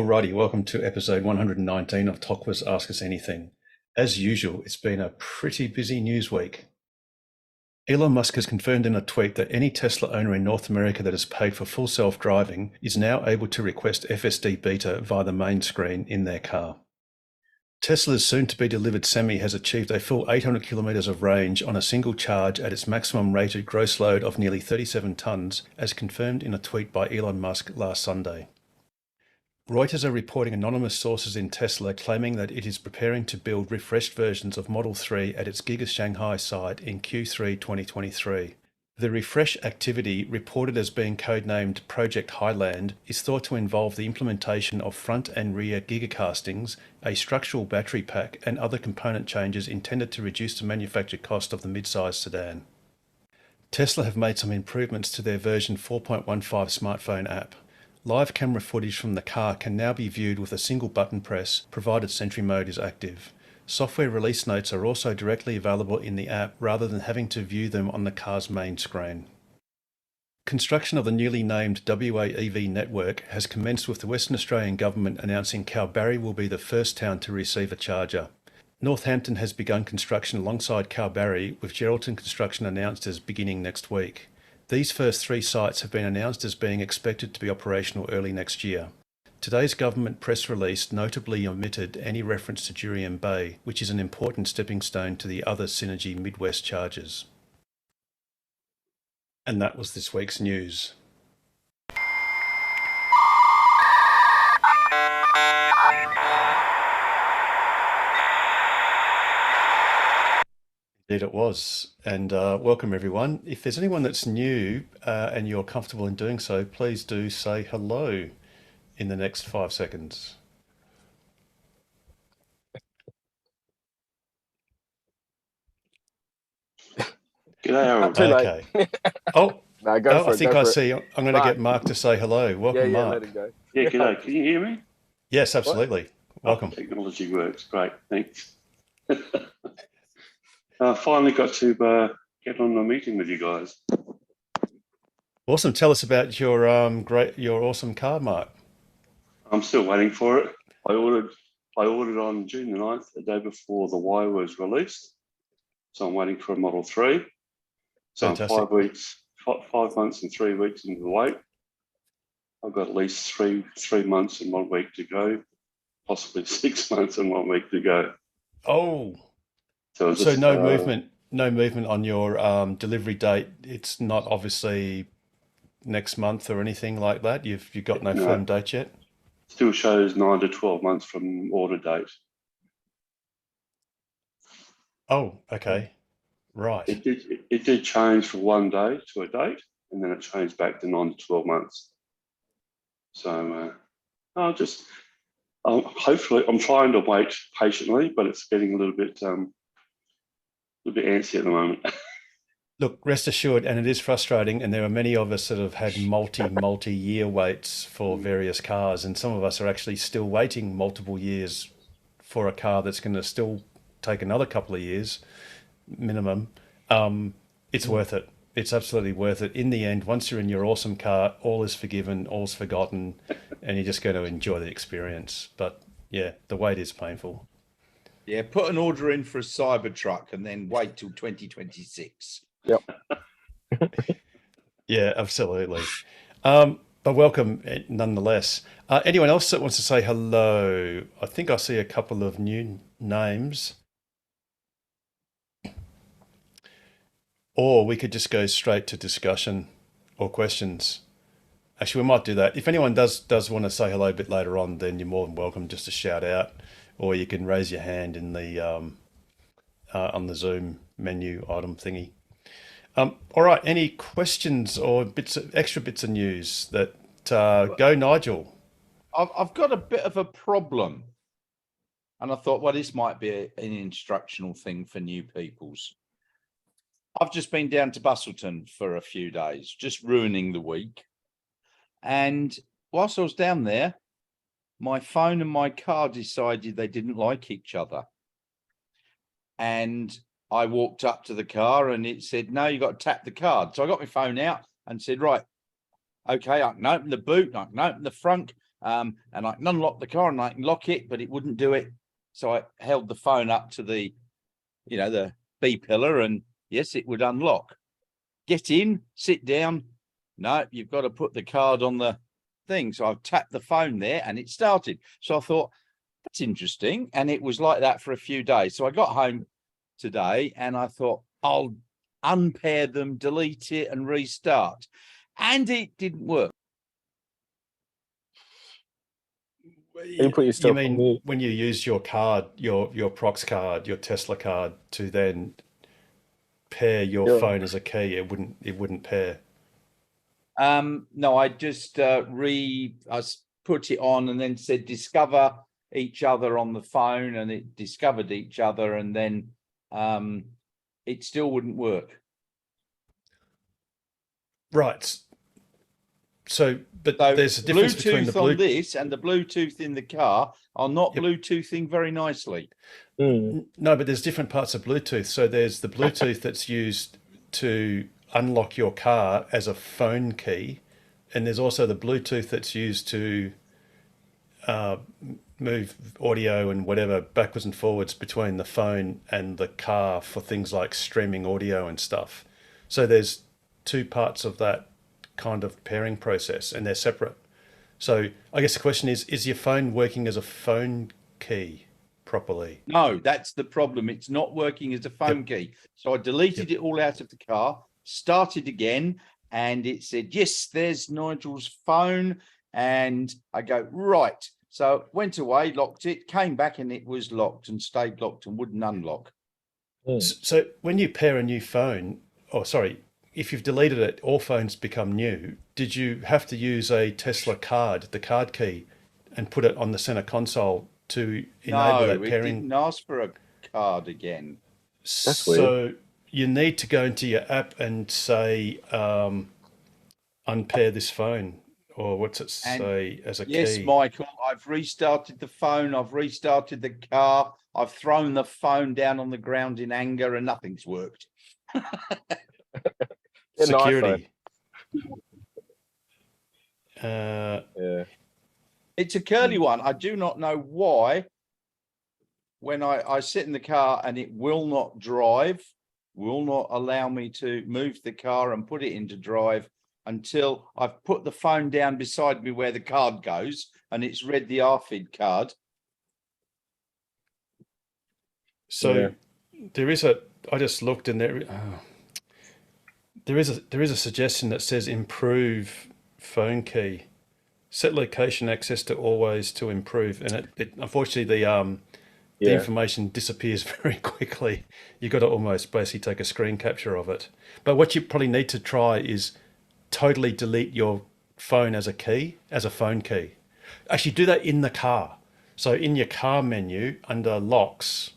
Alrighty, welcome to episode 119 of Tokwa's Ask Us Anything. As usual, it's been a pretty busy news week. Elon Musk has confirmed in a tweet that any Tesla owner in North America that has paid for full self-driving is now able to request FSD Beta via the main screen in their car. Tesla's soon-to-be-delivered Semi has achieved a full 800 kilometres of range on a single charge at its maximum rated gross load of nearly 37 tonnes, as confirmed in a tweet by Elon Musk last Sunday. Reuters are reporting anonymous sources in Tesla claiming that it is preparing to build refreshed versions of Model 3 at its Giga Shanghai site in Q3 2023. The refresh activity, reported as being codenamed Project Highland, is thought to involve the implementation of front and rear gigacastings, a structural battery pack, and other component changes intended to reduce the manufacture cost of the mid-size sedan. Tesla have made some improvements to their version 4.15 smartphone app. Live camera footage from the car can now be viewed with a single button press, provided Sentry Mode is active. Software release notes are also directly available in the app rather than having to view them on the car's main screen. Construction of the newly named WA EV network has commenced, with the Western Australian Government announcing Kalbarri will be the first town to receive a charger. Northampton has begun construction alongside Kalbarri, with Geraldton construction announced as beginning next week. These first three sites have been announced as being expected to be operational early next year. Today's government press release notably omitted any reference to Jurien Bay, which is an important stepping stone to the other Synergy Midwest chargers. And that was this week's news. Indeed it was. And welcome everyone. If there's anyone that's new and you're comfortable in doing so, please do say hello in the next 5 seconds. G'day, Aaron. Too late. Okay. Oh, No, go for I it. think go I for it. see. I'm going to get Mark to say hello. Welcome, Yeah, Mark. let it go. Yeah, g'day. Can you hear me? Yes, absolutely. Welcome. Oh, technology works. Great. Thanks. Finally got to get on a meeting with you guys. Awesome. Tell us about your awesome car, Mark. I'm still waiting for it. I ordered on June the 9th, the day before the Y was released. So I'm waiting for a Model 3. So Fantastic. I'm 5 months and 3 weeks into the wait. I've got at least three months and 1 week to go, possibly 6 months and 1 week to go. Oh, So no movement on your delivery date. It's not obviously next month or anything like that. You've got no firm date yet. Still shows 9 to 12 months from order date. Oh, okay, right. It did change from 1 day to a date, and then it changed back to 9 to 12 months. So hopefully I'm trying to wait patiently, but it's getting a little bit antsy at the moment. Look, rest assured, and it is frustrating, and there are many of us that have had multi-year waits for various cars, and some of us are actually still waiting multiple years for a car that's going to still take another couple of years minimum. It's worth it. It's absolutely worth it. In the end, once you're in your awesome car, all is forgiven, all's forgotten, and you're just going to enjoy the experience. But yeah, the wait is painful. Yeah, put an order in for a Cybertruck and then wait till 2026. Yep. Yeah, absolutely. But welcome nonetheless. Anyone else that wants to say hello? I think I see a couple of new names. Or we could just go straight to discussion or questions. Actually, we might do that. If anyone does want to say hello a bit later on, then you're more than welcome just to shout out, or you can raise your hand in the on the Zoom menu item thingy. All right, any questions or extra bits of news that go, Nigel? I've got a bit of a problem, and I thought, well, this might be an instructional thing for new peoples. I've just been down to Bustleton for a few days, just ruining the week. And whilst I was down there, my phone and my car decided they didn't like each other. And I walked up to the car and it said, no, you got to tap the card. So I got my phone out and said, right, okay, I can open the boot, I can open the front, And I can unlock the car and I can lock it, but it wouldn't do it. So I held the phone up to the, the B pillar, and yes, it would unlock. Get in, sit down. No, you've got to put the card on the thing. So I've tapped the phone there and it started. So I thought, that's interesting. And it was like that for a few days. So I got home today and I thought, I'll unpair them, delete it and restart. And it didn't work. You put You yourself on mean mute. when you use your card, your Prox card, your Tesla card, to then pair your Yeah. phone as a key, it wouldn't pair. No, I just put it on and then said discover each other on the phone, and it discovered each other, and then it still wouldn't work. Right. So, but So there's a difference between the Bluetooth on Bluetooth. this and the Bluetooth in the car are not Yep. Bluetoothing very nicely. No, but there's different parts of Bluetooth. So there's the Bluetooth that's used to unlock your car as a phone key, and there's also the Bluetooth that's used to move audio and whatever backwards and forwards between the phone and the car for things like streaming audio and stuff. So there's two parts of that kind of pairing process, and they're separate. So I guess the question is your phone working as a phone key properly? No, that's the problem. It's not working as a phone key. So I deleted it all out of the car, started again, and it said, yes, there's Nigel's phone. And I go, right. So went away, locked it, came back, and it was locked and stayed locked and wouldn't unlock. So when you pair a new phone, if you've deleted it, all phones become new. Did you have to use a Tesla card, the card key, and put it on the center console to enable that No, it pairing? didn't ask for a card again. That's weird. So you need to go into your app and say, unpair this phone, or what's it say as a Yes, key? Michael, I've restarted the phone. I've restarted the car. I've thrown the phone down on the ground in anger, and nothing's worked. An Security. Yeah. It's a curly one. I do not know why. When I sit in the car and it will not drive, will not allow me to move the car and put it into drive until I've put the phone down beside me where the card goes, and it's read the RFID card. So there is I just looked, and there is a suggestion that says improve phone key, set location access to always to improve, and it unfortunately the information disappears very quickly. You've got to almost basically take a screen capture of it. But what you probably need to try is totally delete your phone as a key, as a phone key. Actually do that in the car. So in your car menu under locks,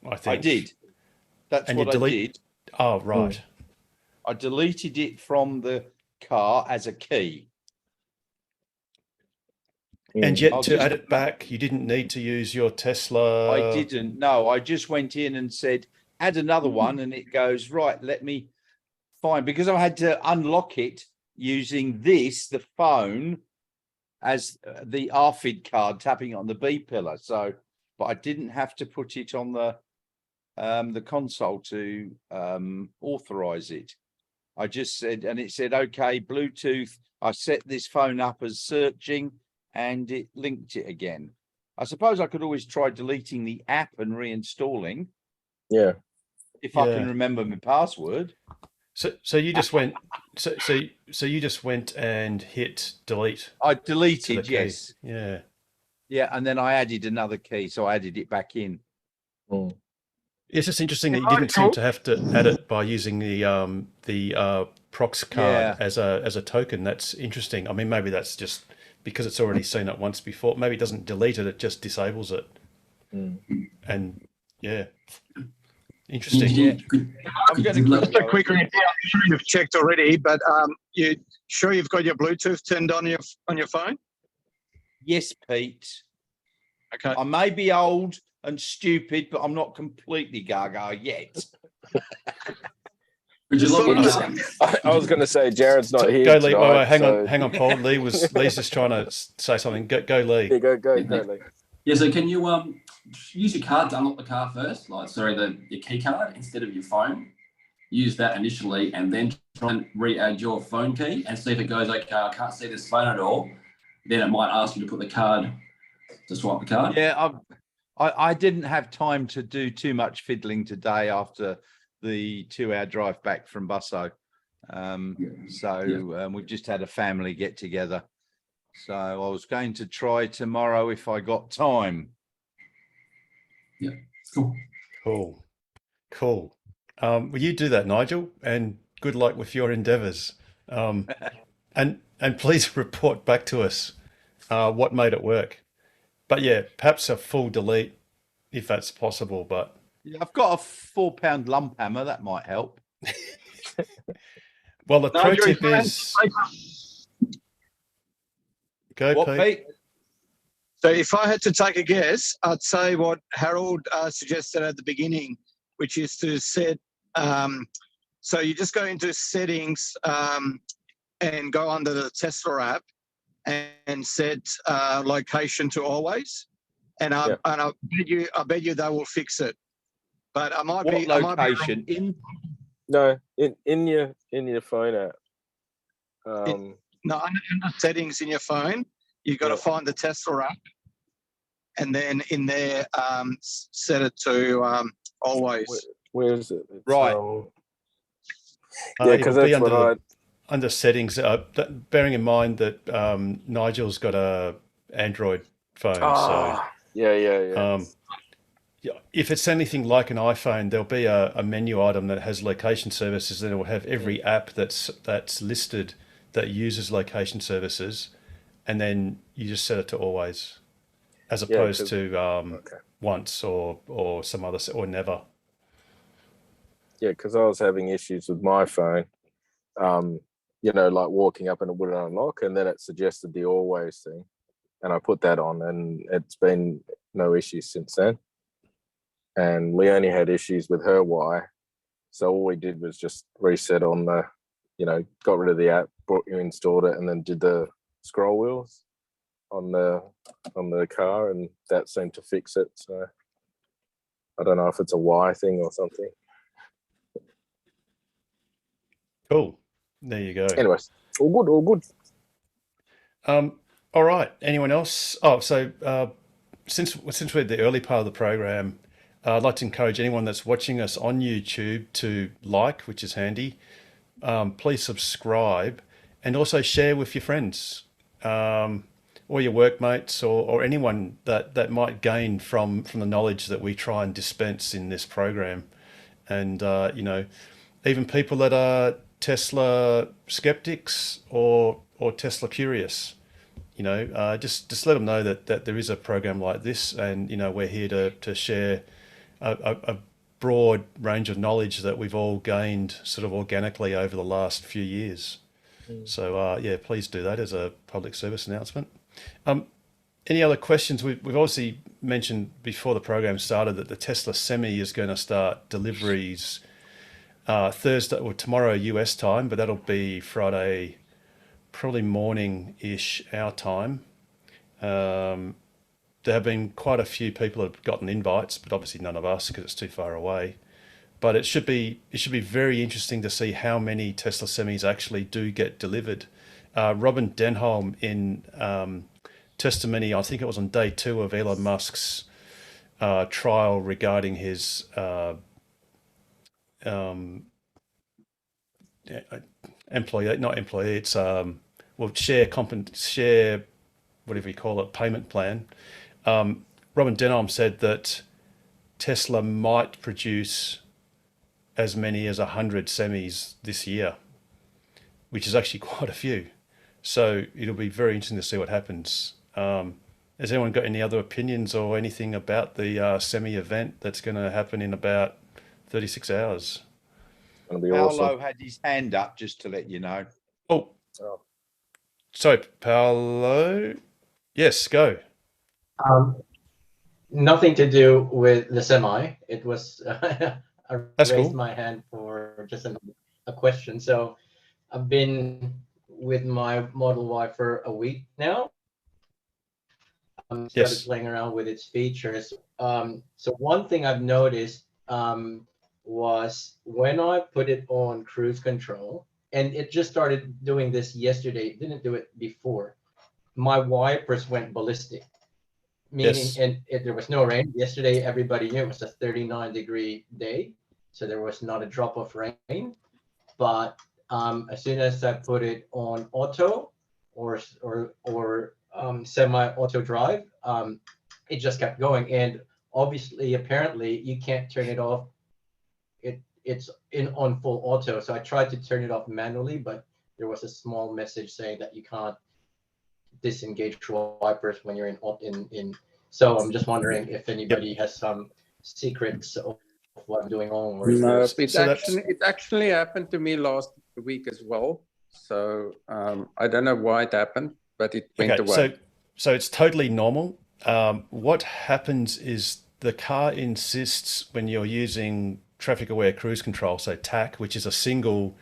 I think. I did. That's And you what I delete- did. Oh, right. I deleted it from the car as a key. And yet I'll to just- add it back, you didn't need to use your Tesla. I didn't. No, I just went in and said, add another one. And it goes, right, let me find, because I had to unlock it using the phone, as the RFID card, tapping on the B pillar. So, but I didn't have to put it on the console to authorize it. I just said, and it said, okay, Bluetooth. I set this phone up as searching, and it linked it again. I suppose I could always try deleting the app and reinstalling Yeah. if I Yeah. can remember my password. So you just went. So you just went and hit delete. I To the deleted, key. yes. Yeah. Yeah, and then I added another key, so I added it back in. It's just interesting that you didn't seem to have to add it by using the Prox card as a token. That's interesting. I mean, maybe that's just because it's already seen it once before. Maybe it doesn't delete it; it just disables it. And interesting. Yeah. I'm going to Just a quick review. I'm sure you've checked already, but you sure you've got your Bluetooth turned on your phone? Yes, Pete. Okay. I may be old and stupid, but I'm not completely gaga yet. Would you Just look thought in? I was going to say Jared's not here. Go, Lee. Wait, tonight, hang so- on, hang on, Paul. Lee's just trying to say something. Go, Lee. Yeah, go, Lee. Yeah, so can you use your card to unlock the car first? Like, sorry, your key card instead of your phone. Use that initially, and then try and re-add your phone key and see if it goes okay. I can't see this phone at all. Then it might ask you to put the card to swipe the card. Yeah, I didn't have time to do too much fiddling today after the 2-hour drive back from Busso. We've just had a family get together. So I was going to try tomorrow if I got time. Yeah, cool. Cool. Will you do that, Nigel? And good luck with your endeavours. And please report back to us what made it work. But yeah, perhaps a full delete if that's possible. But Yeah, I've got a 4-pound lump hammer that might help. well, the pro Nigel, tip if I had is to go, What, Pete. Pete? So if I had to take a guess, I'd say what Harold suggested at the beginning, which is to set, so you just go into settings and go under the Tesla app and set location to always. And I bet you they will fix it. But I might What be I might be wrong. location? In No, in your phone app. No, under settings in your phone, you've got to Yeah. find the Tesla app, and then in there, set it to always. Where is it? It's, Right. yeah, because it'll be that's what under settings. Bearing in mind that Nigel's got a Android phone, yeah. yeah, if it's anything like an iPhone, there'll be a menu item that has location services, and it will have every app that's listed that uses location services, and then you just set it to always, as opposed to once or some other or never. Yeah, because I was having issues with my phone. Like walking up and it wouldn't unlock, and then it suggested the always thing, and I put that on, and it's been no issues since then. And Leonie had issues with her Y, so all we did was just reset on the, got rid of the app, installed it, and then did the scroll wheels on the car, and that seemed to fix it. So I don't know if it's a Y thing or something. Cool. There you go. Anyways, all good. All right. Anyone else? Oh, so since we're at the early part of the program, I'd like to encourage anyone that's watching us on YouTube to like, which is handy. Please subscribe and also share with your friends or your workmates or anyone that might gain from the knowledge that we try and dispense in this program. And, even people that are Tesla skeptics or Tesla curious, just let them know that there is a program like this, and we're here to share a broad range of knowledge that we've all gained sort of organically over the last few years. So please do that as a public service announcement. Any other questions? We've obviously mentioned before the program started that the Tesla Semi is going to start deliveries Thursday or tomorrow US time, but that'll be Friday, probably morning-ish our time. There have been quite a few people that have gotten invites, but obviously none of us because it's too far away. But it should be very interesting to see how many Tesla Semis actually do get delivered. Robin Denholm in testimony, I think it was on day 2 of Elon Musk's trial regarding his share, whatever you call it, payment plan. Robin Denholm said that Tesla might produce as many as 100 semis this year, which is actually quite a few. So it'll be very interesting to see what happens. Has anyone got any other opinions or anything about the semi event that's going to happen in about 36 hours? Gonna be Paolo awesome. had his hand up, just to let you know. Oh, sorry, Paolo. Yes, go. Nothing to do with the semi. It was I That's raised cool. my hand for just a a question. So I've been with my Model Y for a week now. Started Yes. playing around with its features. So one thing I've noticed was when I put it on cruise control, and it just started doing this yesterday. It didn't do it before. My wipers went ballistic. Meaning, Yes. and there was no rain. Yesterday, everybody knew it was a 39-degree day, so there was not a drop of rain. But as soon as I put it on auto or semi-auto drive, it just kept going. And obviously, apparently, you can't turn it off. It's on full auto. So I tried to turn it off manually, but there was a small message saying that you can't disengage wipers when you're in. So I'm just wondering if anybody has some secrets of what I'm doing wrong. Or No, So that's- it actually happened to me last week as well. So I don't know why it happened, but it went away. So it's totally normal. What happens is the car insists when you're using traffic aware cruise control, so TAC, which is a single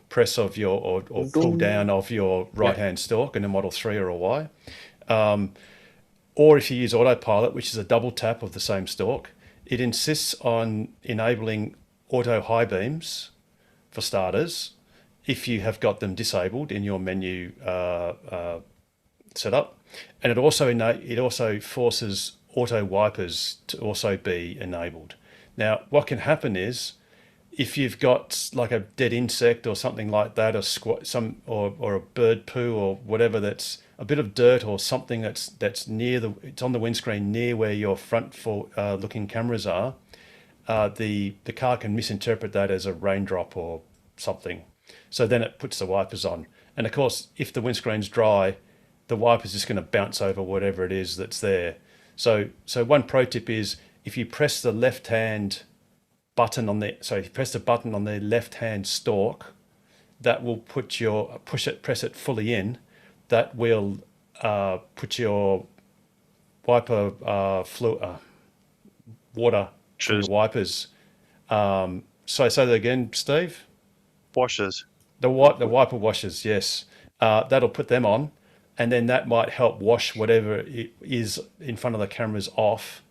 press of your or pull down of your right hand stalk in a Model 3 or a Y. Or if you use autopilot, which is a double tap of the same stalk, it insists on enabling auto high beams for starters, if you have got them disabled in your menu setup. And it also forces auto wipers to also be enabled. Now, what can happen is if you've got like a dead insect or something like that, or a bird poo or whatever, that's a bit of dirt or something that's near it's on the windscreen near where your front looking cameras are, the car can misinterpret that as a raindrop or something. So then it puts the wipers on. And of course, if the windscreen's dry, the wiper's just going to bounce over whatever it is that's there. So one pro tip is if you press the left-hand button if you press the button on the left-hand stalk, that will press it fully in. That will put your wiper water through your wipers. So say that again, Steve. Washers. The wiper washers, yes. That'll put them on, and then that might help wash whatever it is in front of the cameras off.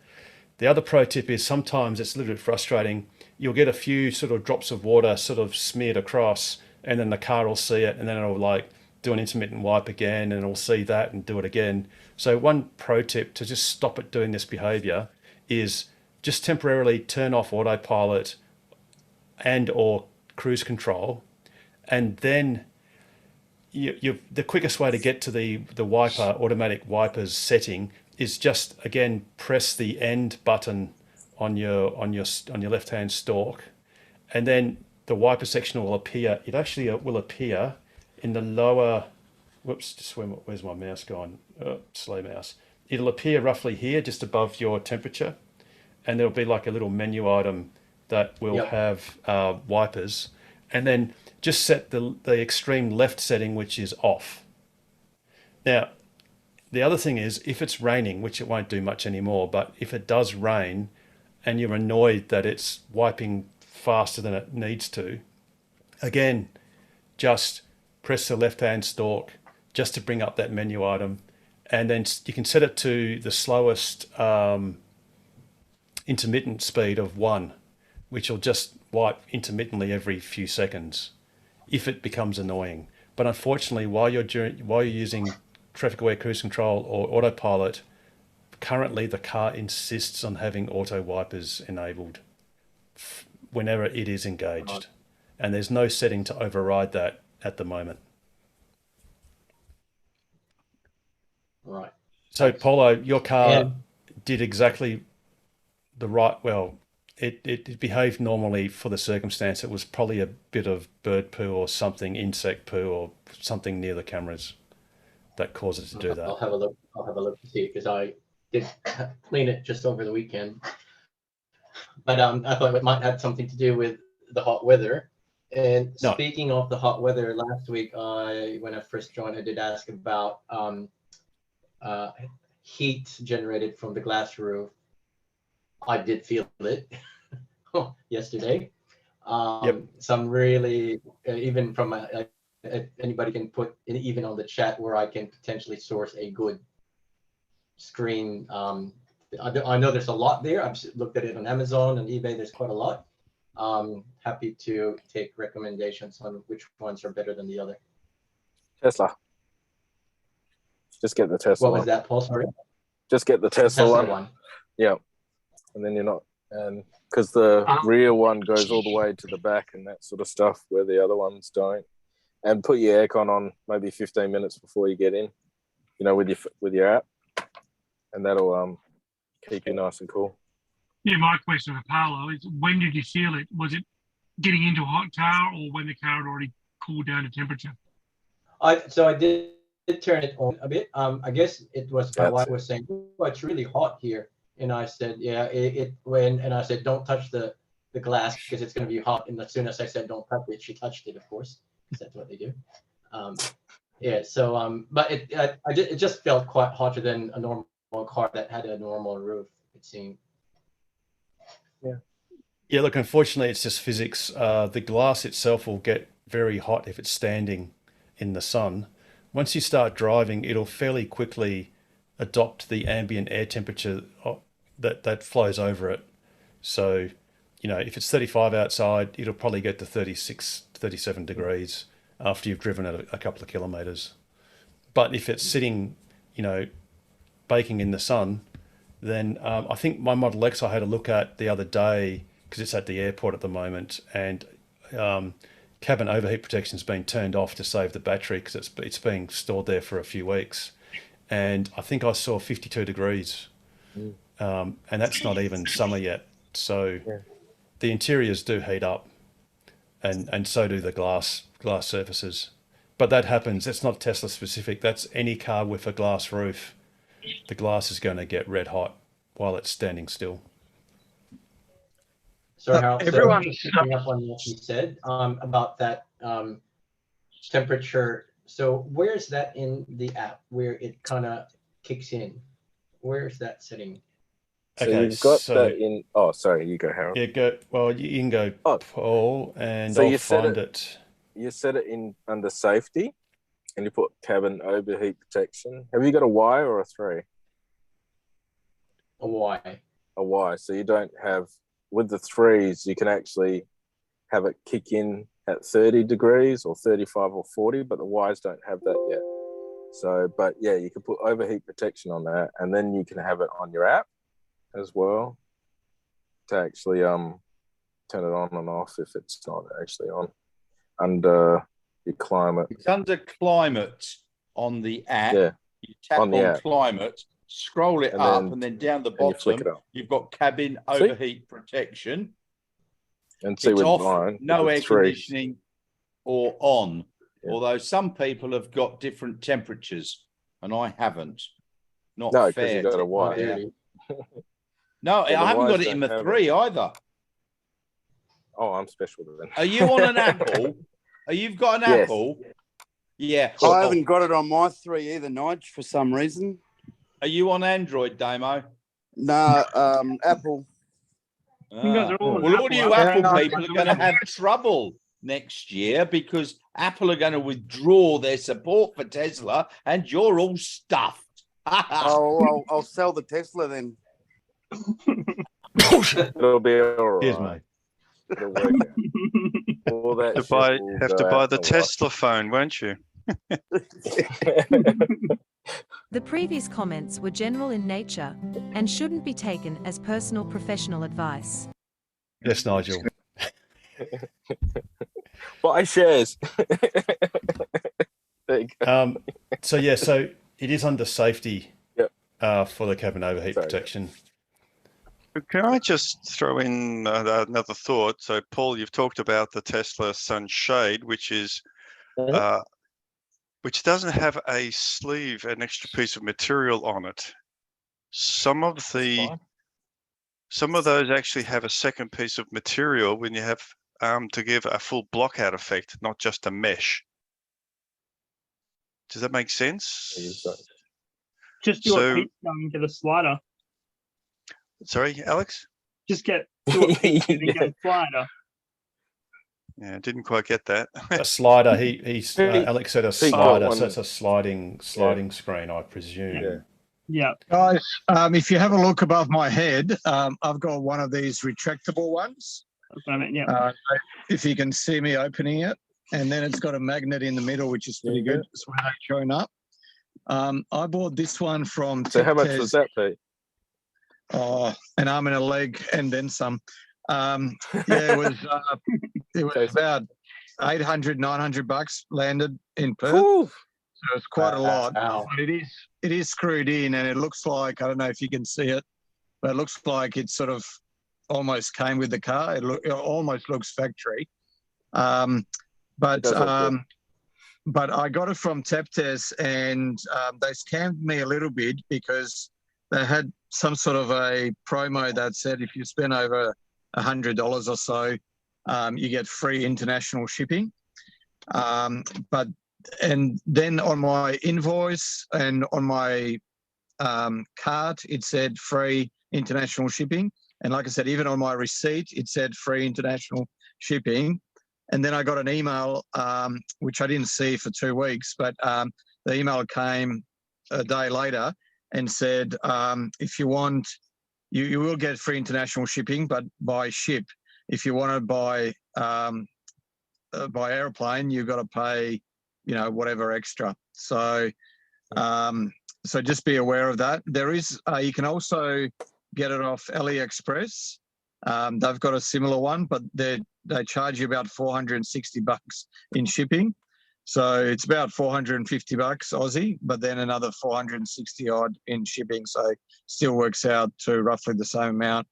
The other pro tip is sometimes it's a little bit frustrating. You'll get a few sort of drops of water sort of smeared across, and then the car will see it, and then it'll like do an intermittent wipe again, and it'll see that and do it again. So one pro tip to just stop it doing this behavior is just temporarily turn off autopilot and or cruise control, and then the quickest way to get to the wiper automatic wipers setting is just again press the end button on your left hand stalk, and then the wiper section will appear. It actually will appear in the lower. Whoops! Where's my mouse gone? Slow mouse. It'll appear roughly here, just above your temperature, and there'll be like a little menu item that will have wipers, and then just set the extreme left setting, which is off. Now, the other thing is if it's raining, which it won't do much anymore, but if it does rain and you're annoyed that it's wiping faster than it needs to, again, just press the left-hand stalk just to bring up that menu item, and then you can set it to the slowest intermittent speed of 1, which will just wipe intermittently every few seconds if it becomes annoying. But unfortunately, while you're using traffic aware cruise control or autopilot, currently the car insists on having auto wipers enabled whenever it is engaged, and there's no setting to override that at the moment. Right. So Polo, your car did exactly the right. Well, it behaved normally for the circumstance. It was probably a bit of bird poo or something, insect poo or something near the cameras that caused it to do that. I'll have a look to see, because I did clean it just over the weekend. But I thought it might have something to do with the hot weather. And No. Speaking of the hot weather, last week when I first joined, I did ask about heat generated from the glass roof. I did feel it yesterday. Some really, even from anybody can put even on the chat where I can potentially source a good screen. I know there's a lot there. I've looked at it on Amazon and eBay. There's quite a lot. Happy to take recommendations on which ones are better than the other. Tesla. Just get the Tesla. What was one. that, Paul? Sorry. Just get the The Tesla, one. one. Yeah, and then you're not, and because the rear one goes all the way to the back and that sort of stuff, where the other ones don't. And put your aircon on maybe 15 minutes before you get in, you know, with your app, and that'll keep you nice and cool. Yeah, my question for Paolo is, when did you feel it? Was it getting into a hot car or when the car had already cooled down to temperature? So I did turn it on a bit. I guess it was my wife was saying, "Oh, it's really hot here," and I said, "Yeah, and I said, don't touch the glass because it's going to be hot." And as soon as I said, "Don't touch it," she touched it, of course, because that's what they do. Yeah. So but it just felt quite hotter than a normal car that had a normal roof. It seemed. Yeah, look, unfortunately, it's just physics. The glass itself will get very hot if it's standing in the sun. Once you start driving, it'll fairly quickly adopt the ambient air temperature that flows over it. So, you know, if it's 35 outside, it'll probably get to 36, 37 degrees after you've driven it a couple of kilometers. But if it's sitting, you know, baking in the sun, then I think my Model X I had a look at the other day, because it's at the airport at the moment, and cabin overheat protection has been turned off to save the battery because it's being stored there for a few weeks. And I think I saw 52 degrees, and that's not even summer yet. So the interiors do heat up, and so do the glass surfaces. But that happens. It's not Tesla specific. That's any car with a glass roof. The glass is going to get red hot while it's standing still. So Harold, everyone picking up on what you said about that temperature. So where's that in the app where it kind of kicks in? Where's that setting? So you've got that in. Oh, sorry, you go, Harold. Yeah, go. Well, you can go, Paul, and so I'll find it. You set it in under safety, and you put cabin overheat protection. Have you got a Y or a 3? A Y. A Y. So you don't have. With the 3s, you can actually have it kick in at 30 degrees or 35 or 40, but the Ys don't have that yet. So, but yeah, you can put overheat protection on that, and then you can have it on your app as well to actually turn it on and off if it's not actually on under your climate. It's under climate on the app. Yeah. You tap on the climate, scroll it up, and then down the bottom, you've got cabin overheat protection. And see it's with off, mine, no air 3. conditioning or on. Yeah. Although some people have got different temperatures, and I haven't. Not no, fair. Because you got a Y. No, I haven't got it in the 3 either. Oh, I'm special then. Are you on an Apple? You've got an Apple? Yeah. I haven't got it on my 3 either, Nige, for some reason. Are you on Android, Damo? No, Apple. Well, all you Apple people are going to have trouble next year because Apple are going to withdraw their support for Tesla, and you're all stuffed. I'll sell the Tesla then. It'll be all right. Cheers, mate. It'll work out. All that have to buy the Tesla phone, won't you? The previous comments were general in nature and shouldn't be taken as personal professional advice. Yes, Nigel. Buy shares. So it is under safety for the cabin overheat protection. Can I just throw in another thought? So, Paul, you've talked about the Tesla Sunshade, which is which doesn't have a sleeve, an extra piece of material on it. Some of those actually have a second piece of material when you have to give a full blockout effect, not just a mesh. Does that make sense? Just your heat going into the slider. Sorry, Alex? Just get your heat and go slider. Yeah, didn't quite get that. A slider. He's Alex said a Pete got slider, one. so it's a sliding screen, I presume. Yeah. Yeah. Guys, if you have a look above my head, I've got one of these retractable ones. Yeah. If you can see me opening it, and then it's got a magnet in the middle, which is pretty good. It's when they're showing up. I bought this one from. So how much was that, Pete? Oh, an arm and a leg, and then some. It was about 800, 900 bucks landed in Perth. Ooh. So it's quite a lot. Wow. But it is screwed in, and it looks like, I don't know if you can see it, but it looks like it sort of almost came with the car. It almost looks factory. But I got it from Taptez, and they scammed me a little bit because they had some sort of a promo that said if you spend over $100 or so, you get free international shipping. And then on my invoice and on my card, it said free international shipping. And like I said, even on my receipt, it said free international shipping. And then I got an email, which I didn't see for 2 weeks, but the email came a day later and said, if you want, you will get free international shipping, but by ship. If you want to buy airplane, you've got to pay, whatever extra. So just be aware of that. There is, you can also get it off AliExpress. They've got a similar one, but they charge you about $460 in shipping. So it's about 450 bucks Aussie, but then another 460 odd in shipping. So still works out to roughly the same amount.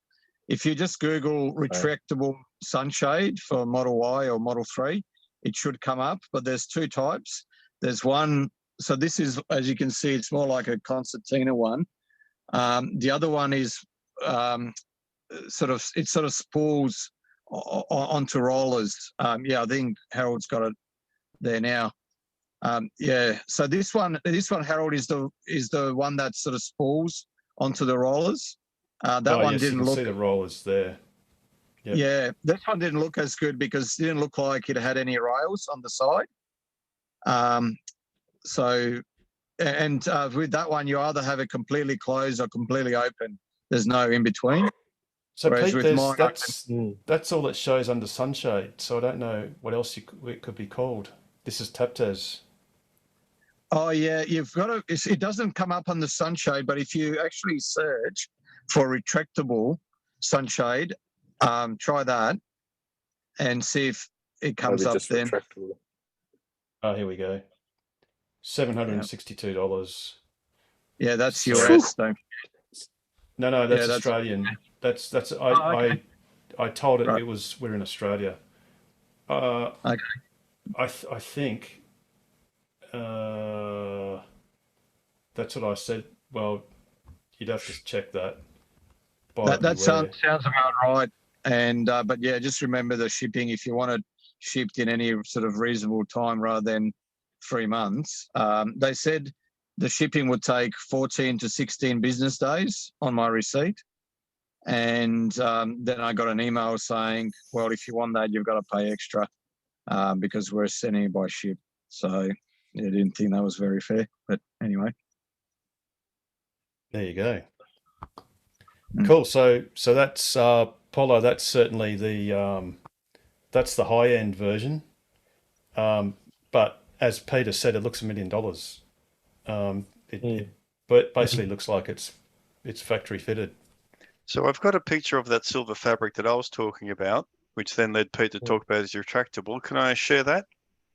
If you just Google retractable sunshade for Model Y or Model 3, it should come up, but there's 2 types. There's one, so this is, as you can see, it's more like a concertina one. The other one is sort of spools onto rollers. I think Harold's got it there now. So this one, Harold, is the one that sort of spools onto the rollers. That one yes, didn't you can look. see the rollers there. Yep. Yeah, this one didn't look as good because it didn't look like it had any rails on the side. With that one, you either have it completely closed or completely open. There's no in between. So Whereas Pete, with mine, that's all that shows under sunshade. So I don't know what else it could be called. This is Taptez. Oh yeah, you've got to. It doesn't come up on the sunshade, but if you actually search for retractable sunshade, try that and see if it comes up then. Oh, here we go. $762. Yeah, that's US. No, that's Australian. That's I told it we're in Australia. Okay. I think that's what I said. Well, you'd have to check that. That sounds about right. And but yeah, just remember the shipping. If you want it shipped in any sort of reasonable time rather than 3 months, they said the shipping would take 14 to 16 business days on my receipt. And then I got an email saying, well, if you want that, you've got to pay extra because we're sending it by ship. So I didn't think that was very fair. But anyway. There you go. Cool. So that's Polo. That's certainly that's the high end version. But as Peter said, it looks $1 million. But basically looks like it's factory fitted. So I've got a picture of that silver fabric that I was talking about, which then led Pete to talk about as retractable. Can I share that?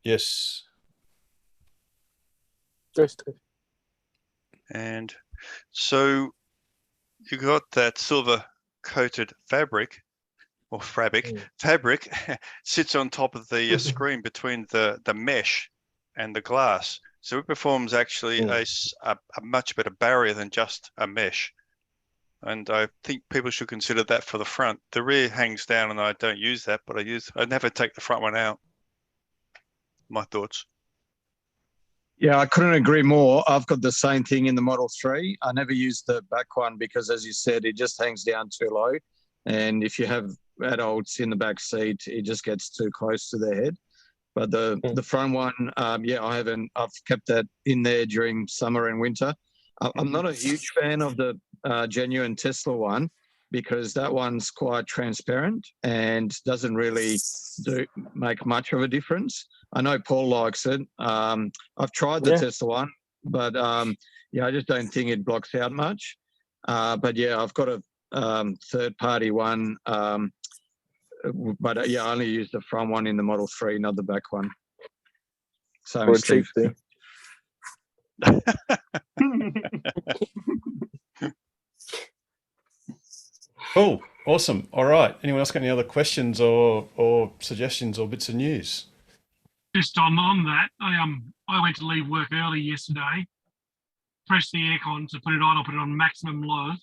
Yes. Just. And so you got that silver coated fabric or fabric sits on top of the screen between the mesh and the glass. So it performs actually a much better barrier than just a mesh. And I think people should consider that for the front. The rear hangs down and I don't use that, but I never take the front one out. My thoughts. Yeah, I couldn't agree more. I've got the same thing in the Model 3. I never use the back one because, as you said, it just hangs down too low. And if you have adults in the back seat, it just gets too close to their head. But the front one, I've kept that in there during summer and winter. I'm not a huge fan of the genuine Tesla one because that one's quite transparent and doesn't really make much of a difference. I know Paul likes it. I've tried the Tesla one, but I just don't think it blocks out much. But yeah, I've got a third-party one, but I only use the front one in the Model 3, not the back one. Same as Steve. thing. Cool. Awesome. All right. Anyone else got any other questions or suggestions or bits of news? Just on that, I went to leave work early yesterday, pressed the aircon to put it on. I put it on maximum low,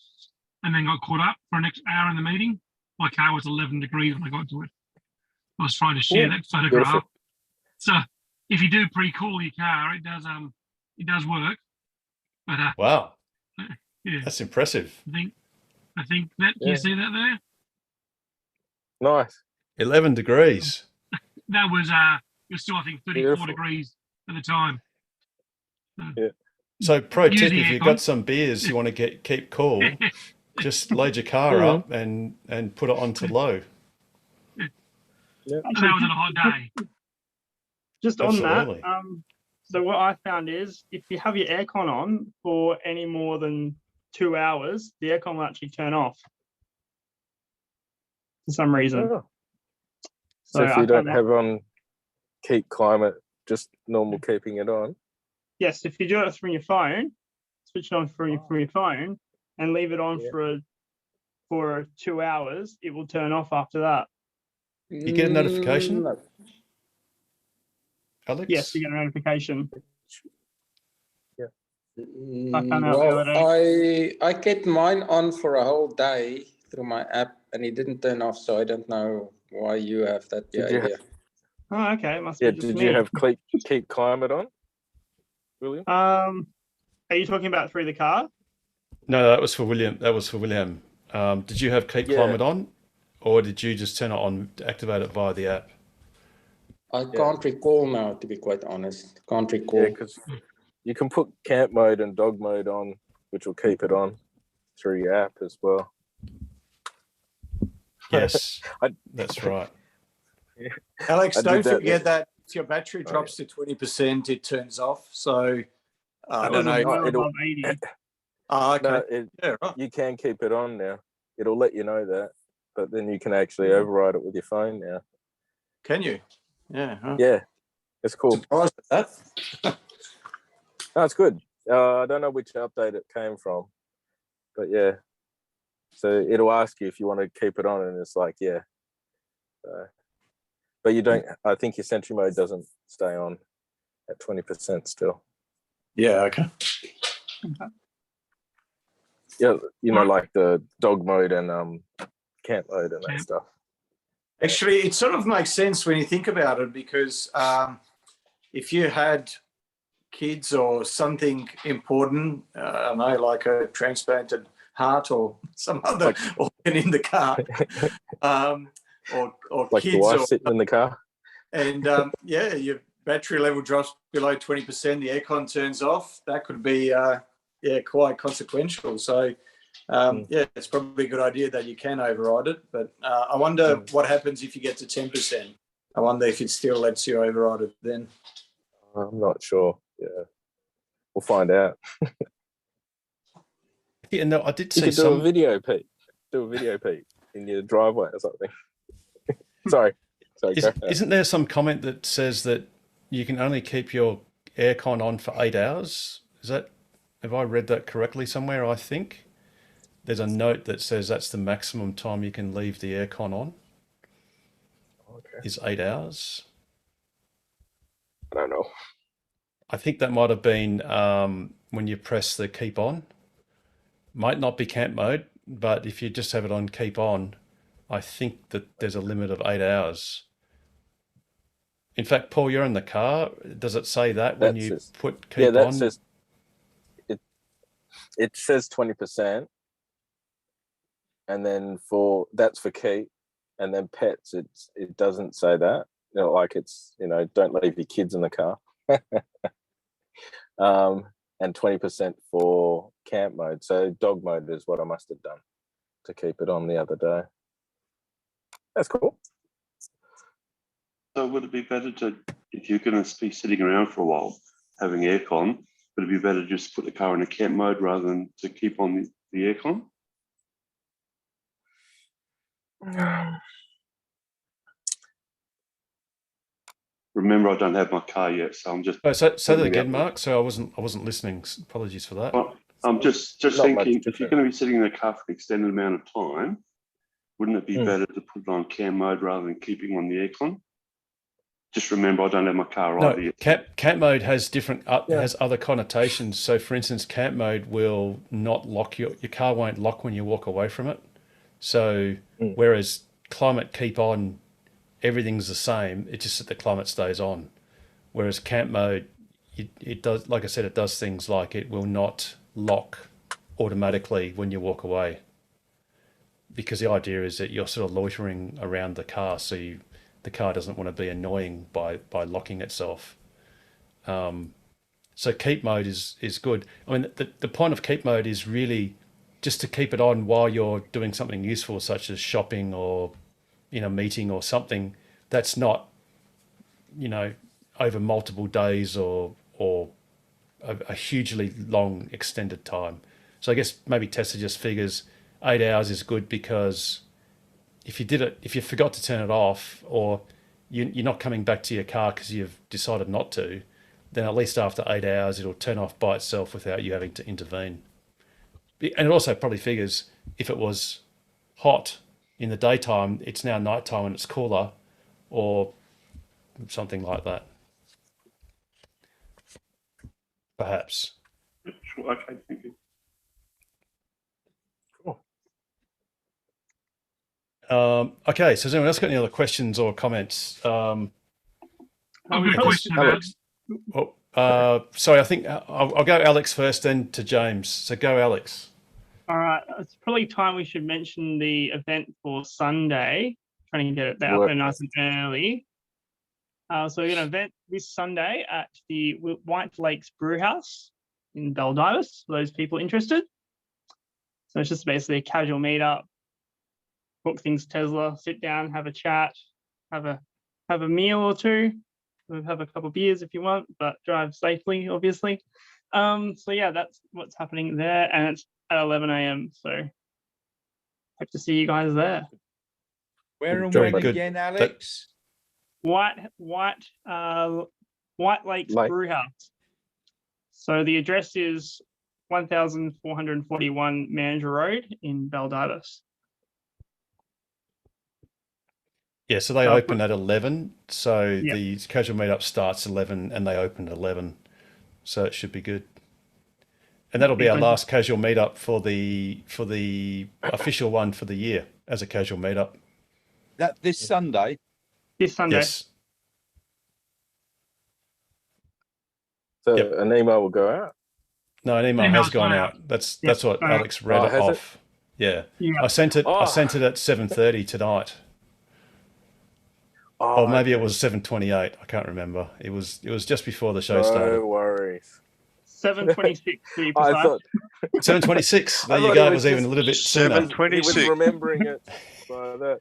and then got caught up for an extra hour in the meeting. My car was 11 degrees when I got to it. I was trying to share that photograph. Beautiful. So if you do pre-cool your car, it does work. But Wow. yeah, That's impressive. I think that you see that there. Nice. 11 degrees. That was it was still I think 34 Beautiful. degrees at the time. So pro Use tip, the if you've aircon. got some beers you want to keep cool, just load your car up and put it onto low. And that was on a hot day. Just Absolutely. on that, so what I found is if you have your aircon on for any more than 2 hours, the aircon will actually turn off for some reason. Oh. So if I you don't found that- have on keep climate, just normal keeping it on. yes, if you do it from your phone, switch it on from your phone and leave it on for 2 hours, it will turn off after that. You get a notification, Alex? Yes, you get a notification. I found out the Well, other day. I kept mine on for a whole day through my app, and it didn't turn off. So I don't know why you have that Did you idea. Oh, okay. It must Yeah, be just did me. you have keep climate on, William? Are you talking about through the car? No, that was for William. Did you have keep climate on, or did you just turn it on to activate it via the app? I can't recall now, to be quite honest. Can't recall. Yeah, because you can put camp mode and dog mode on, which will keep it on through your app as well. Yes, that's right. Alex, I did don't that forget that if your battery drops to 20%, it turns off. So I don't know. It'll, Oh, okay. no, Yeah, right. you can keep it on now. It'll let you know that, but then you can actually override it with your phone now. Can you? Yeah. Huh. Yeah, it's cool. Surprised at that. No, it's good. I don't know which update it came from, but yeah. So it'll ask you if you want to keep it on, and it's like, yeah. But you don't. I think your Sentry mode doesn't stay on at 20% still. Yeah. Okay. Yeah, you know, like the dog mode and camp mode and that stuff. Actually, it sort of makes sense when you think about it, because if you had kids or something important, I don't know, like a transplanted heart or some other organ in the car, or Like kids, the wife or, sitting in the car. and your battery level drops below 20%, the aircon turns off. That could be quite consequential. So it's probably a good idea that you can override it. But I wonder what happens if you get to 10%. I wonder if it still lets you override it then. I'm not sure. Yeah, we'll find out. Yeah, no, I did You see could do some a video, Pete. Do a video, Pete, in your driveway or something. Sorry. Go ahead. Isn't there some comment that says that you can only keep your aircon on for 8 hours? Have I read that correctly somewhere? I think there's a note that says that's the maximum time you can leave the aircon on. Okay. Is 8 hours. I don't know. I think that might have been when you press the keep on. Might not be camp mode, but if you just have it on keep on, I think that there's a limit of 8 hours. In fact, Paul, you're in the car. Does it say that when you put keep yeah, that on? says it says 20%, and then that's for keep, and then pets, it doesn't say that. You know, like it's, you know, don't leave your kids in the car. And 20% for camp mode. So dog mode is what I must have done to keep it on the other day. That's cool. So would it be better to, if you're going to be sitting around for a while having aircon, would it be better to just put the car in a camp mode rather than to keep on the aircon? Remember, I don't have my car yet, so I'm just. Oh, say that again, Mark. So I wasn't listening. Apologies for that. I'm just thinking, if you're going to be sitting in the car for an extended amount of time, wouldn't it be better to put it on cam mode rather than keeping on the aircon? Just remember, I don't have my car either yet. Camp mode has different has other connotations. So, for instance, camp mode will not lock your car won't lock when you walk away from it. So, whereas climate keep on, everything's the same. It's just that the climate stays on. Whereas camp mode, it does, like I said, it does things like it will not lock automatically when you walk away. Because the idea is that you're sort of loitering around the car, so the car doesn't want to be annoying by locking itself. So keep mode is good. I mean, the point of keep mode is really just to keep it on while you're doing something useful, such as shopping or in a meeting or something that's not, you know, over multiple days or a hugely long extended time. So I guess maybe Tessa just figures 8 hours is good because if you forgot to turn it off or you're not coming back to your car because you've decided not to, then at least after 8 hours it'll turn off by itself without you having to intervene. And it also probably figures if it was hot in the daytime, it's now nighttime and it's cooler or something like that. Perhaps. Sure, okay, thank you. Okay, so has anyone else got any other questions or comments? I've got a question about. Sorry, I think I'll go Alex first, then to James. So go, Alex. All right, it's probably time we should mention the event for Sunday. Trying to get it out there nice and early. So we're going to event this Sunday at the White Lakes Brewhouse in Baldivis, for those people interested. So it's just basically a casual meetup. Book things Tesla, sit down, have a chat, have a meal or two, have a couple of beers if you want, but drive safely, obviously. So yeah, that's what's happening there, and it's at 11 a.m. So hope to see you guys there. Where and when again, Alex? White Lakes Brewhouse. So the address is 1441 Manager Road in Baldivis. Yeah, so they open at 11. So the casual meetup starts 11 and they open at 11. So it should be good. And that'll be our last casual meetup for the official one for the year as a casual meetup. That this Sunday? This Sunday. Yes. So an email will go out? No, an email has gone out. That's what Alex read off. Yeah. I sent it at 7:30 tonight. Or maybe it was 7:28. I can't remember. It was just before the show started. No worries. 7:26 to be I thought 7:26. There you go. It was even a little bit sooner. 7:26. He was remembering it by that.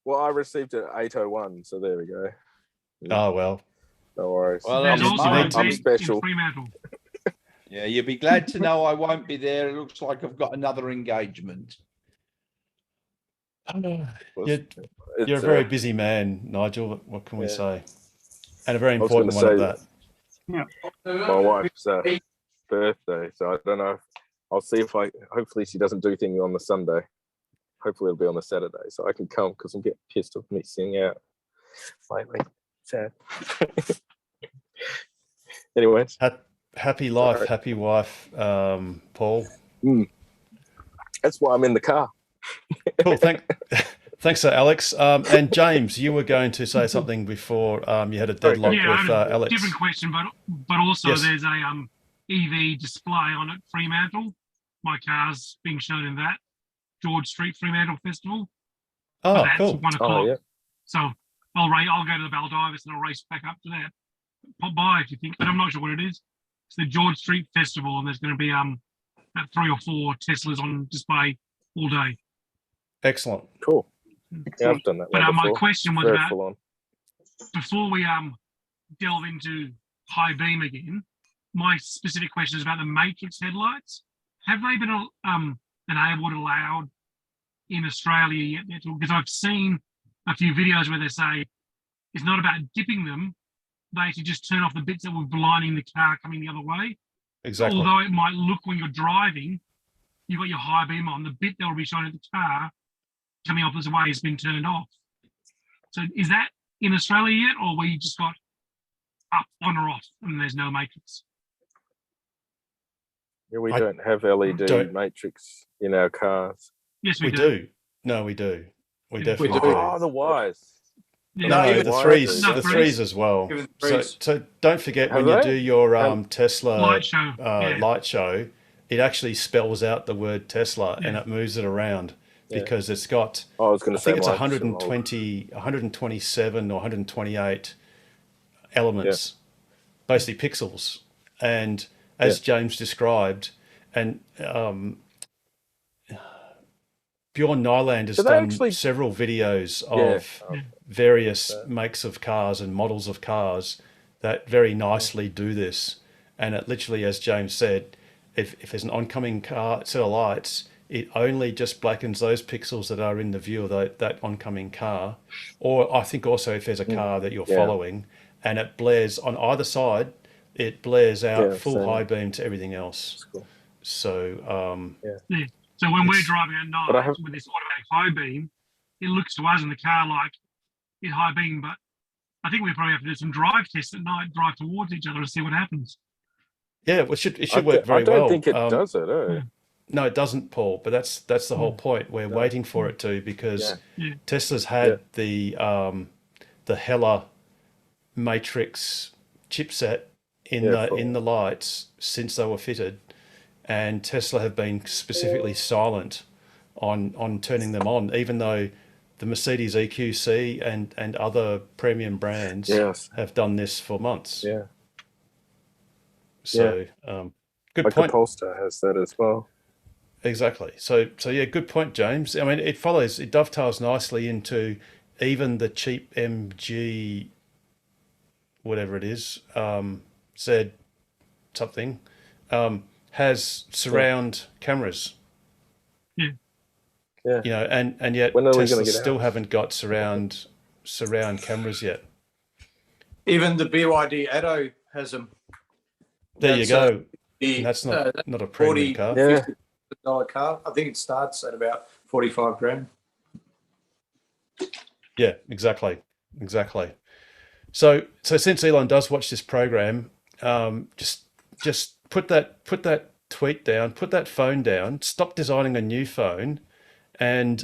Well, I received it at 8:01, so there we go. Oh well. No worries. Well, I'm special. Yeah, you'll be glad to know I won't be there. It looks like I've got another engagement. You're a very busy man, Nigel. What can we say? And a very important one at that. Yeah. My wife's birthday, so I don't know. I'll see if hopefully she doesn't do things on the Sunday. Hopefully it'll be on the Saturday, so I can come because I'm getting pissed off missing out lately. Sad. Anyways. Happy life, happy wife, Paul. That's why I'm in the car. Cool. Thanks, Alex. And James, you were going to say something before you had a deadlock with Alex. Different question, but also there's a EV display on at Fremantle. My car's being shown in that George Street Fremantle Festival. Oh, that's cool. 1 o'clock. yeah. So I'll go to the Baldivis and I'll race back up to that. Pop by if you think, but I'm not sure what it is. It's the George Street Festival, and there's going to be about 3 or 4 Teslas on display all day. Excellent. Cool. Yeah, I've done that. But one my before. question was Very about full on. before we delve into high beam again. My specific question is about the matrix headlights. Have they been enabled, allowed in Australia yet? Because I've seen a few videos where they say it's not about dipping them. They actually just turn off the bits that were blinding the car coming the other way. Exactly. Although it might look when you're driving, you've got your high beam on, the bit that will be shown at the car coming off as way has been turned off. So is that in Australia yet, or we just got up, on or off, and there's no matrix? Yeah, we don't have LED matrix in our cars. Yes, we do. No, we do. We definitely do. Oh, the Ys. No, the threes as well. So don't forget when you do your Tesla light show, it actually spells out the word Tesla and it moves it around because it's got. I was going to say, I think it's 127 or 128 elements, basically pixels, and as James described, and Bjorn Nyland has done several videos of various makes of cars and models of cars that very nicely do this. And it literally, as James said, if there's an oncoming car set of lights, it only just blackens those pixels that are in the view of that oncoming car. Or I think also if there's a car that you're following, and it blares on either side, it blares out full high beam to everything else. Cool. So So when we're driving at night with this automatic high beam, it looks to us in the car like it's high beam, but I think we probably have to do some drive tests at night, drive towards each other to see what happens. Yeah, well, it should work very well. I don't think it does it. No, it doesn't, Paul. But that's the whole point. We're waiting for it to, because Tesla's had the Hella Matrix chipset in the lights since they were fitted. And Tesla have been specifically silent on turning them on, even though the Mercedes EQC and other premium brands have done this for months. Yeah. So good like point. The Polestar has that as well. Exactly. So yeah, good point, James. I mean, it dovetails nicely into even the cheap MG, whatever it is, said something. Has surround cameras. Yeah. You know, and yet Tesla still haven't got surround cameras yet. Even the BYD Atto has them. There you go. And that's not a premium car. $50 car. I think it starts at about 45 grand. Yeah, exactly. So since Elon does watch this program, just put that tweet down, put that phone down, stop designing a new phone, and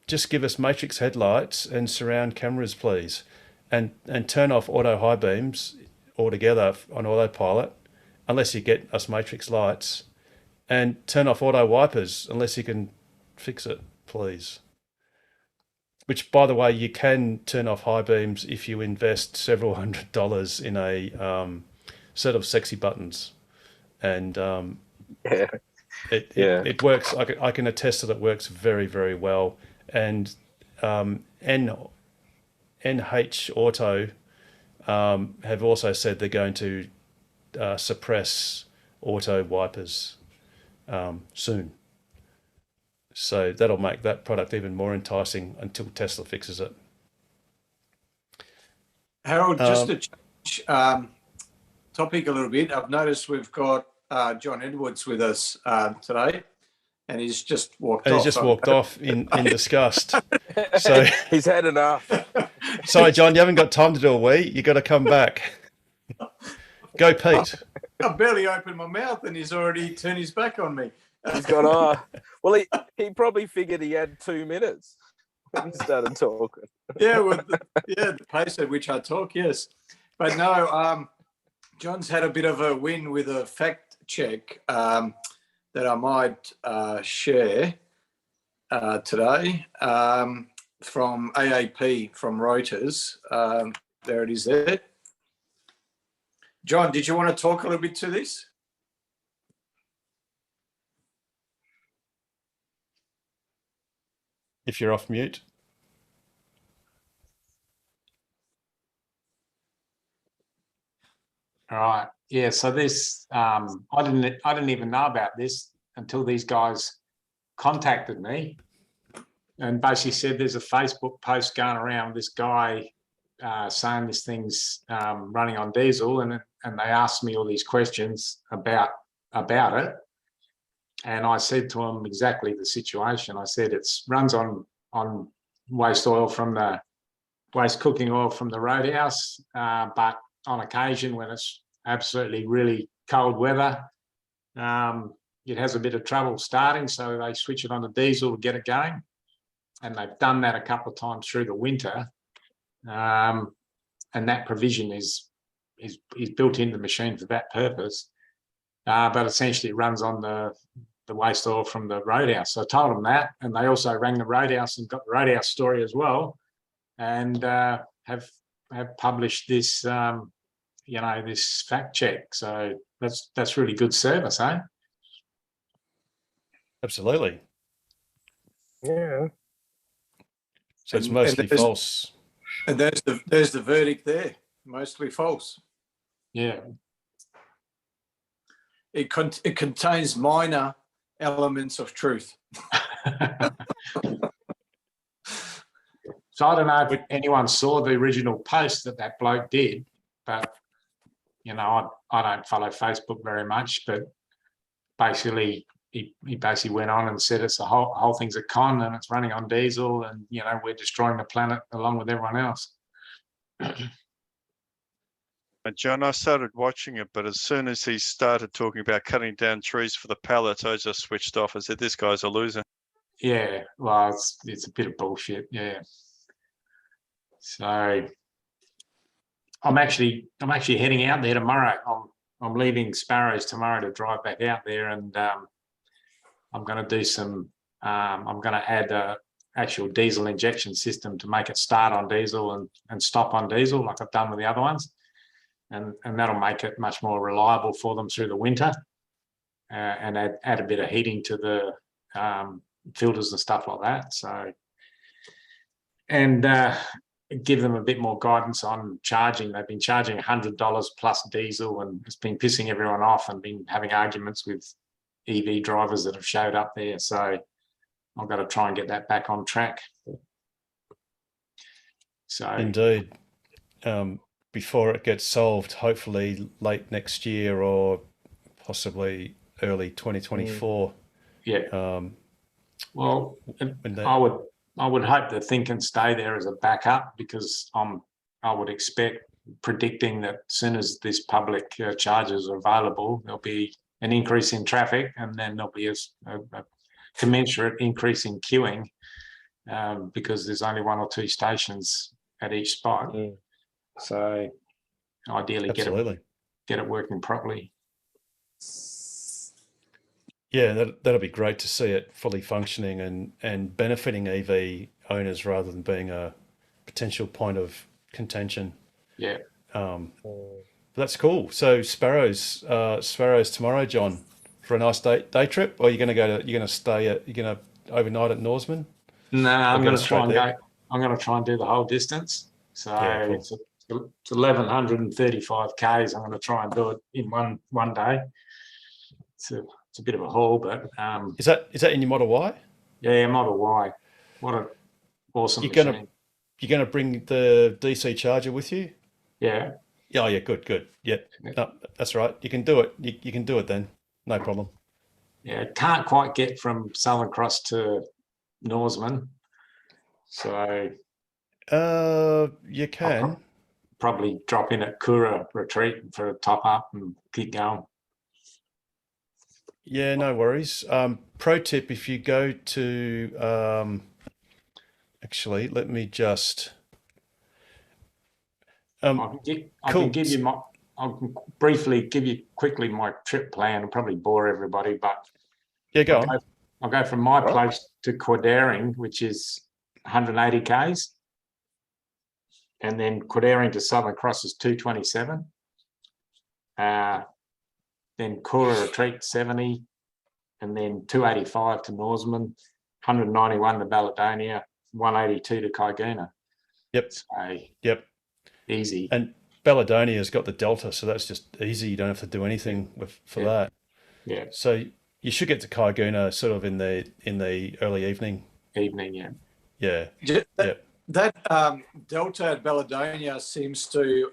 just give us matrix headlights and surround cameras, please, and turn off auto high beams altogether on autopilot, unless you get us matrix lights, and turn off auto wipers unless you can fix it, please. Which, by the way, you can turn off high beams if you invest several $100s in a set of sexy buttons. And it works. I can attest that it works very, very well. And NH Auto have also said they're going to suppress auto wipers soon. So that'll make that product even more enticing until Tesla fixes it. Harold, just to change topic a little bit, I've noticed we've got John Edwards with us today, and he's just walked off in disgust. So he's had enough. Sorry, John, you haven't got time to do a wee. You got to come back. Go, Pete. I barely opened my mouth, and he's already turned his back on me. He's gone, well, he probably figured he had 2 minutes when he started talking. The pace at which I talk, yes. But no, John's had a bit of a win with a fact check that I might share today. from AAP from Reuters. There it is there. John, did you want to talk a little bit to this? If you're off mute. All right. Yeah. So this, I didn't even know about this until these guys contacted me and basically said there's a Facebook post going around with this guy saying this thing's running on diesel, and they asked me all these questions about it. And I said to them exactly the situation. I said it runs on waste oil from the waste cooking oil from the roadhouse, but on occasion when it's absolutely really cold weather, it has a bit of trouble starting, so they switch it on to diesel to get it going. And they've done that a couple of times through the winter. And that provision is built into the machine for that purpose. But essentially it runs on the waste oil from the roadhouse. So I told them that, and they also rang the roadhouse and got the roadhouse story as well, and have published this, this fact check. So that's really good service, eh? Absolutely. Yeah. So it's mostly false. And there's the verdict there. Mostly false. Yeah. It contains minor elements of truth. So I don't know if anyone saw the original post that bloke did, but I don't follow Facebook very much, but basically he basically went on and said it's the whole thing's a con and it's running on diesel, and we're destroying the planet along with everyone else. John, I started watching it, but as soon as he started talking about cutting down trees for the pallets, I just switched off. I said, "This guy's a loser." Yeah, well, it's a bit of bullshit. Yeah. So I'm actually heading out there tomorrow. I'm leaving Sparrows tomorrow to drive back out there, and I'm going to do some. I'm going to add a actual diesel injection system to make it start on diesel and stop on diesel, like I've done with the other ones, and that'll make it much more reliable for them through the winter, and add a bit of heating to the filters and stuff like that. So, and give them a bit more guidance on charging. They've been charging $100 plus diesel, and it's been pissing everyone off, and been having arguments with EV drivers that have showed up there. So I've got to try and get that back on track. So indeed, before it gets solved, hopefully late next year or possibly early 2024. Yeah. Well, I would hope that Think and Stay there as a backup, because I would expect, predicting that as soon as this public charges are available, there'll be an increase in traffic, and then there'll be a commensurate increase in queuing, because there's only 1 or 2 stations at each spot. So ideally get it working properly. Yeah, that'll be great to see it fully functioning and benefiting EV owners rather than being a potential point of contention. Yeah. That's cool. So Sparrows tomorrow, John, for a nice day trip, or you're going to overnight at Norseman? No, I'm going to try and go. I'm going to try and do the whole distance. So yeah, cool. It's 1,135 k's. I'm going to try and do it in one day. It's a bit of a haul, but is that in your Model Y? Yeah, Model Y. What an awesome machine. You're gonna bring the DC charger with you? Yeah. Oh yeah, good. Yeah, no, that's right. You can do it. You can do it then. No problem. Yeah, can't quite get from Southern Cross to Norseman, so you can probably drop in at Kura Retreat for a top up and keep going. Yeah, no worries. Pro tip, if you go to, actually, let me just, I'll briefly give you quickly my trip plan. I'll probably bore everybody, but yeah, go on. I'll go from my place to Quadaring, which is 180 Ks. And then Quirdaring to Southern Cross is 227. Then Kura Retreat 70, and then 285 to Norseman, 191 to Baladonia, 182 to Kaiguna. Yep. So, yep. Easy. And Baladonia's got the delta, so that's just easy. You don't have to do anything for that. Yeah. So you should get to Kaiguna sort of in the early evening. Yeah. Yeah. That delta at Baladonia seems to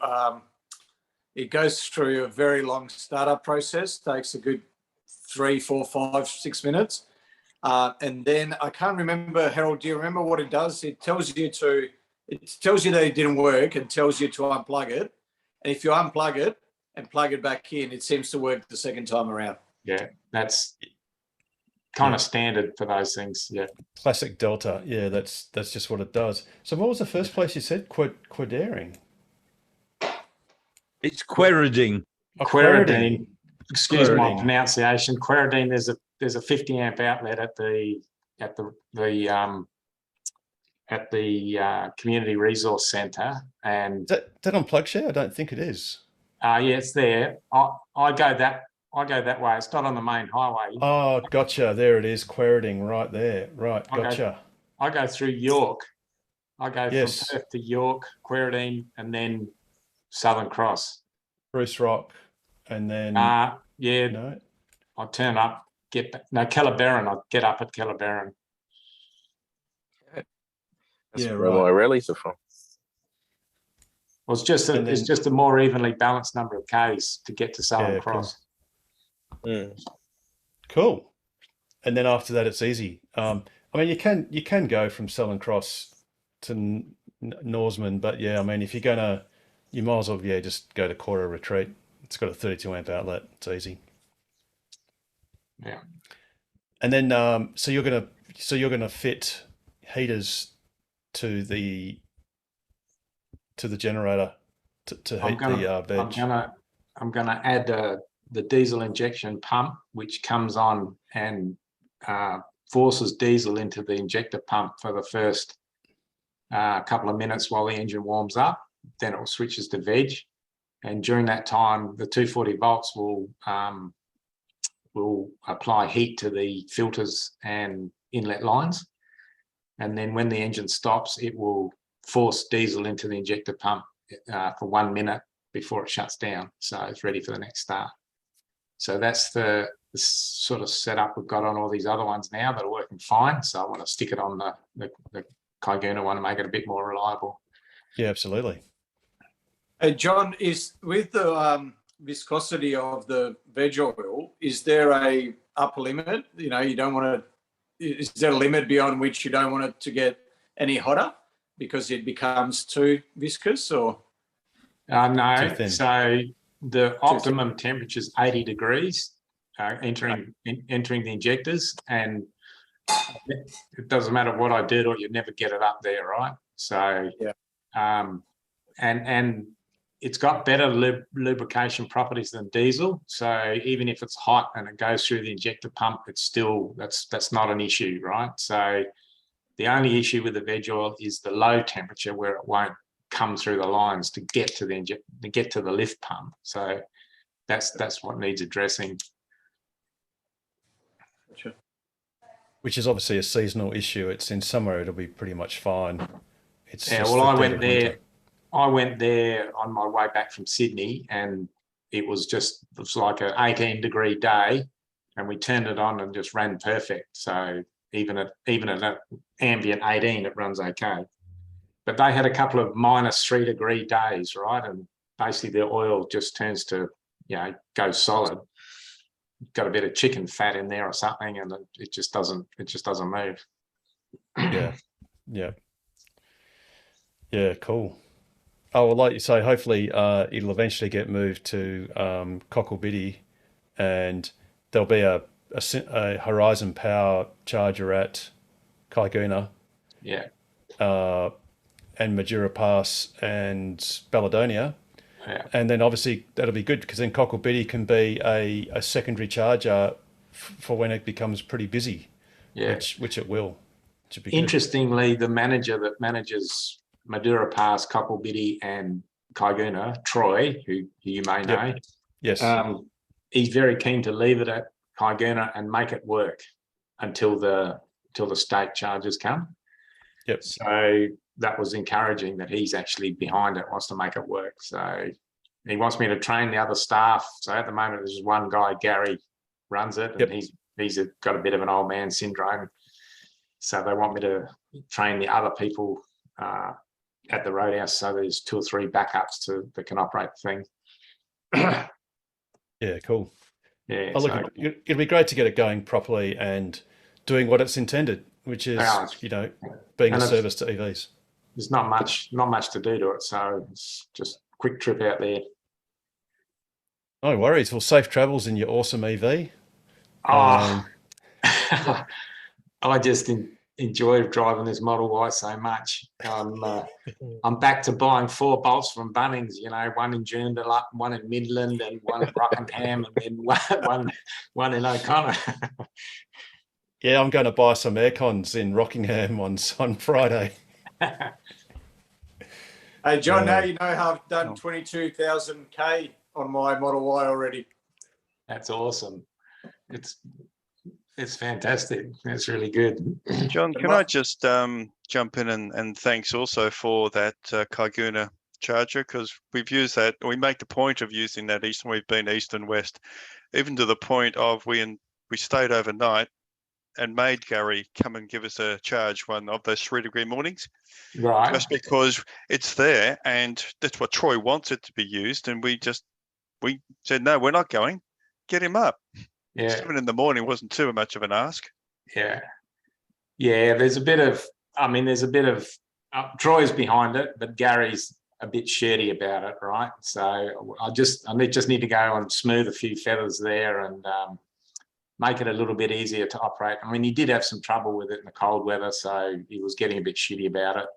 it goes through a very long startup process, takes a good 3, 4, 5, 6 minutes. And then I can't remember, Harold, do you remember what it does? It tells you that it didn't work and tells you to unplug it. And if you unplug it and plug it back in, it seems to work the second time around. Yeah, that's kind of standard for those things. Yeah. Classic Delta. Yeah, that's just what it does. So what was the first place you said? Quirdaring? It's Quairading. Quairading. Excuse my pronunciation. Quairading. There's a 50 amp outlet at the community resource centre, and is that on PlugShare? I don't think it is. Yeah, it's there. I go that way. It's not on the main highway. Oh, gotcha. There it is. Quairading right there. Right. Gotcha. I go through York. I go from Perth to York, Quairading, and then Southern Cross. Bruce Rock, and then I turn up, Kellerberrin. I get up at Kellerberrin. That's where my rallies are from. Well, it's just a more evenly balanced number of Ks to get to Southern Cross. Cool. And then after that, it's easy. I mean, you can go from Southern Cross to Norseman, but yeah, I mean, if you're gonna, you might as well just go to Kura Retreat. It's got a 32 amp outlet. It's easy. Yeah. And then so you're gonna fit heaters to the generator to heat the veg. I'm gonna add the diesel injection pump, which comes on and forces diesel into the injector pump for the first couple of minutes while the engine warms up. Then it switches to veg, and during that time, the 240 volts will apply heat to the filters and inlet lines. And then when the engine stops, it will force diesel into the injector pump for 1 minute before it shuts down. So it's ready for the next start. So that's the sort of setup we've got on all these other ones now that are working fine. So I want to stick it on the Kaiguna one and make it a bit more reliable. Yeah, absolutely. Hey, John, is with the viscosity of the veg oil, is there a upper limit? You know, you don't want to, is there a limit beyond which you don't want it to get any hotter because it becomes too viscous, or? No, so the optimum temperature is 80 degrees entering the injectors, and it doesn't matter what I did, or you'd never get it up there, right? So, and it's got better lubrication properties than diesel. So even if it's hot and it goes through the injector pump, it's still, that's not an issue, right? So the only issue with the veg oil is the low temperature where it won't come through the lines to get to the lift pump. So that's what needs addressing. Gotcha. Which is obviously a seasonal issue. It's in summer, it'll be pretty much fine. It's I went there on my way back from Sydney, and it was like an 18-degree day, and we turned it on and just ran perfect. So even at an ambient 18, it runs okay. But they had a couple of -3-degree days, right? And basically the oil just turns to, go solid. Got a bit of chicken fat in there or something, and it just doesn't move. Yeah, cool. Oh, well, like you say, hopefully it'll eventually get moved to Cocklebiddy, and there'll be a Horizon Power charger at Kaiguna. Yeah. And Majura Pass and Baladonia. Yeah. And then obviously that'll be good because then Cocklebiddy can be a secondary charger for when it becomes pretty busy, which it will. Should be good. Interestingly, the manager that manages Madura Pass, Cockle and Kaiguna, Troy, who you may know, Yes. He's very keen to leave it at Kaiguna and make it work until the state charges come. Yep. So that was encouraging that he's actually behind it, wants to make it work. So he wants me to train the other staff. So at the moment, there's one guy, Gary, runs it, and he's got a bit of an old man syndrome. So they want me to train the other people at the Roadhouse. So there's 2 or 3 backups that can operate the thing. Yeah, cool. Yeah, oh, look, it'll be great to get it going properly and doing what it's intended, which is, being a service to EVs. There's not much to do to it, so it's just a quick trip out there. No worries. Well, safe travels in your awesome EV. I just enjoy driving this Model Y so much. I'm back to buying 4 bolts from Bunnings. One in Joondalup, one in Midland, and one in Rockingham, and then one in O'Connor. Yeah, I'm going to buy some aircons in Rockingham on Friday. Hey, John, now you know how I've done 22,000 K on my Model Y already. That's awesome. It's fantastic. That's really good. John, can I just jump in and thanks also for that Kaiguna charger, because we've used that. We make the point of using that east, and we've been east and west, even to the point of we stayed overnight and made Gary come and give us a charge one of those 3-degree mornings. Right. Just because it's there, and that's what Troy wants it to be used. And we said, no, we're not going. Get him up. Yeah. 7 in the morning wasn't too much of an ask. Yeah. Yeah, there's a bit of Troy's behind it, but Gary's a bit shirty about it, right? So I just need to go and smooth a few feathers there and make it a little bit easier to operate. I mean, he did have some trouble with it in the cold weather, so he was getting a bit shitty about it.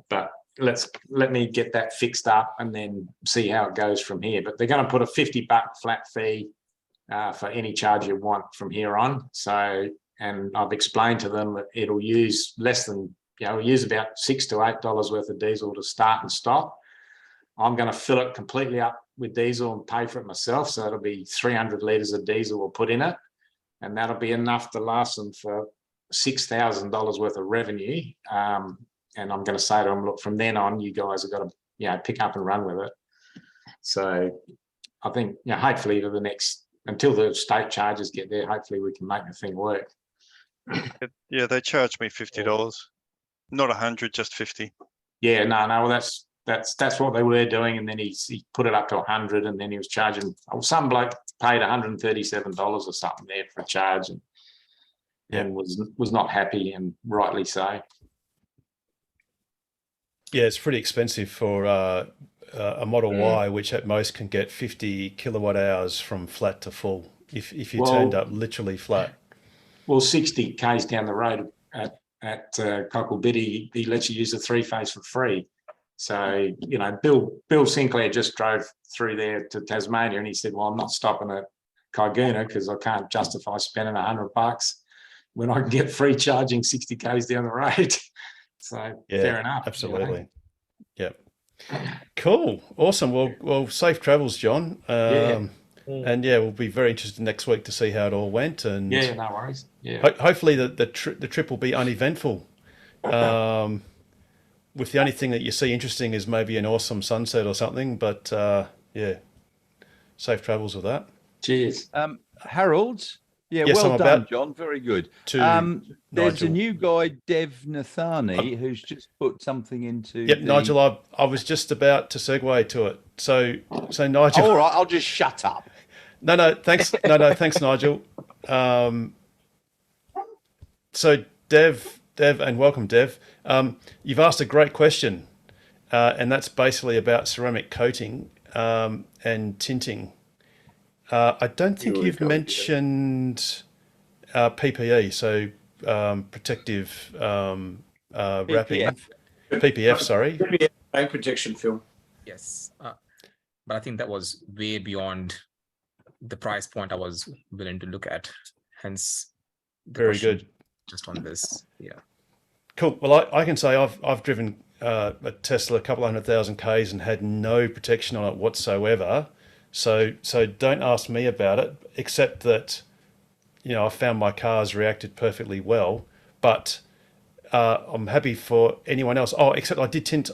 But let me get that fixed up and then see how it goes from here. But they're going to put a $50 flat fee for any charge you want from here on. So, and I've explained to them that it'll use less than, it'll use about $6 to $8 worth of diesel to start and stop. I'm going to fill it completely up with diesel and pay for it myself. So it'll be 300 litres of diesel we'll put in it. And that'll be enough to last them for $6,000 worth of revenue. And I'm going to say to them, look, from then on, you guys have got to, pick up and run with it. So I think, hopefully for the next, until the state charges get there, hopefully we can make the thing work. Yeah, they charged me $50, not 100, just 50. Yeah, no, well, that's what they were doing, and then he put it up to 100, and then he was charging. Some bloke paid $137 or something there for a charge, and was not happy, and rightly so. Yeah, it's pretty expensive for a Model Y, which at most can get 50 kilowatt hours from flat to full. If you turned up literally flat. Well, 60 k's down the road at Cockle, he lets you use the 3-phase for free. So, Bill Sinclair just drove through there to Tasmania, and he said, well, I'm not stopping at Kaiguna because I can't justify spending $100 when I can get free charging 60 k's down the road. So fair enough. Absolutely. Yeah. Cool. Awesome. Well, safe travels, John. And we'll be very interested next week to see how it all went. And no worries. Yeah. Hopefully the trip will be uneventful. With the only thing that you see interesting is maybe an awesome sunset or something. But safe travels with that. Cheers. Harold. Yeah, yes, well done, John. Very good. There's Nigel. a new guy, Dev Nathani, who's just put something into. Yep, Nigel. I was just about to segue to it. So Nigel. All right, I'll just shut up. No, thanks. No, thanks, Nigel. So Dev, and welcome, Dev. You've asked a great question, and that's basically about ceramic coating and tinting. I don't think you've mentioned PPE, so protective wrapping. PPF, sorry. Paint protection film. Yes, but I think that was way beyond the price point I was willing to look at. Hence, very good. Just on this, yeah. Cool. Well, I can say I've driven a Tesla a couple 100,000 Ks and had no protection on it whatsoever. So don't ask me about it, except that, you know, I found my car's reacted perfectly well. But I'm happy for anyone else. Oh, except I did tint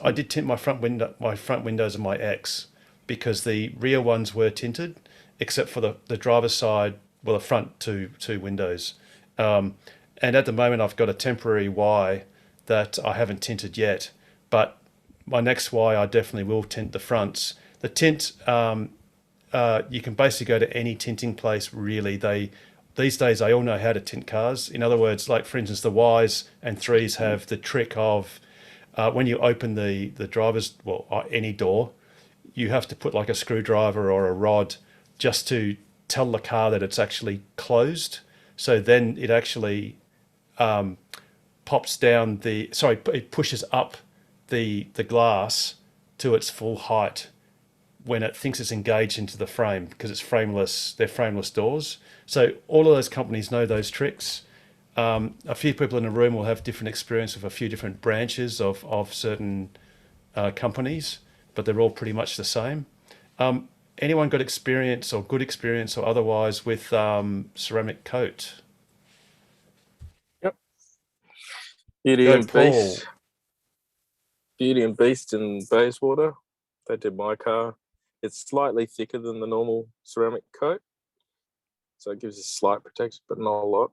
my front windows of my X, because the rear ones were tinted, except for the driver's side, well, the front two windows. And at the moment, I've got a temporary Y that I haven't tinted yet, but my next Y, I definitely will tint the fronts. The tint, you can basically go to any tinting place, really. These days, they all know how to tint cars. In other words, like, for instance, the Ys and 3s have the trick of when you open the driver's, any door, you have to put like a screwdriver or a rod just to tell the car that it's actually closed. So then it actually it pushes up the glass to its full height when it thinks it's engaged into the frame, because it's frameless. They're frameless doors. So all of those companies know those tricks. A few people in the room will have different experience with a few different branches of certain companies, but they're all pretty much the same. Anyone got experience, or good experience or otherwise, with ceramic coat? Yep. Beauty and Beast. Beauty and Beast in Bayswater. They did my car. It's slightly thicker than the normal ceramic coat, so it gives you slight protection, but not a lot.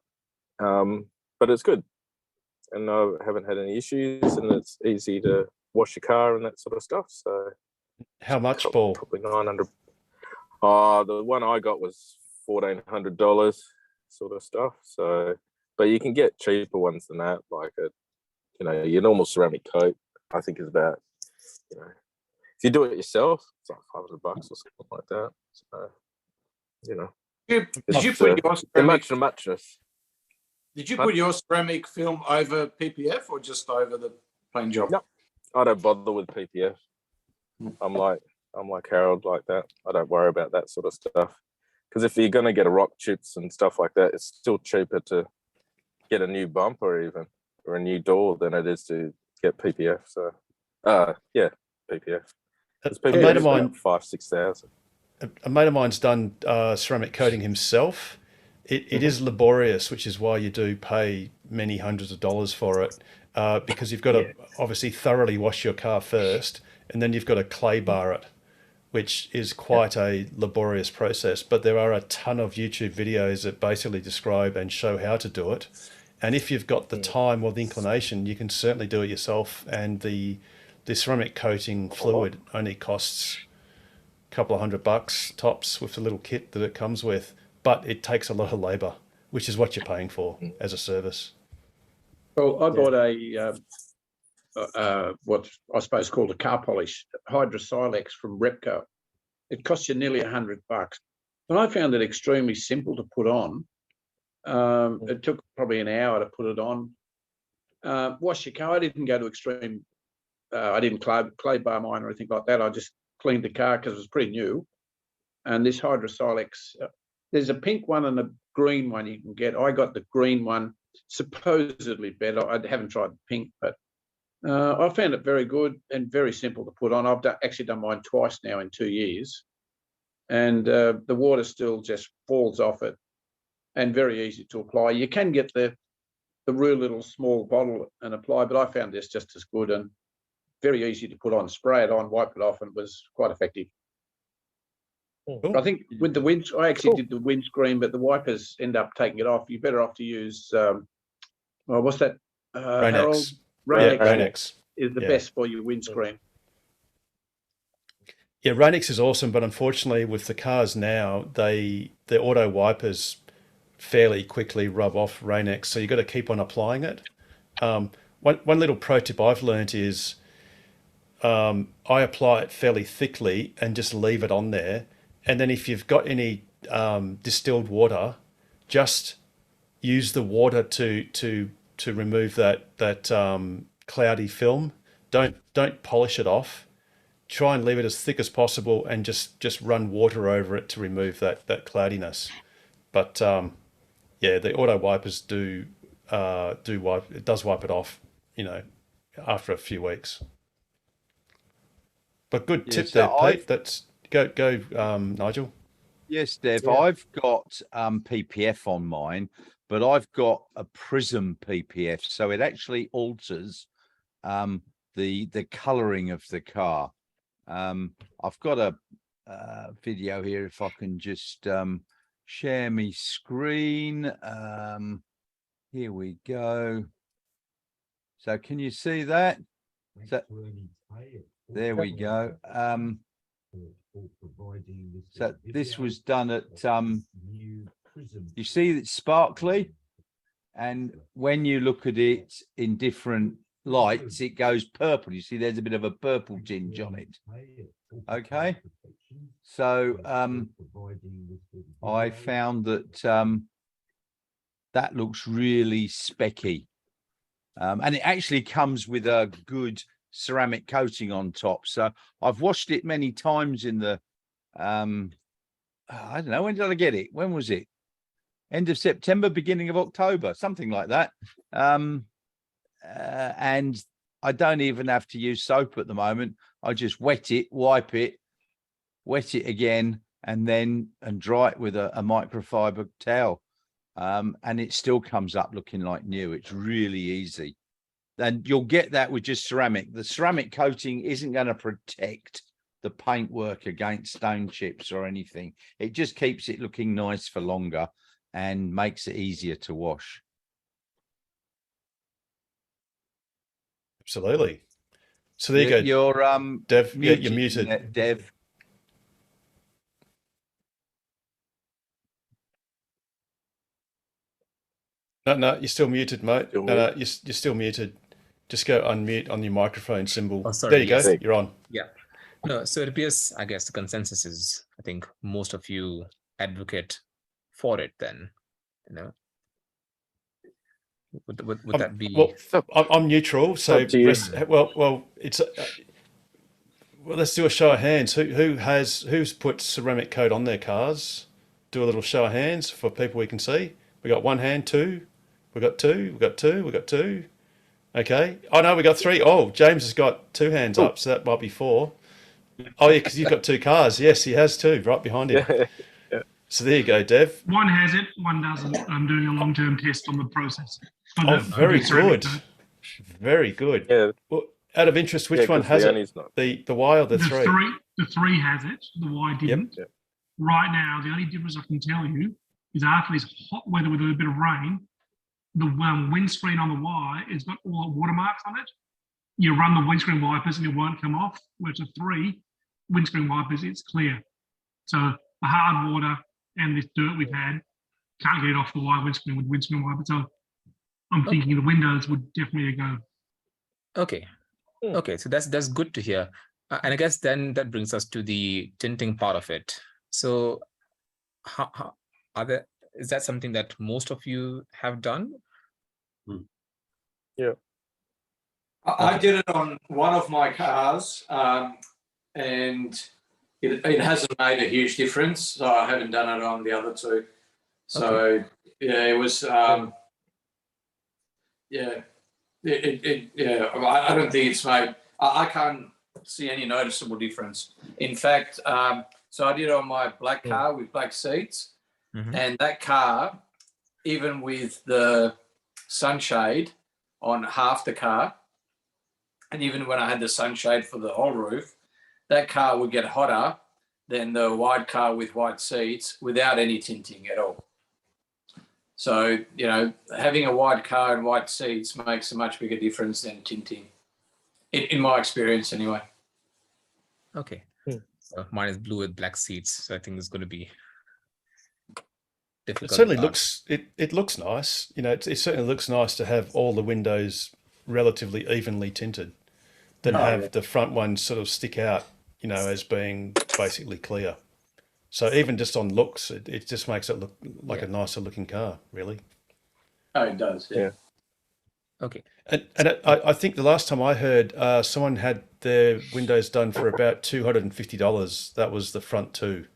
But it's good, and I haven't had any issues, and it's easy to wash your car and that sort of stuff. So, how much, Paul? Probably 900. The one I got was $1,400, sort of stuff. So, but you can get cheaper ones than that, like your normal ceramic coat. I think is about, if you do it yourself, it's like $500 or something like that. So, Did you put your ceramic, muchness? Did you put your ceramic film over PPF or just over the plain job? No, I don't bother with PPF. I'm like Harold, like that. I don't worry about that sort of stuff, because if you're going to get a rock chips and stuff like that, it's still cheaper to get a new bumper even, or a new door, than it is to get PPF. So, PPF. A mate of mine, 5,000-6,000. A mate of mine's done ceramic coating himself. It is laborious, which is why you do pay many hundreds of dollars for it, because you've got to obviously thoroughly wash your car first, and then you've got to clay bar it, which is quite a laborious process. But there are a ton of YouTube videos that basically describe and show how to do it. And if you've got the time or the inclination, you can certainly do it yourself. And the ceramic coating fluid only costs a couple of $100 tops with the little kit that it comes with. But it takes a lot of labour, which is what you're paying for as a service. Well, I bought what I suppose called a car polish, Hydrosilex from Repco. It costs you nearly $100, but I found it extremely simple to put on. It took probably an hour to put it on. Wash your car. I didn't go to extreme. I didn't clay bar mine or anything like that. I just cleaned the car because it was pretty new. And this Hydrosilex, there's a pink one and a green one you can get. I got the green one, supposedly better. I haven't tried the pink, but I found it very good and very simple to put on. I've actually done mine twice now in 2 years, and the water still just falls off it, and very easy to apply. You can get the real little small bottle and apply, but I found this just as good and very easy to put on. Spray it on, wipe it off, and it was quite effective. I think with the wind, I actually did the windscreen, but the wipers end up taking it off. You're better off to use, what's that? Harold? Rain-X is the best for your windscreen. Yeah, Rain-X is awesome, but unfortunately with the cars now, the auto wipers fairly quickly rub off Rain-X, so you've got to keep on applying it. One little pro tip I've learned is I apply it fairly thickly and just leave it on there. And then if you've got any distilled water, just use the water to remove that cloudy film. Don't polish it off. Try and leave it as thick as possible, and just run water over it to remove that cloudiness. But the auto wipers do wipe. It does wipe it off you know, after a few weeks. But good Yeah, tip so there, Pete. I've- That's go, Nigel. Yes, Dev. Yeah. I've got PPF on mine, but I've got a Prism PPF, so it actually alters the colouring of the car. I've got a video here. If I can just share me screen. Here we go. So can you see that? So, there we go. So this was done at you see it's sparkly, and when you look at it in different lights it goes purple. You see there's a bit of a purple tinge on it. Okay, so I found that that looks really specky, and it actually comes with a good ceramic coating on top. So I've washed it many times in the I don't know, when did I get it? When was it? End of September, beginning of October, something like that. And I don't even have to use soap at the moment. I just wet it, wipe it, wet it again, and dry it with a microfiber towel. And it still comes up looking like new. It's really easy. And you'll get that with just ceramic. The ceramic coating isn't going to protect the paintwork against stone chips or anything. It just keeps it looking nice for longer and makes it easier to wash. Absolutely. So there you go. You're Dev. Yeah, you're muted. Dev. No, you're still muted, mate. No, you're still muted. Just go unmute on your microphone symbol. Oh, sorry. There you Yes. go. You're on. Yeah. No, so it appears, I guess the consensus is, I think most of you advocate for it then, you know. Would that be? Well, I'm neutral. So, well, it's well. Let's do a show of hands. Who's put ceramic coat on their cars? Do a little show of hands for people we can see. We got one hand, two. We got two. We got two. We got two. Okay. Oh no, we got three. Oh, James has got two hands up, so that might be four. Oh yeah, because you've got two cars. Yes, he has two right behind him. So there you go, Dev. One has it, one doesn't. I'm doing a long-term test on the process. Oh, very good. Very good. Yeah. Well, out of interest, which one has it? The Y or the three? The three has it. The Y didn't. Yep. Right now, the only difference I can tell you is after this hot weather with a little bit of rain, the windscreen on the Y has got all the watermarks on it. You run the windscreen wipers and it won't come off. Where it's a three windscreen wipers, it's clear. So the hard water and this dirt we've had can't get it off the Y windscreen with windscreen wipers. So I'm thinking the windows would definitely go. Okay. Okay, so that's good to hear. And I guess then that brings us to the tinting part of it. So how is that something that most of you have done? Yeah. I did it on one of my cars, and it hasn't made a huge difference. So I haven't done it on the other two. So yeah, it was I don't think it's made. I can't see any noticeable difference. In fact, so I did it on my black car with black seats, and that car, even with the sunshade on half the car, and even when I had the sunshade for the whole roof, that car would get hotter than the white car with white seats without any tinting at all. So, you know, having a white car and white seats makes a much bigger difference than tinting, in my experience anyway. Okay. So mine is blue with black seats, so I think it's going to be difficult. It certainly looks it looks nice. You know, it certainly looks nice to have all the windows relatively evenly tinted, than have the front ones sort of stick out, you know, as being basically clear. So even just on looks, it just makes it look like a nicer looking car, really. Oh, it does. Yeah. Okay. And I think the last time I heard, someone had their windows done for about $250. That was the front two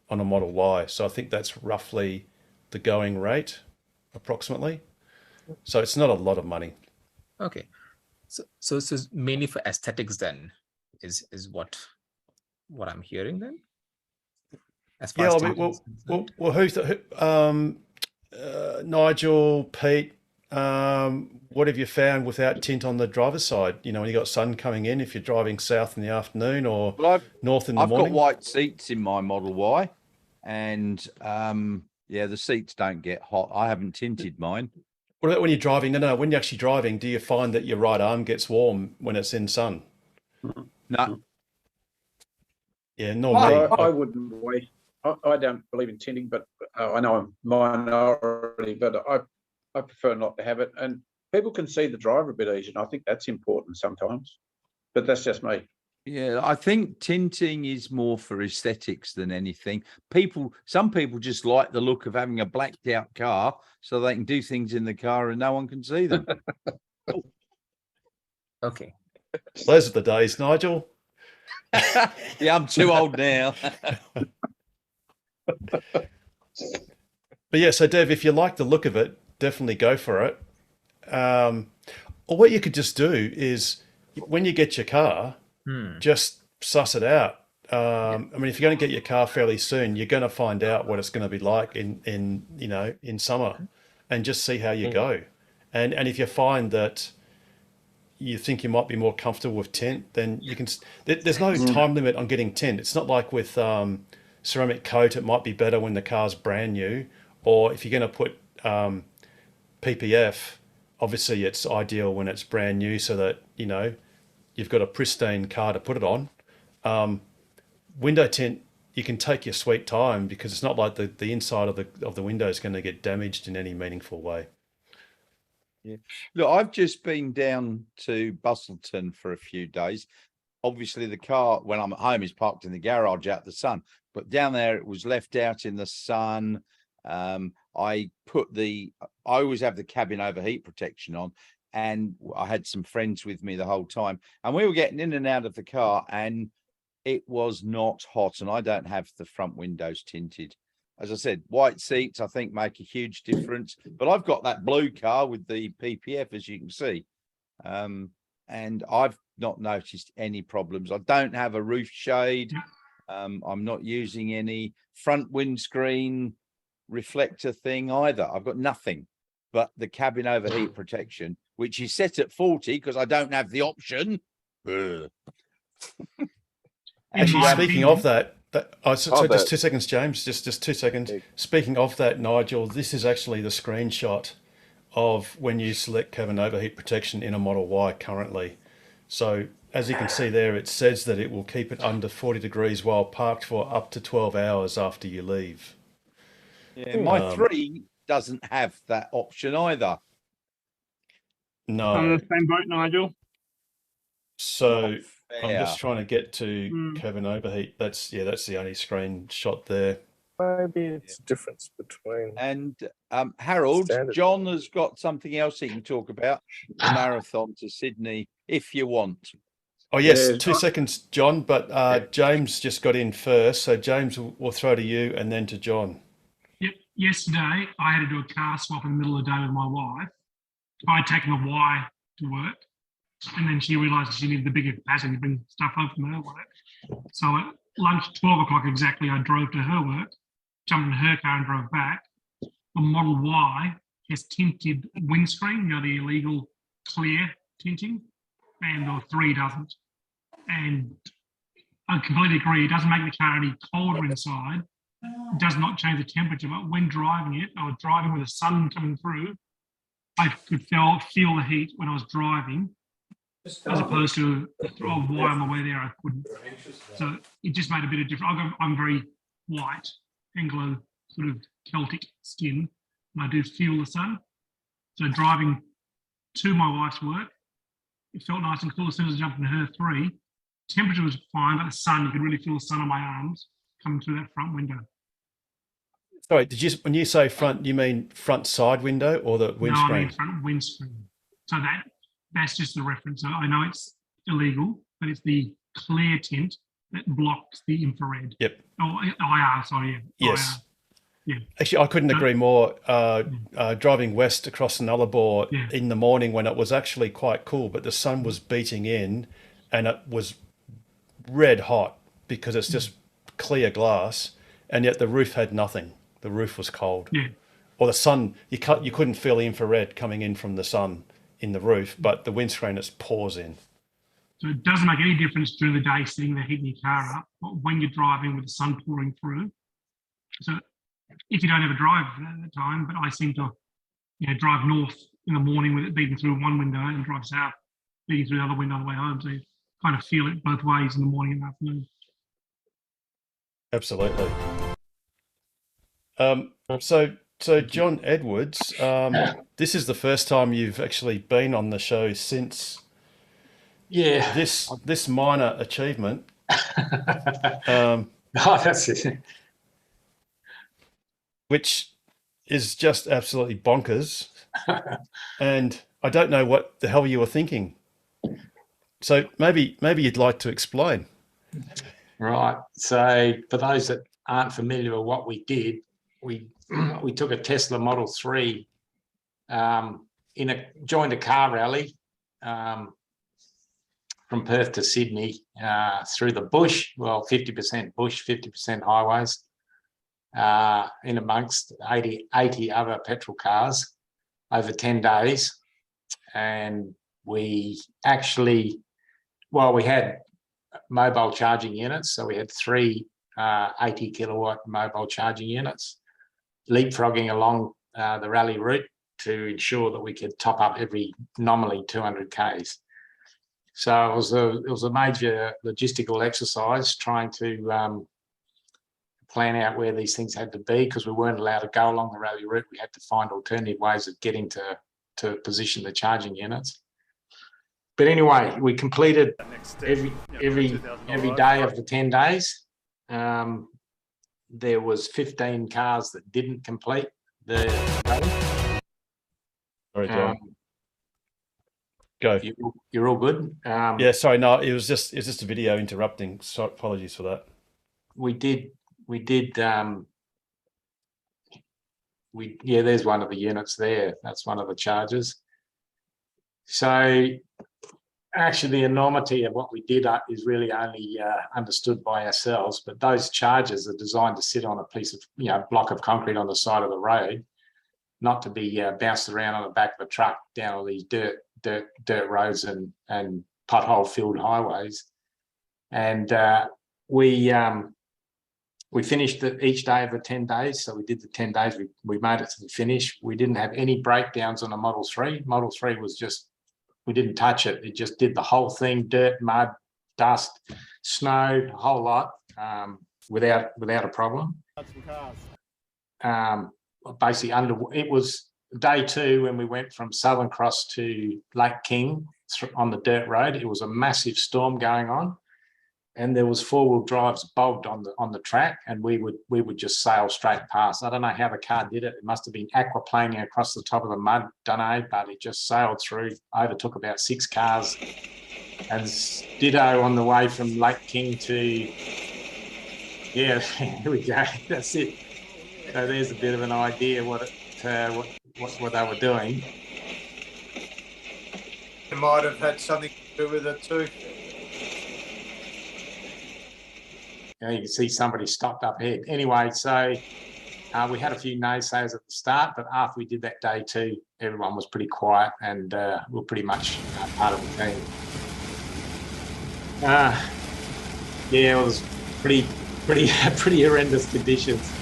on a Model Y. So I think that's roughly the going rate, approximately. So it's not a lot of money. Okay. So mainly for aesthetics then is what I'm hearing then. As far Yeah, as I mean, tinting is concerned? well, who's the Nigel, Pete? What have you found without tint on the driver's side? You know, when you got sun coming in, if you're driving south in the afternoon or north in the morning. I've got white seats in my Model Y, and yeah, the seats don't get hot. I haven't tinted mine. What about when you're driving? No, when you're actually driving, do you find that your right arm gets warm when it's in sun? No. Yeah, normally. I wouldn't wait. I don't believe in tinting, but I know I'm minority, but I prefer not to have it. And people can see the driver a bit easier, and I think that's important sometimes. But that's just me. Yeah, I think tinting is more for aesthetics than anything. Some people just like the look of having a blacked out car so they can do things in the car and no one can see them. Okay. Those are the days, Nigel. Yeah, I'm too old now. But yeah, so Dev, if you like the look of it, definitely go for it. Or what you could just do is when you get your car, just suss it out. I mean, if you're going to get your car fairly soon, you're going to find out what it's going to be like in summer, and just see how you go. And if you find that you think you might be more comfortable with tint, then you can. There's no time limit on getting tint. It's not like with ceramic coat. It might be better when the car's brand new, or if you're going to put PPF, obviously it's ideal when it's brand new, so that you've got a pristine car to put it on. Window tint, you can take your sweet time because it's not like the inside of the window is going to get damaged in any meaningful way. Yeah. Look, I've just been down to Bustleton for a few days. Obviously, the car, when I'm at home, is parked in the garage out the sun. But down there, it was left out in the sun. I always have the cabin overheat protection on. And I had some friends with me the whole time. And we were getting in and out of the car, and it was not hot. And I don't have the front windows tinted. As I said, white seats, I think, make a huge difference. But I've got that blue car with the PPF, as you can see. And I've not noticed any problems. I don't have a roof shade. I'm not using any front windscreen reflector thing either. I've got nothing but the cabin overheat protection, which is set at 40 because I don't have the option. Actually, speaking of that, so just 2 seconds, James, just 2 seconds. Speaking of that, Nigel, this is actually the screenshot of when you select cabin overheat protection in a Model Y currently. So as you can see there, it says that it will keep it under 40 degrees while parked for up to 12 hours after you leave. Yeah, my 3 doesn't have that option either. No. I'm in the same boat, Nigel. So I'm just trying to get to cabin overheat. That's the only screenshot there. Maybe it's a difference between. And Harold, John has got something else he can talk about. The marathon to Sydney, if you want. Oh yes, 2 seconds, John. But James just got in first, so James, we'll throw to you and then to John. Yep. Yesterday, I had to do a car swap in the middle of the day with my wife. I'd taken the Y to work, and then she realised she needed the bigger capacity to bring stuff home from her work. So at lunch, 12 o'clock exactly, I drove to her work, jumped in her car and drove back. The Model Y has tinted windscreen, the illegal clear tinting, and the 3 doesn't. And I completely agree, it doesn't make the car any colder inside. It does not change the temperature, but when driving it, I was driving with the sun coming through, I could feel the heat when I was driving, as opposed to why on the way there I couldn't. So it just made a bit of difference. I'm very white, Anglo sort of Celtic skin, and I do feel the sun. So driving to my wife's work, it felt nice and cool as soon as I jumped in her 3. Temperature was fine, but the sun, you could really feel the sun on my arms coming through that front window. Sorry, when you say front, you mean front side window or the windscreen? No, I mean front windscreen. So that's just the reference. I know it's illegal, but it's the clear tint that blocks the infrared. Yep. Oh, IR, sorry. Yeah. Yes. IR. Actually, I couldn't agree more. Driving west across Nullarbor in the morning when it was actually quite cool, but the sun was beating in and it was red hot because it's just clear glass, and yet the roof had nothing. The roof was cold. Or the sun, you couldn't feel the infrared coming in from the sun in the roof, but the windscreen it pours in. So it doesn't make any difference during the day sitting there heating your car up, but when you're driving with the sun pouring through. So if you don't have a driver at the time, but I seem to drive north in the morning with it beating through one window and drive south beating through the other window on the way home. So you kind of feel it both ways in the morning and afternoon. Absolutely. So John Edwards, this is the first time you've actually been on the show since this minor achievement. That's it. Which is just absolutely bonkers. And I don't know what the hell you were thinking. So maybe you'd like to explain. Right. So for those that aren't familiar with what we did, we took a Tesla Model 3 joined a car rally from Perth to Sydney through the bush, 50% bush, 50% highways, in amongst 80 other petrol cars over 10 days. And we actually, we had mobile charging units. So we had 3 80 kilowatt mobile charging units, leapfrogging along the rally route to ensure that we could top up every nominally 200 Ks. So it was a major logistical exercise trying to plan out where these things had to be, because we weren't allowed to go along the rally route. We had to find alternative ways of getting to position the charging units. But anyway, we completed every day of the 10 days. There was 15 cars that didn't complete the rally. Sorry, John. Go. You're all good. Yeah, sorry. No, it was just a video interrupting. So apologies for that. There's one of the units there. That's one of the chargers. So actually the enormity of what we did is really only understood by ourselves, but those chargers are designed to sit on a piece of, block of concrete on the side of the road, not to be bounced around on the back of a truck down all these dirt roads and pothole filled highways. And we finished each day of the 10 days. So we did the 10 days, we made it to the finish. We didn't have any breakdowns on the Model 3. Model 3 was just, we didn't touch it. It just did the whole thing, dirt, mud, dust, snow, a whole lot, without a problem. Basically it was day 2 when we went from Southern Cross to Lake King on the dirt road. It was a massive storm going on, and there was 4-wheel drives bogged on the track, and we would just sail straight past. I don't know how the car did it. It must have been aquaplaning across the top of the mud, don't know, but it just sailed through, overtook about 6 cars, and ditto on the way from Lake King to, here we go, that's it. So there's a bit of an idea what they were doing. It might have had something to do with it too. You can see somebody stopped up ahead. Anyway, so we had a few naysayers at the start, but after we did that day 2, everyone was pretty quiet, and we're pretty much part of the team. It was pretty horrendous conditions.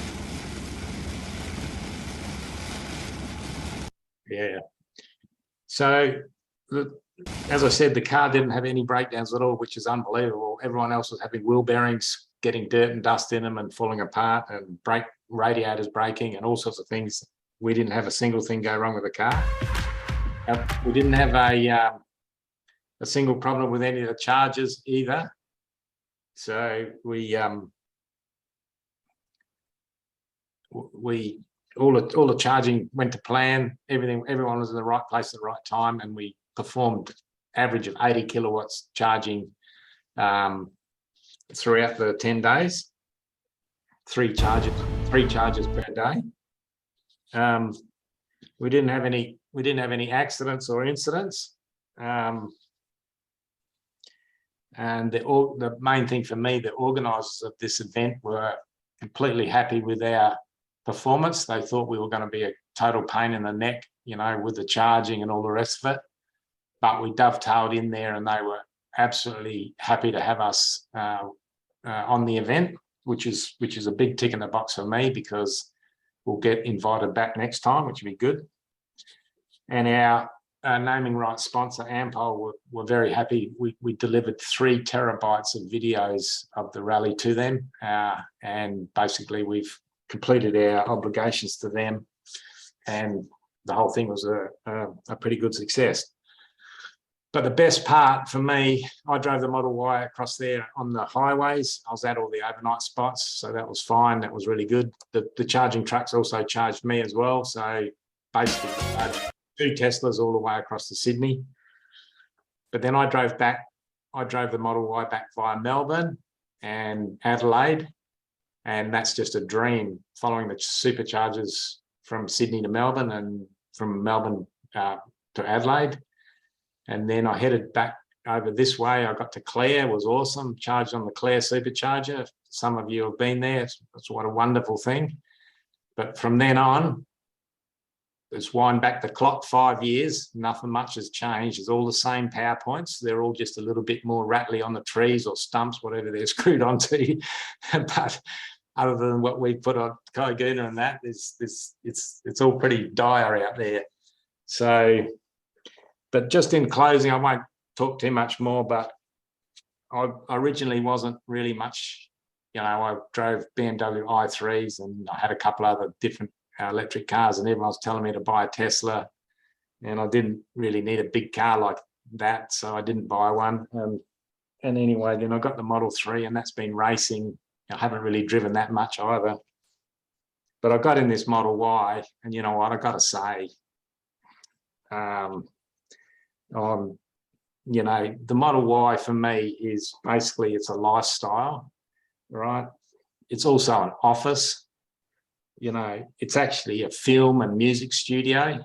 Yeah. So, as I said, the car didn't have any breakdowns at all, which is unbelievable. Everyone else was having wheel bearings getting dirt and dust in them and falling apart, and radiators breaking and all sorts of things. We didn't have a single thing go wrong with the car. We didn't have a single problem with any of the chargers either. So all the charging went to plan. Everyone was in the right place at the right time, and we performed average of 80 kilowatts charging throughout the 10 days. 3 charges 3 charges per day. We didn't have any accidents or incidents. And the main thing for me, the organisers of this event were completely happy with our performance. They thought we were going to be a total pain in the neck, you know, with the charging and all the rest of it. But we dovetailed in there, and they were absolutely happy to have us on the event, which is a big tick in the box for me, because we'll get invited back next time, which will be good. And our naming rights sponsor, Ampol, were very happy. We delivered 3 terabytes of videos of the rally to them, and basically we've completed our obligations to them, and the whole thing was a pretty good success. But the best part for me, I drove the Model Y across there on the highways. I was at all the overnight spots, so that was fine. That was really good. The charging trucks also charged me as well. So basically, 2 Teslas all the way across to Sydney. But then I drove the Model Y back via Melbourne and Adelaide. And that's just a dream, following the superchargers from Sydney to Melbourne and from Melbourne to Adelaide. And then I headed back over this way. I got to Clare, was awesome, charged on the Clare supercharger. Some of you have been there. It's what a wonderful thing. But from then on, let's wind back the clock 5 years. Nothing much has changed. It's all the same PowerPoints. They're all just a little bit more rattly on the trees or stumps, whatever they're screwed onto. But other than what we put on Koguna and that, it's all pretty dire out there. So, but just in closing, I won't talk too much more, but I originally wasn't really much, you know, I drove BMW i3s and I had a couple other different electric cars, and everyone was telling me to buy a Tesla, and I didn't really need a big car like that, so I didn't buy one. And anyway, then I got the Model 3, and that's been racing. I haven't really driven that much either. But I got in this Model Y, and you know what, I got to say, you know, the Model Y for me is basically, it's a lifestyle, right? It's also an office. You know, it's actually a film and music studio.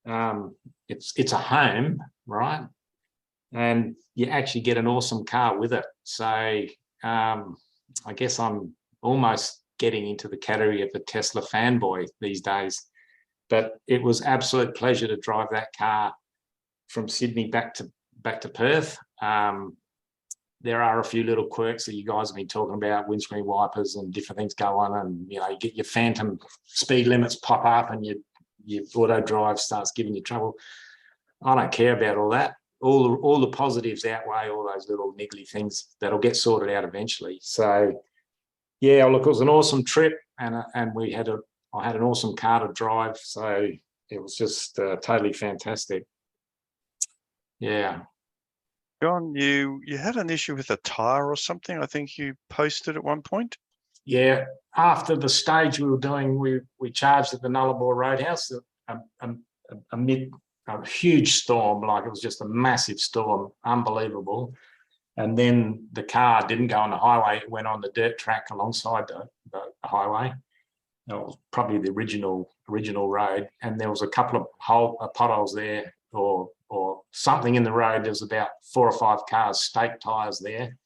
It's a home, right? And you actually get an awesome car with it. So I guess I'm almost getting into the category of a Tesla fanboy these days. But it was absolute pleasure to drive that car from Sydney back to Perth. There are a few little quirks that you guys have been talking about, windscreen wipers and different things go on, and you know, you get your phantom speed limits pop up and your auto drive starts giving you trouble. I don't care about all that. All the positives outweigh all those little niggly things that'll get sorted out eventually. So yeah, look, it was an awesome trip, and I had an awesome car to drive, so it was just totally fantastic. Yeah. John, you had an issue with a tire or something. I think you posted at one point. Yeah, after the stage we were doing, we charged at the Nullarbor Roadhouse amid a huge storm. Like, it was just a massive storm, unbelievable. And then the car didn't go on the highway; it went on the dirt track alongside the highway. It was probably the original road, and there was a couple of potholes there, or something in the road. There was about 4 or 5 cars, staked tires there,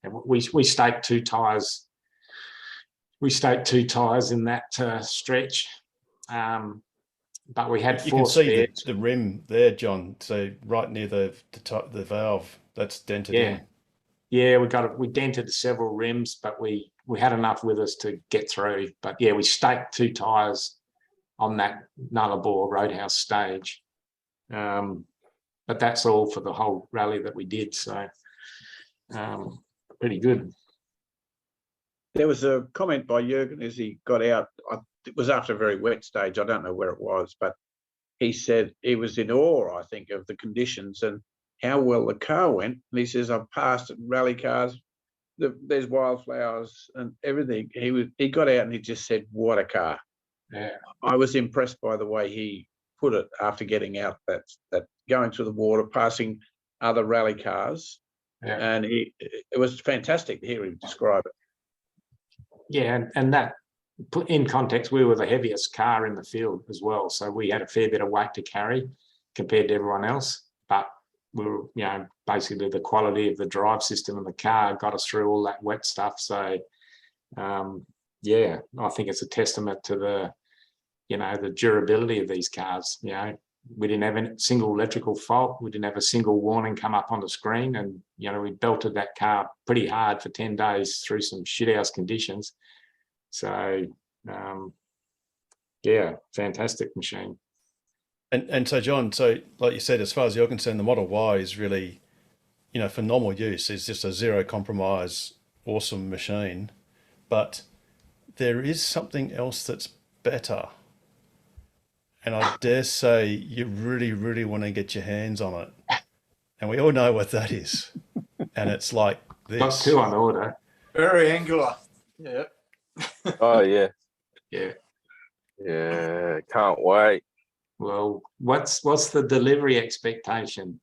and we staked 2 tires. We staked 2 tires in that stretch, but we had 4 You can see spares. the rim there, John. So right near the valve, that's dented in. Yeah, we dented several rims, but we had enough with us to get through. But yeah, we staked 2 tires on that Nullarbor Roadhouse stage. But that's all for the whole rally that we did. So pretty good. There was a comment by Jürgen as he got out. It was after a very wet stage. I don't know where it was, but he said he was in awe, I think, of the conditions and how well the car went. And he says, I've passed rally cars. There's wildflowers and everything. He got out and he just said, what a car. Yeah. I was impressed by the way he put it after getting out, that going through the water, passing other rally cars. Yeah. And it was fantastic to hear him describe it. Yeah, and that put in context, we were the heaviest car in the field as well. So we had a fair bit of weight to carry compared to everyone else. But we were, you know, basically the quality of the drive system in the car got us through all that wet stuff. So, yeah, I think it's a testament to the, you know, the durability of these cars. You know, we didn't have a single electrical fault. We didn't have a single warning come up on the screen. And, you know, we belted that car pretty hard for 10 days through some shithouse conditions. So, yeah, fantastic machine. And so, John, so like you said, as far as you're concerned, the Model Y is really, you know, for normal use, is just a zero compromise, awesome machine. But there is something else that's better. And I dare say you really, really want to get your hands on it. And we all know what that is. And it's like this. Got two on order. Very angular. Yeah. Oh, yeah. Yeah. Yeah, can't wait. Well, what's the delivery expectation?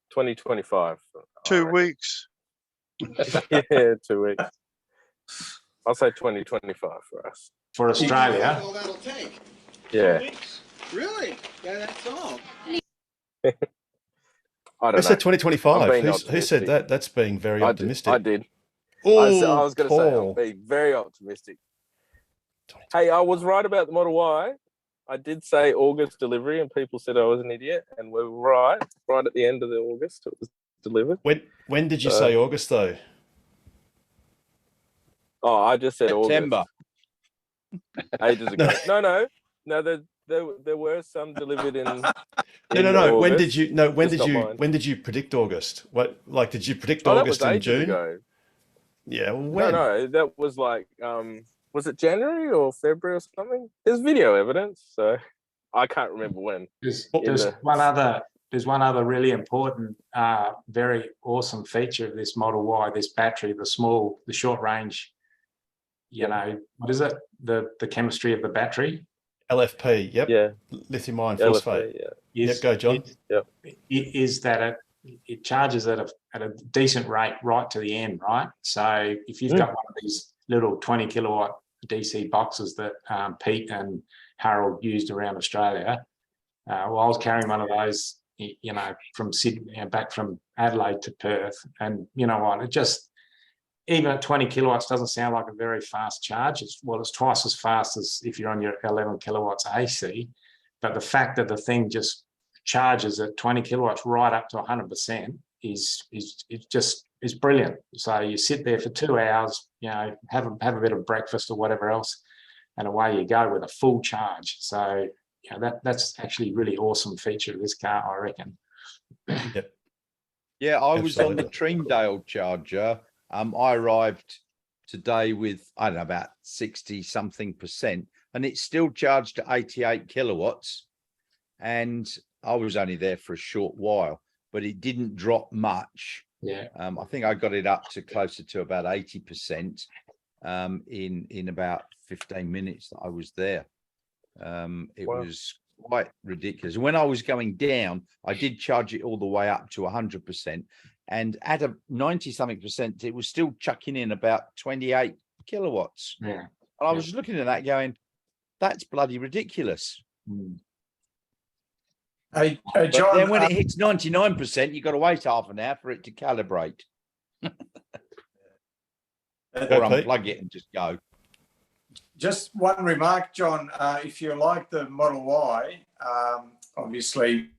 2025. 2 weeks. Yeah, 2 weeks. I'll say 2025 for us. For Australia? All that'll take. Yeah. 2 weeks? Really? Yeah, that's all. I don't Who know. said 2025? I'm being Who optimistic. said that? That's being very optimistic. I did. Oh, I was going to say Paul. I'm being very optimistic. Hey, I was right about the Model Y. I did say August delivery, and people said I was an idiot, and we were right. Right at the end of the August, it was delivered. When did you say August though? Oh, I just said September. August. Ages ago. No. There were some delivered in. No. August. When did you? No. When Just did not you? mine. When did you predict August? What? Like, did you predict Oh, that August was in ages June? ago. Yeah. Well, when? No, that was like was it January or February or something? There's video evidence, so I can't remember when. There's one other really important, very awesome feature of this Model Y, this battery, the short range, you know, what is it? The chemistry of the battery? LFP, yep. Yeah. Lithium iron phosphate. LFP, Yep, go, John. Is that it charges at a decent rate right to the end, right? So if you've got one of these little 20 kilowatt DC boxes that Pete and Harold used around Australia, well, I was carrying one of those, you know, from Sydney, back from Adelaide to Perth, and you know what? It just, even at 20 kilowatts, doesn't sound like a very fast charge. It's twice as fast as if you're on your 11 kilowatts AC. But the fact that the thing just charges at 20 kilowatts right up to 100% is brilliant. So you sit there for 2 hours, you know, have a bit of breakfast or whatever else, and away you go with a full charge. So you know, that's actually a really awesome feature of this car, I reckon. Yep. Yeah, I was on the Treendale charger. I arrived today with, I don't know, about 60 something percent, and it's still charged at 88 kilowatts. And I was only there for a short while, but it didn't drop much. Yeah. I think I got it up to closer to about 80% in about 15 minutes that I was there. It was quite ridiculous. When I was going down, I did charge it all the way up to 100%. And at a 90 something percent, it was still chucking in about 28 kilowatts. Yeah. And I was looking at that going, that's bloody ridiculous. Hey, But John, then when it hits 99%, you've got to wait half an hour for it to calibrate. Or unplug it and just go. just one remark, John. If you like the Model Y, obviously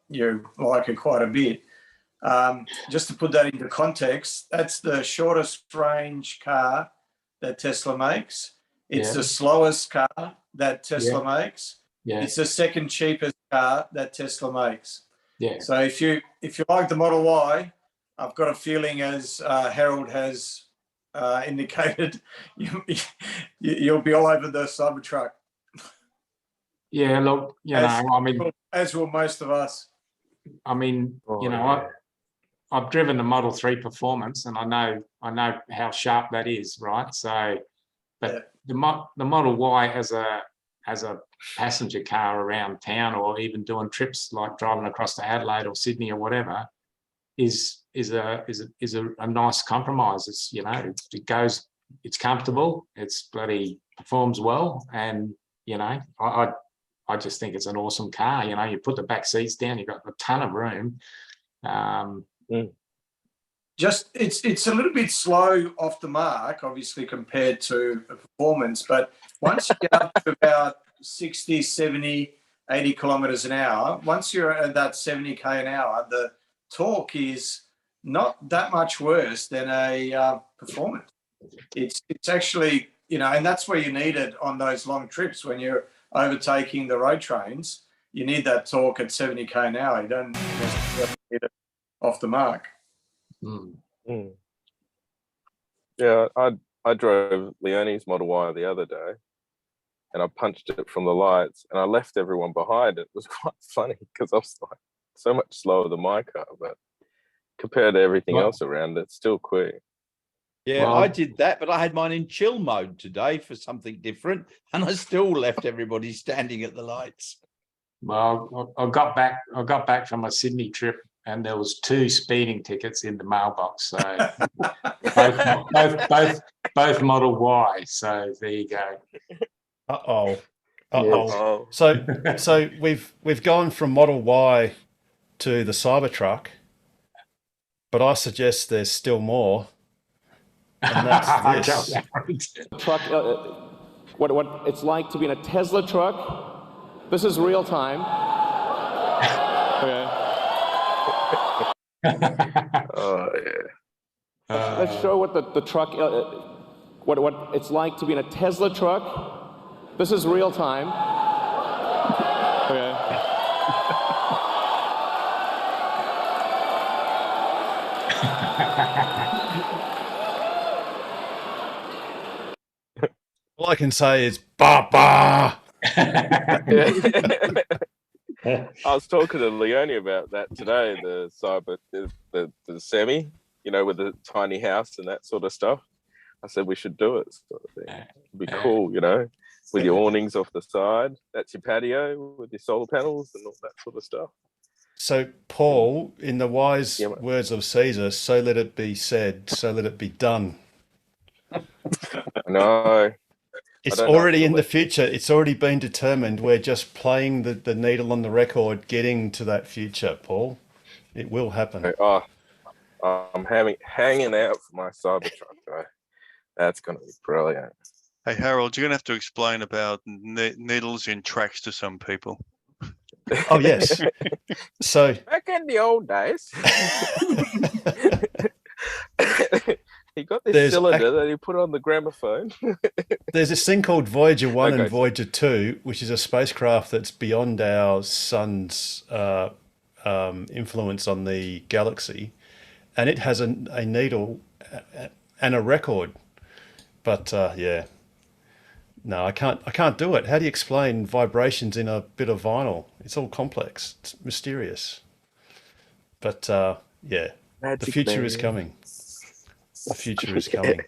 you like it quite a bit. Just to put that into context, that's the shortest range car that Tesla makes. It's the slowest car that Tesla makes. Yeah. It's the second cheapest car that Tesla makes. Yeah. So if you like the Model Y, I've got a feeling, as Harold has indicated, you'll be all over the Cybertruck. Yeah, look, as will most of us. I mean, I've driven the Model 3 Performance, and I know how sharp that is, right? So, but the Model Y as a passenger car around town, or even doing trips like driving across to Adelaide or Sydney or whatever, is a nice compromise. It's, you know, it goes it's comfortable. It's bloody performs well, and I just think it's an awesome car. You put the back seats down, you've got a ton of room. Just it's a little bit slow off the mark, obviously, compared to a performance. But once you get up to about 60, 70, 80 kilometers an hour, once you're at that 70k an hour, the torque is not that much worse than a performance. It's actually, and that's where you need it on those long trips when you're overtaking the road trains. You need that torque at 70k an hour. You don't necessarily need it off the mark. Yeah, I drove Leonie's Model Y the other day, and I punched it from the lights, and I left everyone behind. It was quite funny because I was like so much slower than my car, but compared to everything else around, it's still quick. Yeah, I did that, but I had mine in chill mode today for something different, and I still left everybody standing at the lights. Well, I got back from my Sydney trip, and there was 2 speeding tickets in the mailbox. So both Model Y. So there you go. So we've gone from Model Y to the Cybertruck, but I suggest there's still more. And that's this. Truck, what it's like to be in a Tesla truck. This is real time. Okay. Oh yeah. Let's show what the truck, what it's like to be in a Tesla truck. This is real time. Okay. All I can say is ba ba. I was talking to Leonie about that today, the semi, with the tiny house and that sort of stuff. I said we should do it, sort of thing. It'd be cool, with your awnings off the side. That's your patio with your solar panels and all that sort of stuff. So, Paul, in the wise words of Caesar, so let it be said, so let it be done. No. It's already in the future. It's already been determined. We're just playing the needle on the record, getting to that future, Paul. It will happen. Oh, I'm hanging out for my Cybertruck, though. That's going to be brilliant. Hey, Harold, you're going to have to explain about needles in tracks to some people. Oh, yes. So back in the old days, he got this cylinder that he put on the gramophone. There's this thing called Voyager 1 and Voyager 2, which is a spacecraft that's beyond our sun's influence on the galaxy, and it has a needle and a record. But yeah, no, I can't do it. How do you explain vibrations in a bit of vinyl? It's all complex. It's mysterious. But yeah, Magic the future man. is coming. The future is coming.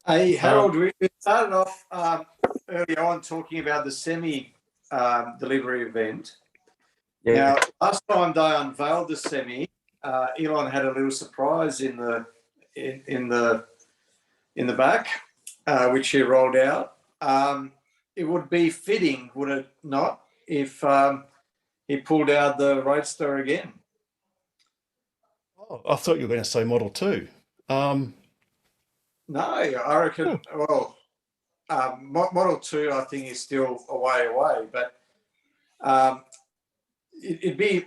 Hey, Harold, we started off earlier on talking about the semi delivery event. Yeah. Now, last time they unveiled the semi, Elon had a little surprise in the back, which he rolled out. It would be fitting, would it not, if he pulled out the Roadster again? Oh, I thought you were going to say Model 2. No, I reckon, well, Model 2, I think, is still a way away, but it'd be,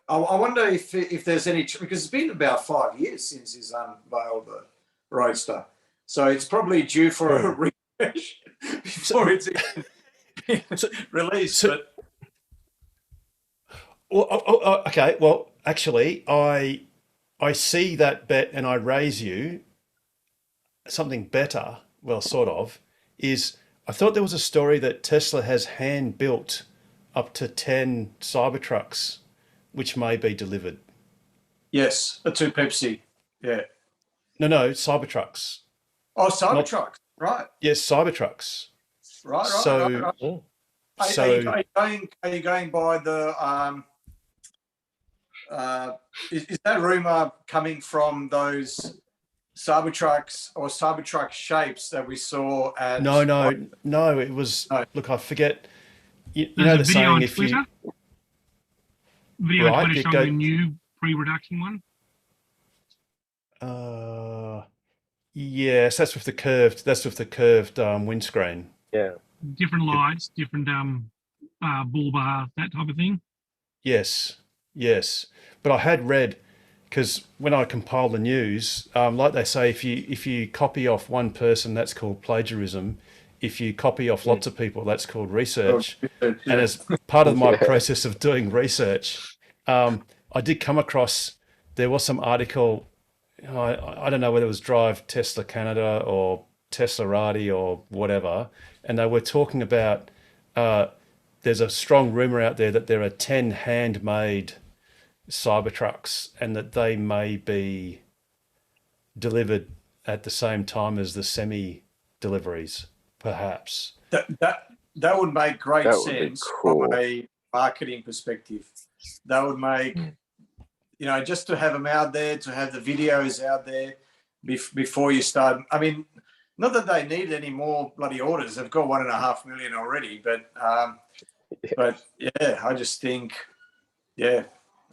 I wonder if there's any, because it's been about 5 years since he's unveiled the Roadster. So it's probably due for a refresh before it's released. But well, okay, well, actually, I see that bet and I raise you something better, well, sort of, is I thought there was a story that Tesla has hand-built up to 10 Cybertrucks, which may be delivered. yes, the two Pepsi, yeah. No, Cybertrucks. Oh, Cybertrucks, right. Yes, Cybertrucks. Right. So, Are you going by the is that rumor coming from those Cybertrucks or Cybertruck shapes that we saw at? No. It was. Look, I forget. You There's know a the video saying on if Twitter. you Video right, on Twitter it showing go- the new pre-production one. Yes, that's with the curved. That's with the curved windscreen. Yeah. Different lights, different bull bars, that type of thing. Yes. But I had read, because when I compile the news, like they say, if you copy off one person, that's called plagiarism. If you copy off lots of people, that's called research. And as part of my process of doing research, I did come across, there was some article, I don't know whether it was Drive Tesla Canada or Teslarati or whatever, and they were talking about, there's a strong rumor out there that there are 10 handmade Cybertrucks and that they may be delivered at the same time as the semi deliveries, perhaps. That would make great That would be sense cool. from a marketing perspective. That would make, just to have them out there, to have the videos out there before you start. I mean, not that they need any more bloody orders. They've got 1.5 million already, but yeah, I just think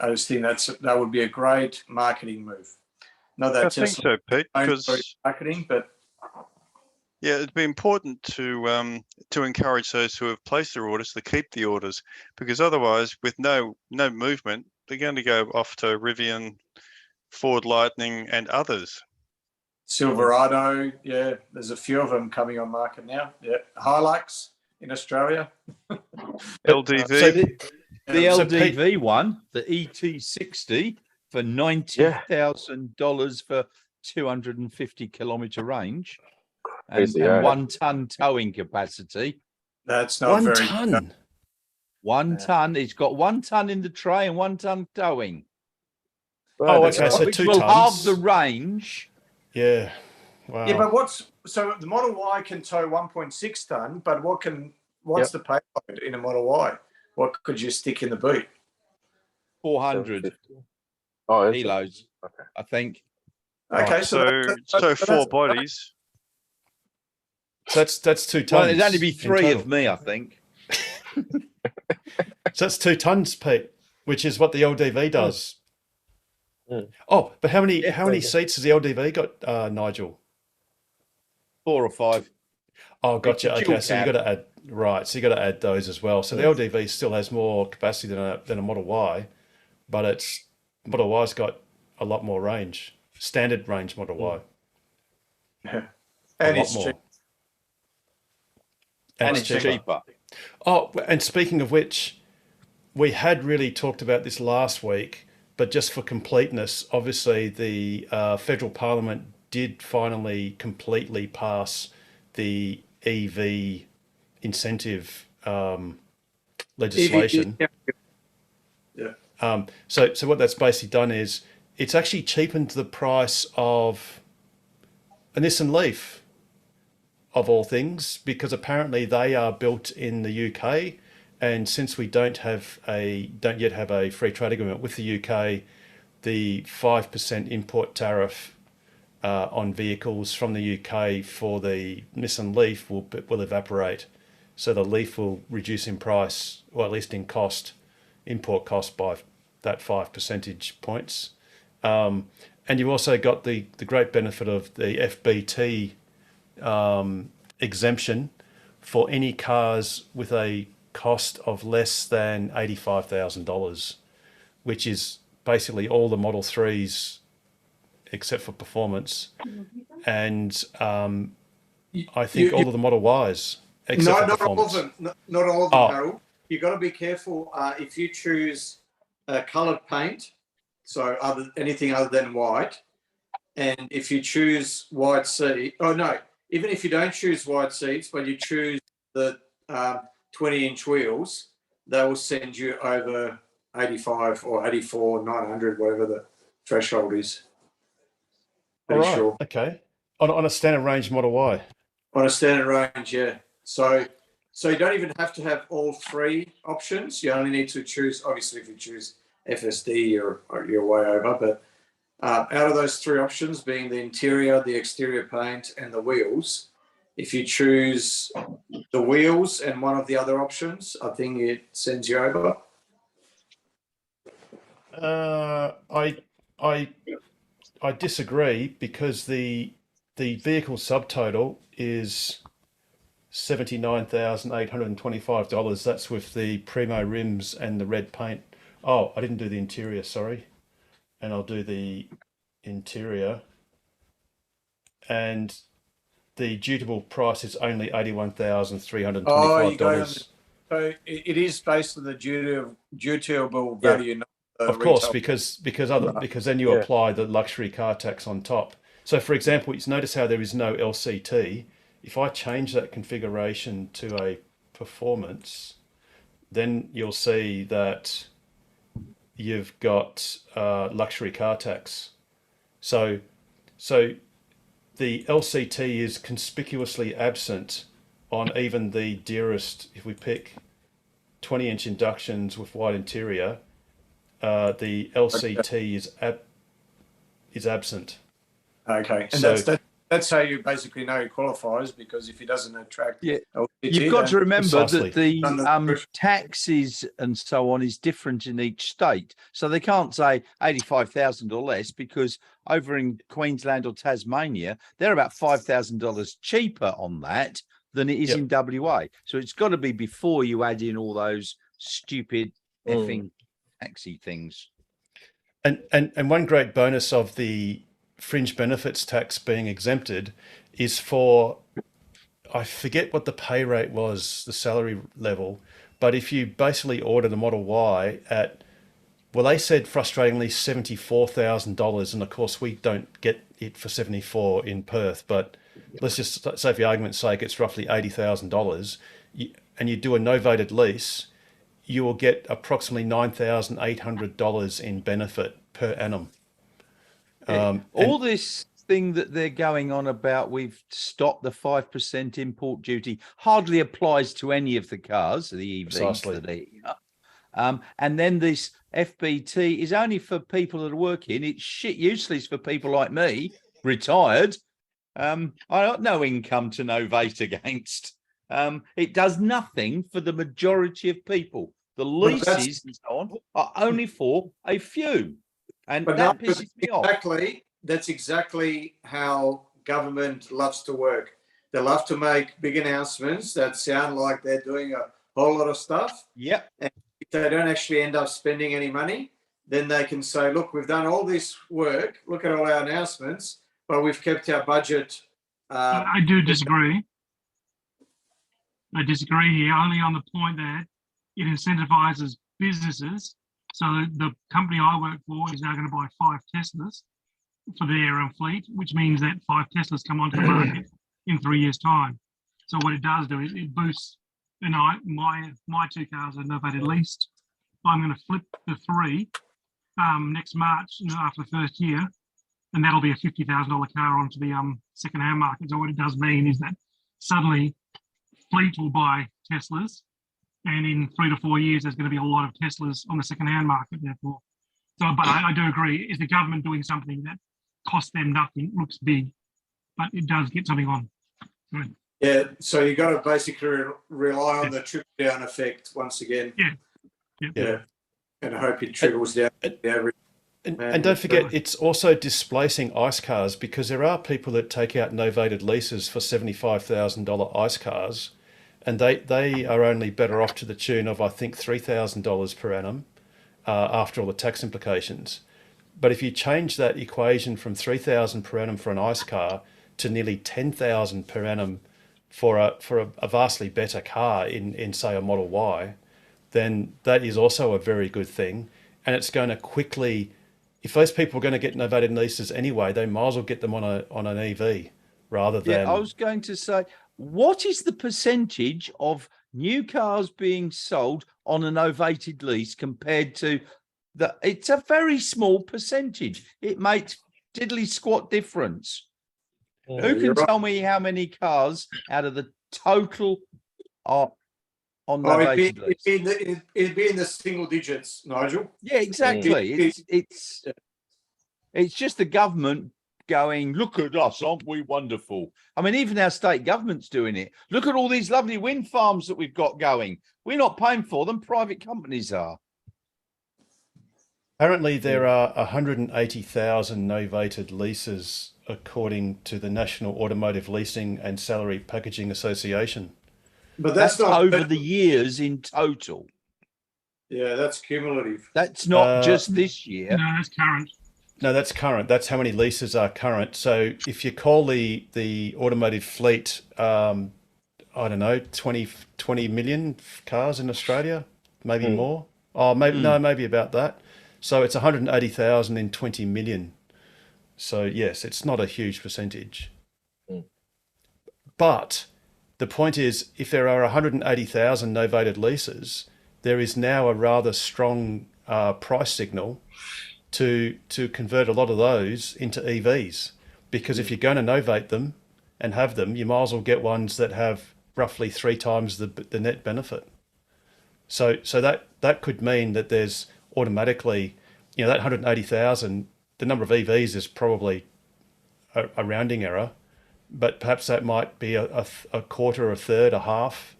that would be a great marketing move. Not that I think so, Pete, because marketing, but yeah, it'd be important to encourage those who have placed their orders to keep the orders, because otherwise, with no movement, they're going to go off to Rivian, Ford Lightning, and others. Silverado, yeah, there's a few of them coming on market now. Yeah, Hilux in Australia. LDV. So the LDV one, the ET60 for $90,000 for 250 kilometre range and Crazy, yeah. 1 ton towing capacity. That's not 1 very ton. 1 ton. It's got 1 ton in the tray and 1 ton towing. Oh, okay, so Which 2 will halve tons. the range. Yeah. Wow. Yeah, but so the Model Y can tow 1.6 ton, but what's the payload in a Model Y? What could you stick in the boot? 400 Oh, kilos, okay. I think. Okay, So that's- 4 bodies. So that's 2 tons. Well, there'd only be in 3 total. of me, I think. So that's 2 tons, Pete, which is what the LDV does. Oh, but how many seats has the LDV got, Nigel? 4 or 5. Oh, gotcha. It's a dual Okay, so you cab. got to add So you got to add those as well. So the LDV still has more capacity than a Model Y, but Model Y's got a lot more range, standard range Model Y. Yeah. A And lot it's more. cheap. And it's cheaper. Oh, and speaking of which, we had really talked about this last week, but just for completeness, obviously the federal parliament did finally completely pass the EV incentive legislation. Yeah. So what that's basically done is it's actually cheapened the price of a Nissan Leaf, of all things, because apparently they are built in the UK, and since we don't yet have a free trade agreement with the UK, the 5% import tariff on vehicles from the UK for the Nissan Leaf will evaporate. So the Leaf will reduce in price, or at least in cost, import cost by that 5 percentage points. And you've also got the great benefit of the FBT exemption for any cars with a cost of less than $85,000, which is basically all the Model 3s except for performance, and I think all of the Model Ys except for Not all of performance. them. Not all of them, Oh. Harold. You got to be careful if you choose coloured paint, so anything other than white, and if you choose white seat. Oh no, even if you don't choose white seats, but you choose the 20-inch wheels, they will send you over 85 or 84, 900, whatever the threshold is. All Pretty right. sure. Okay. On a standard range Model Y. On a standard range, yeah. So you don't even have to have all 3 options. You only need to choose. Obviously, if you choose FSD, you're way over. Out of those three options, being the interior, the exterior paint, and the wheels, if you choose the wheels and one of the other options, I think it sends you over. I disagree, because the vehicle subtotal is $79,825. That's with the Primo rims and the red paint. Oh, I didn't do the interior, sorry. And I'll do the interior. And the dutiable price is only $81,325. Oh, you go on so it is based on the dutiable value. Not the of course, retail. because then you apply the luxury car tax on top. So, for example, you notice how there is no LCT. If I change that configuration to a performance, then you'll see that you've got luxury car tax. So the LCT is conspicuously absent on even the dearest. If we pick 20-inch inductions with white interior, the LCT is absent. Okay, and So that's how you basically know he qualifies, because if he doesn't attract, LCT, You've got to remember Precisely. that the taxes and so on is different in each state. So they can't say 85,000 or less, because over in Queensland or Tasmania, they're about $5,000 cheaper on that than it is in WA. So it's got to be before you add in all those stupid effing taxi things. And one great bonus of the fringe benefits tax being exempted is for, I forget what the pay rate was, the salary level, but if you basically order the Model Y at, well, they said frustratingly $74,000, and of course we don't get it for 74 in Perth, but let's just say for the argument's sake it's roughly $80,000, and you do a novated lease, you will get approximately $9,800 in benefit per annum. All this thing that they're going on about, we've stopped the 5% import duty, hardly applies to any of the cars, the EVs Precisely. that are here. And then this FBT is only for people that are working. It's shit useless for people like me, retired. I got no income to novate against. It does nothing for the majority of people. The leases and so on are only for a few. And that pisses me off. That's exactly how government loves to work. They love to make big announcements that sound like they're doing a whole lot of stuff. Yep. And if they don't actually end up spending any money, then they can say, look, we've done all this work. Look at all our announcements, but we've kept our budget. I do disagree. I disagree here, only on the point that it incentivizes businesses. So the company I work for is now going to buy 5 Teslas for their own fleet, which means that 5 Teslas come onto the market in 3 years' time. So what it does do is it boosts, and my 2 cars are novated leased. I'm going to flip the 3 next March after the first year, and that'll be a $50,000 car onto the second-hand market. So what it does mean is that suddenly fleet will buy Teslas, and in 3 to 4 years, there's going to be a lot of Teslas on the second-hand market, therefore. So, but I do agree, is the government doing something that costs them nothing, looks big, but it does get something on. Sorry. Yeah, so you got to basically rely on the trickle-down effect once again. Yeah. And I hope it trickles down the average. And don't forget, it's also displacing ICE cars, because there are people that take out novated leases for $75,000 ICE cars, and they are only better off to the tune of, I think, $3,000 per annum after all the tax implications. But if you change that equation from $3,000 per annum for an ICE car to nearly $10,000 per annum for a vastly better car in say a Model Y, then that is also a very good thing, and it's going to quickly. If those people are going to get novated leases anyway, they might as well get them on an EV rather than. Yeah, I was going to say, what is the percentage of new cars being sold on a novated lease compared to the? It's a very small percentage. It makes diddly squat difference. Who can tell me how many cars out of the total are on novated lease? It'd be in the single digits, Nigel. Yeah, exactly. It's It's just the government going, look at us, aren't we wonderful? I mean, even our state government's doing it. Look at all these lovely wind farms that we've got going. We're not paying for them, private companies are. Apparently, there are 180,000 novated leases, according to the National Automotive Leasing and Salary Packaging Association. But that's not over the years in total. Yeah, that's cumulative. That's not just this year. No, that's current. No, that's current. That's how many leases are current. So if you call the automotive fleet, I don't know, 20 million cars in Australia, maybe more. Oh, maybe no, maybe about that. So it's 180,000 in 20 million. So yes, it's not a huge percentage. But the point is, if there are 180,000 novated leases, there is now a rather strong price signal to convert a lot of those into EVs, because if you're going to novate them and have them, you might as well get ones that have roughly 3 times the net benefit. So that could mean that there's automatically, that 180,000, the number of EVs is probably a rounding error, but perhaps that might be a quarter, a third, a half,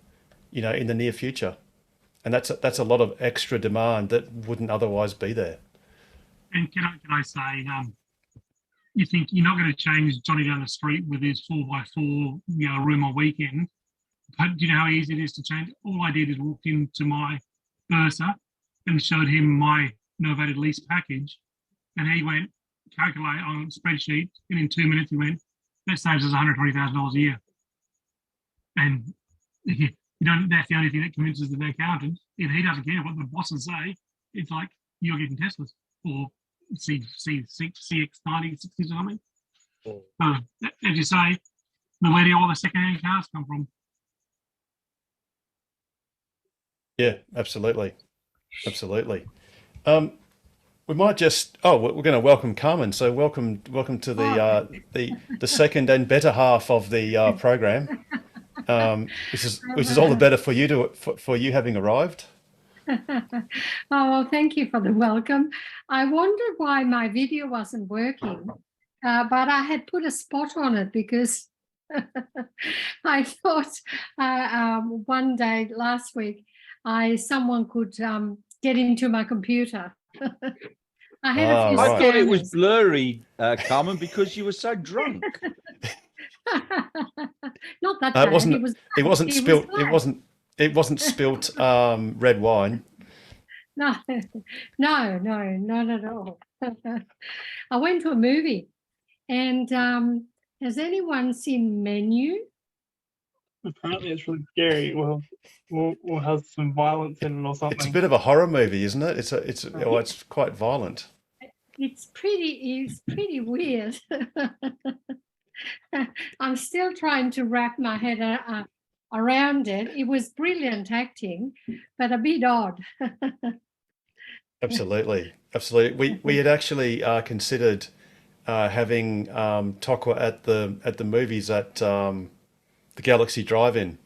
in the near future. And that's a lot of extra demand that wouldn't otherwise be there. And can I say, you think you're not going to change Johnny down the street with his 4x4, room on weekend? But do you know how easy it is to change? All I did is walked into my Versa and showed him my novated lease package, and he went calculate on a spreadsheet, and in 2 minutes he went, that saves us $120,000 a year. And that's the only thing that convinces the accountant. If he doesn't care what the bosses say, it's like you're getting Teslas or CX90, 60s or something. As you say, where do all the second-hand cars come from? Yeah, absolutely. We might just we're going to welcome Carmen. So welcome to the second and better half of the program. Which is all the better for you for you having arrived. Oh, thank you for the welcome. I wondered why my video wasn't working, but I had put a spot on it because I thought one day last week someone could get into my computer. I thought it was blurry, Carmen, because you were so drunk. Not that bad. It wasn't spilt red wine. No, not at all. I went to a movie, and has anyone seen Menu? Apparently, it's really scary. Well, we'll have some violence in it or something. It's a bit of a horror movie, isn't it? It's quite violent. It's pretty weird. I'm still trying to wrap my head around it. It was brilliant acting, but a bit odd. Absolutely. We had actually considered having Tokwa at the movies at the Galaxy Drive-In,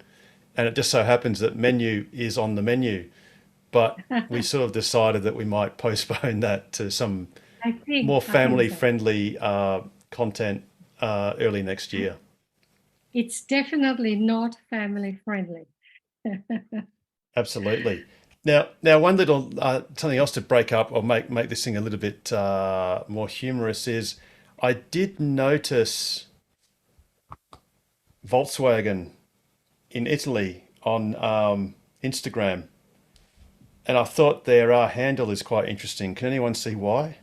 and it just so happens that Menu is on the menu, but we sort of decided that we might postpone that to some more family-friendly content early next year. It's definitely not family friendly. Absolutely. Now, one little something else to break up or make this thing a little bit more humorous is I did notice Volkswagen in Italy on Instagram, and I thought their handle is quite interesting. Can anyone see why?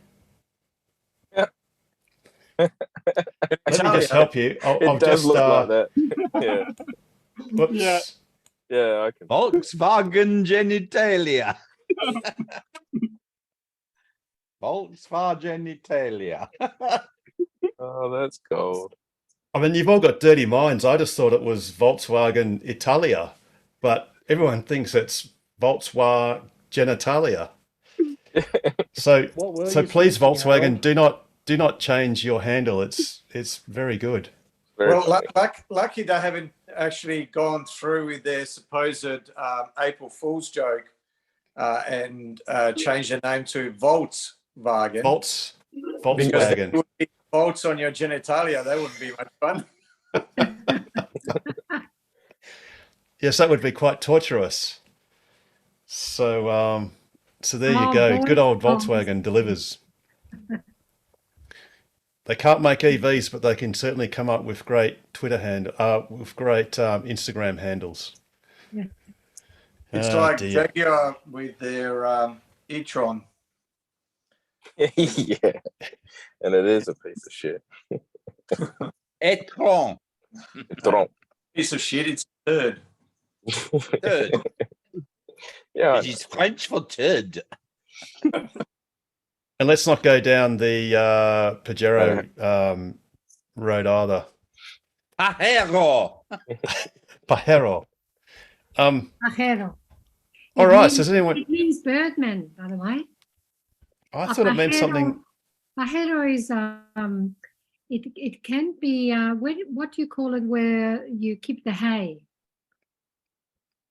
Let me just help you. I'll just look like that. Yeah. Whoops. Yeah, I can. Volkswagen genitalia. Volkswagen Italia. Oh, that's cold. I mean, you've all got dirty minds. I just thought it was Volkswagen Italia, but everyone thinks it's Volkswagen genitalia. So please, Volkswagen, do not change your handle. It's very good. Well, lucky they haven't actually gone through with their supposed April Fool's joke and changed their name to Volkswagen. Volkswagen. Because bolts on your genitalia, that wouldn't be much fun. Yes, that would be quite torturous. So, so there you Oh, go. Good old boys. Volkswagen delivers. They can't make EVs, but they can certainly come up with great with great Instagram handles. Yeah. It's Oh, like dear. Jaguar with their e-tron. Yeah, and it is a piece of shit. Etron. Tron. Piece of shit. It's third. Turd. Yeah, It is French for turd. And let's not go down the Pajero road either. Pajero. Pajero. Pajero. All It right. means- So does anyone? It means birdman, by the way. I thought it meant Pajero- something. Pajero is it can be what do you call it where you keep the hay?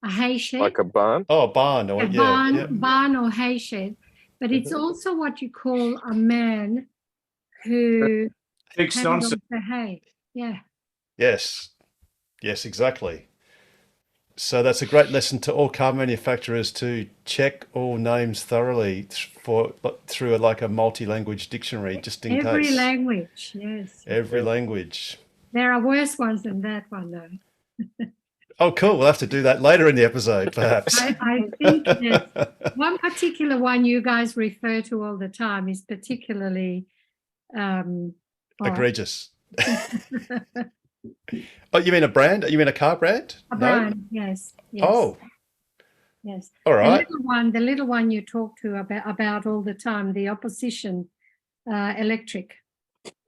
A hay shed. like a barn. Oh, barn. Or, A yeah, barn, yeah. barn or hay shed, but it's also what you call a man who Fixed handles nonsense. the hay. Yeah. Yes. Yes, exactly. So that's a great lesson to all car manufacturers to check all names thoroughly through like a multi-language dictionary, just in Every case. language, yes. Every language. There are worse ones than that one, though. Oh, cool. We'll have to do that later in the episode, perhaps. I think that one particular one you guys refer to all the time is particularly odd. Egregious. Oh, you mean a brand? You mean a car brand? A No? brand, yes. Yes. Oh, yes. all right. The little one you talk to about all the time, the opposition electric.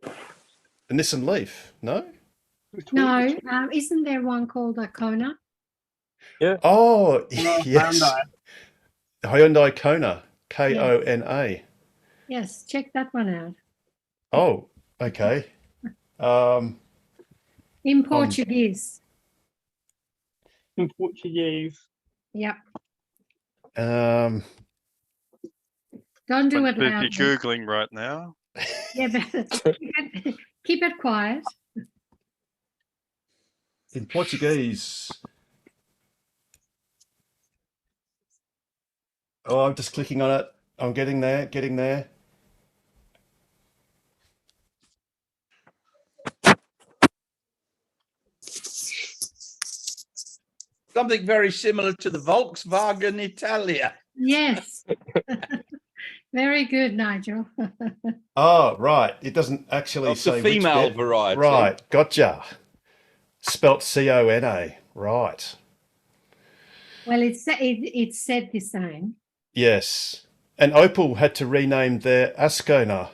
The Nissan Leaf, no? No, isn't there one called a Kona? Yeah. Oh, yes. Hyundai Kona, Kona. Yes, check that one out. Oh, okay. In Portuguese. In Portuguese. Yep. Um, Don't do I'm it loud. busy Googling right now. Yeah, but keep it quiet. in Portuguese. Oh, I'm just clicking on it. I'm getting there. Something very similar to the Volkswagen Italia. Yes. Very good, Nigel. Oh, right. It doesn't actually Of the say which female bit. variety. Right, gotcha. Spelt Cona. Right. Well, it said the same. Yes. And Opel had to rename their Ascona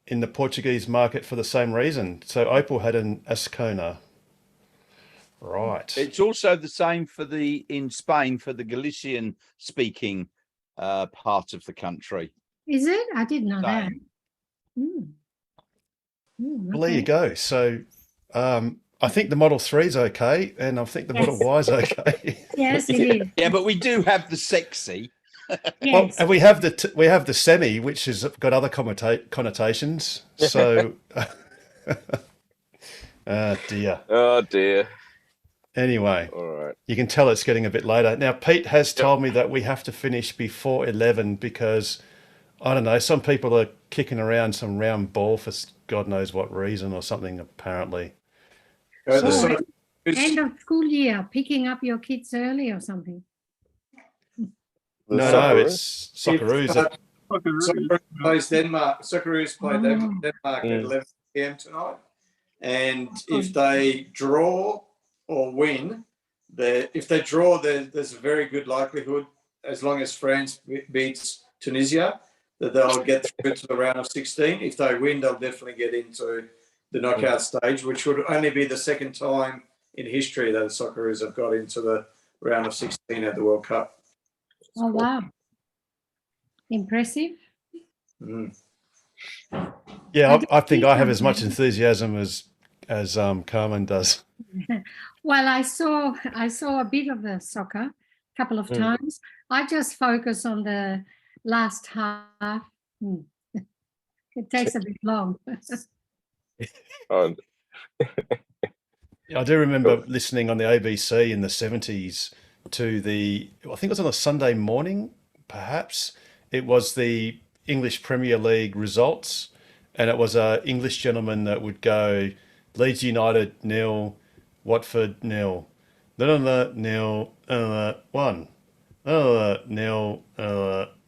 in the Portuguese market for the same reason. So Opel had an Ascona. Right. It's also the same in Spain for the Galician speaking part of the country. Is it? I didn't know that. Same. Well, there you go. So I think the Model 3 is okay, and I think the Model Y is okay. Yes, it is. Yeah, but we do have the sexy. Well, and we have the semi, which has got other connotations. So, dear. Oh dear. Anyway, All right. you can tell it's getting a bit later. Now, Pete has told me that we have to finish before 11 because, I don't know, some people are kicking around some round ball for God knows what reason or something, apparently. So, End of school year, picking up your kids early or something. no, it's Socceroos. Socceroos plays Denmark. Socceroos play Denmark at Mm. 11 p.m. tonight. And if they draw or win, if they draw, there's a very good likelihood, as long as France beats Tunisia, that they'll get through to the round of 16. If they win, they'll definitely get into the knockout stage, which would only be the second time in history that the Socceroos have got into the round of 16 at the World Cup. Oh, wow. Impressive. Mm. Yeah, I think I have as much enthusiasm as Carmen does. Well, I saw a bit of the soccer a couple of times. I just focus on the last half. It takes a bit long. Oh, I do remember listening on the ABC in the 70s to I think it was on a Sunday morning, perhaps. It was the English Premier League results, and it was a English gentleman that would go Leeds United 0, Watford 0, nil, 1,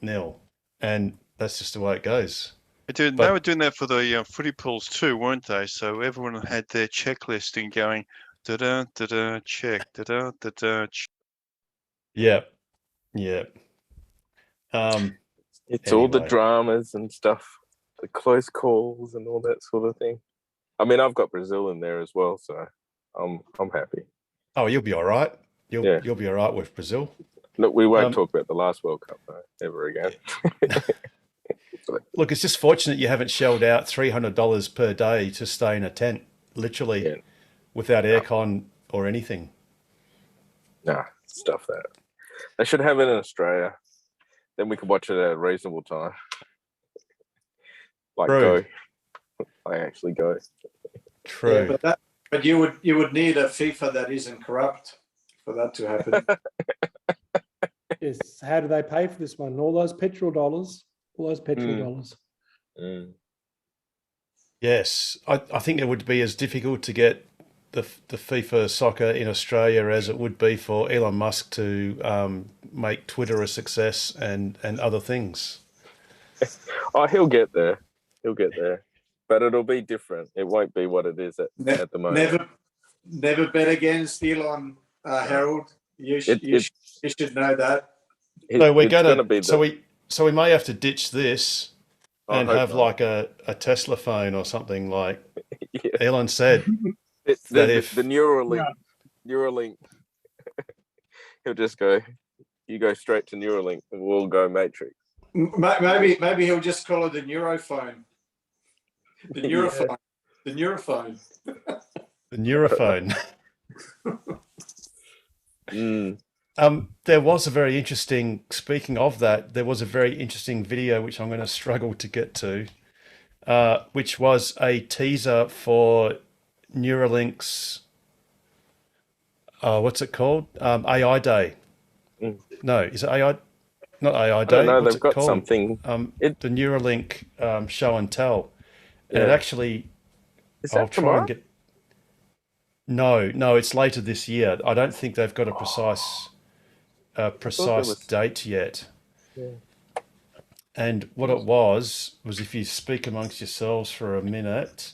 0, and that's just the way it goes. They were doing that for the footy pools too, weren't they? So everyone had their checklist and going da-da, da-da, check, da-da, da-da, check. Yeah. It's all the dramas and stuff, the close calls and all that sort of thing. I mean, I've got Brazil in there as well, so I'm happy. Oh, you'll be all right. You'll be all right with Brazil. Look, we won't talk about the last World Cup though, ever again. Look, it's just fortunate you haven't shelled out $300 per day to stay in a tent, literally, without aircon or anything. Nah, stuff that. They should have it in Australia. Then we can watch it at a reasonable time. Like True. go. I actually go. True. Yeah, but you would need a FIFA that isn't corrupt for that to happen. Yes. How do they pay for this one? All those petrol dollars. Yes, I think it would be as difficult to get the FIFA soccer in Australia as it would be for Elon Musk to make Twitter a success and other things. Oh, he'll get there. But it'll be different. It won't be what it is at the moment. Never bet against Elon, Harold. You should know that. So we're So we may have to ditch this and have like a Tesla phone or something like Elon said. The Neuralink. He'll just go, you go straight to Neuralink and we'll go Matrix. Maybe he'll just call it the Neurophone. The Neurophone. The Neurophone. The Neurophone. There was a very interesting, speaking of that, there was a very interesting video which I'm going to struggle to get to, which was a teaser for Neuralink's, what's it called? AI Day. No, is it AI? Not AI Day. No, What's they've got called? something. The Neuralink show and tell. And it actually, Is that I'll try tomorrow? and get. No, it's later this year. I don't think they've got a precise date yet. Yeah. And what it was if you speak amongst yourselves for a minute,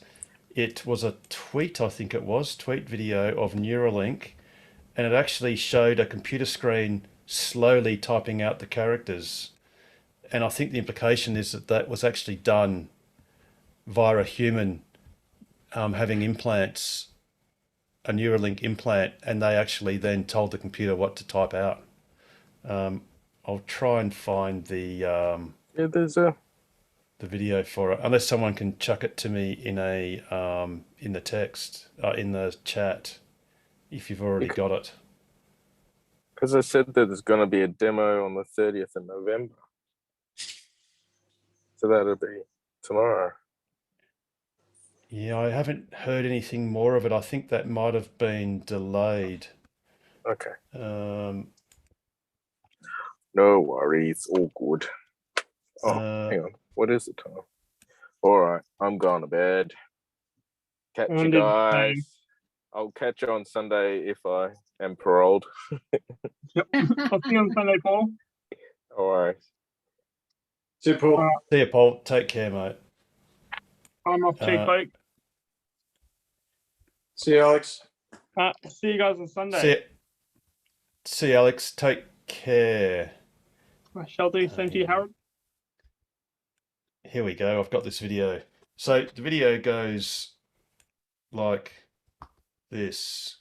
it was a tweet, I think it was, tweet video of Neuralink, and it actually showed a computer screen slowly typing out the characters. And I think the implication is that was actually done via a human having implants, a Neuralink implant, and they actually then told the computer what to type out. I'll try and find the video for it, unless someone can chuck it to me in the text, in the chat, if you've already got it. Because I said that there's going to be a demo on the 30th of November. So that'll be tomorrow. Yeah, I haven't heard anything more of it. I think that might have been delayed. Okay. No worries, all good. Hang on. What is the time? All right, I'm going to bed. Catch you guys. I'll catch you on Sunday if I am paroled. Yep. I'll see you on Sunday, Paul. All right. See you, Paul. See you, Paul. Take care, mate. I'm off too, folks. See you, Alex. See you guys on Sunday. See you, Alex. Take care. I shall do. Same to you, Harold. Here we go. I've got this video. So the video goes like this.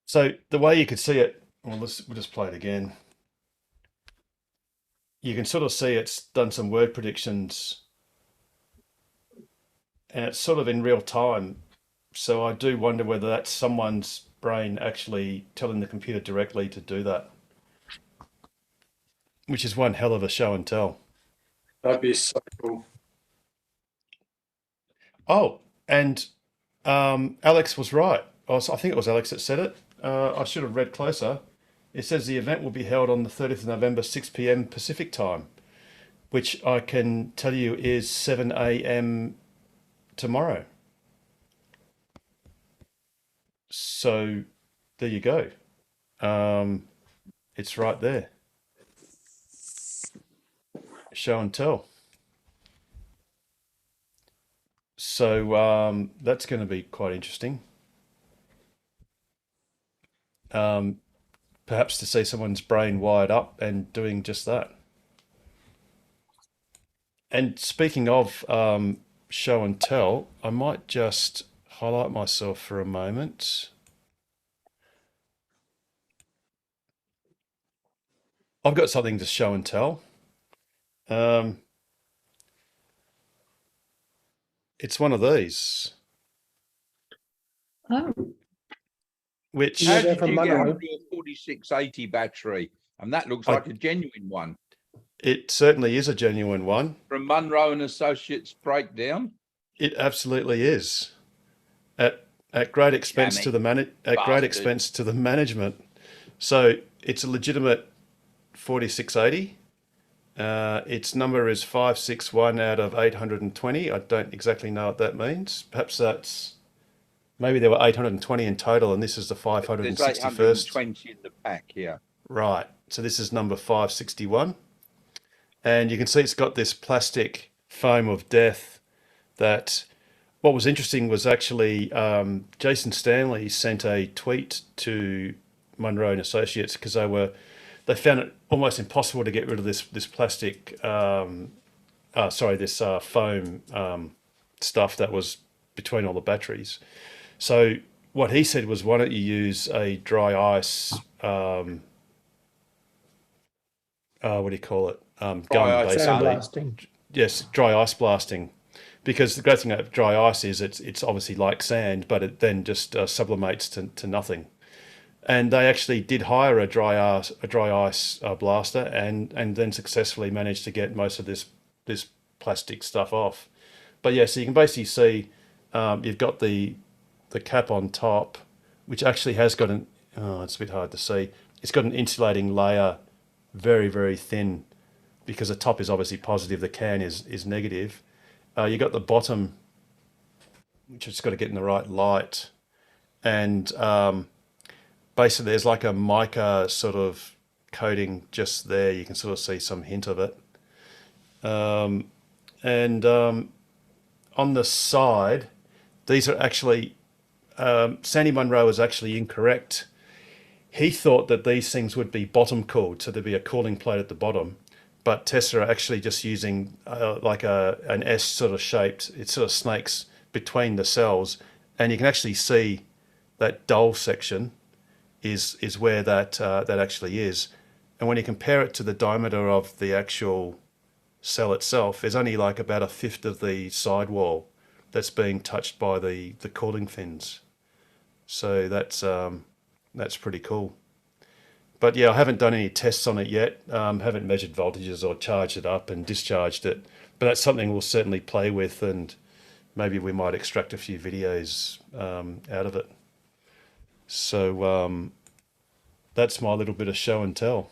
So the way you could see it, we'll just play it again. you can sort of see it's done some word predictions, and it's sort of in real time. So I do wonder whether that's someone's brain actually telling the computer directly to do that, which is one hell of a show and tell. That'd be so cool. Oh, and Alex was right. I think it was Alex that said it. I should have read closer. It says the event will be held on the 30th of November, 6 p.m. Pacific time, which I can tell you is 7 a.m. tomorrow. So there you go. It's right there. Show and tell. So that's going to be quite interesting. Perhaps to see someone's brain wired up and doing just that. And speaking of show and tell, I might just highlight myself for a moment. I've got something to show and tell. It's one of these. Oh. Which how did you get a 4680 battery? And that looks like a genuine one. It certainly is a genuine one. From Munro and Associates breakdown. It absolutely is. At great expense to the management. So it's a legitimate 4680. Its number is 561 out of 820. I don't exactly know what that means. Perhaps that's, maybe there were 820 in total, and this is the 561st. There's 820 in the pack here. Right. So this is number 561. And you can see it's got this plastic foam of death that, what was interesting was actually Jason Stanley sent a tweet to Munro and Associates because they found it almost impossible to get rid of this plastic, foam stuff that was between all the batteries. So what he said was, why don't you use a dry ice, what do you call it? Gun, basically. Yes, dry ice blasting. Because the great thing about dry ice is it's obviously like sand, but it then just sublimates to nothing. And they actually did hire a dry ice blaster and then successfully managed to get most of this plastic stuff off. But yeah, so you can basically see you've got the cap on top, which actually has got it's a bit hard to see. It's got an insulating layer, very, very thin, because the top is obviously positive, the can is negative. You got the bottom, which has got to get in the right light, and basically there's like a mica sort of coating just there. You can sort of see some hint of it. And on the side, these are actually, Sandy Munro was actually incorrect. He thought that these things would be bottom cooled, so there'd be a cooling plate at the bottom. But Tesla are actually just using like an S sort of shaped, it sort of snakes between the cells, and you can actually see that dull section is where that actually is. And when you compare it to the diameter of the actual cell itself, there's only like about 1/5 of the sidewall that's being touched by the cooling fins. So that's pretty cool. But yeah, I haven't done any tests on it yet. Haven't measured voltages or charged it up and discharged it. But that's something we'll certainly play with, and maybe we might extract a few videos out of it. So that's my little bit of show and tell.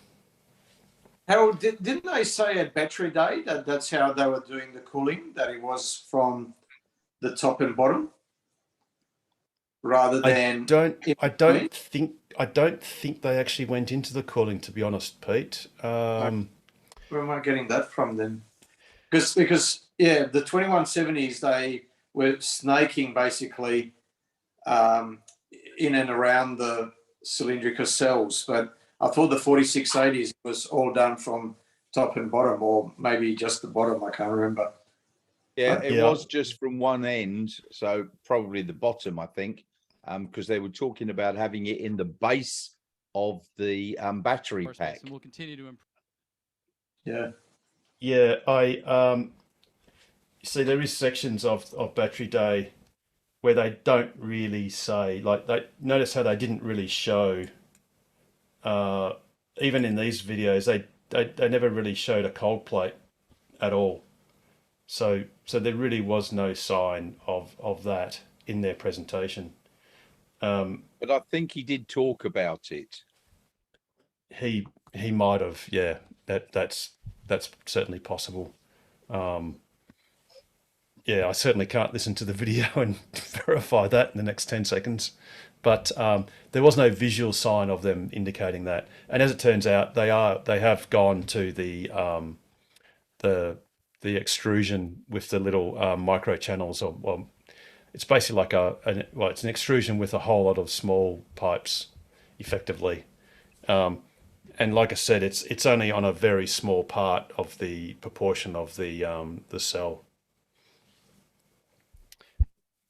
Harold, didn't they say at Battery Day that that's how they were doing the cooling, that it was from the top and bottom rather than? I don't think they actually went into the cooling, to be honest, Pete. Where am I getting that from then? Because yeah, the 2170s, they were snaking basically in and around the cylindrical cells, but I thought the 4680s was all done from top and bottom, or maybe just the bottom. I can't remember. Yeah, it was just from one end, so probably the bottom, I think, because they were talking about having it in the base of the battery pack. And we'll continue to improve. Yeah. Yeah, see, there is sections of Battery Day where they don't really say, like, they notice how they didn't really show, even in these videos, they never really showed a cold plate at all. So there really was no sign of that in their presentation. But I think he did talk about it. He might have, yeah. That's certainly possible. Yeah, I certainly can't listen to the video and verify that in the next 10 seconds. But there was no visual sign of them indicating that. And as it turns out, they have gone to the extrusion with the little micro channels. Or, well, it's basically like it's an extrusion with a whole lot of small pipes, effectively. And like I said, it's only on a very small part of the proportion of the cell.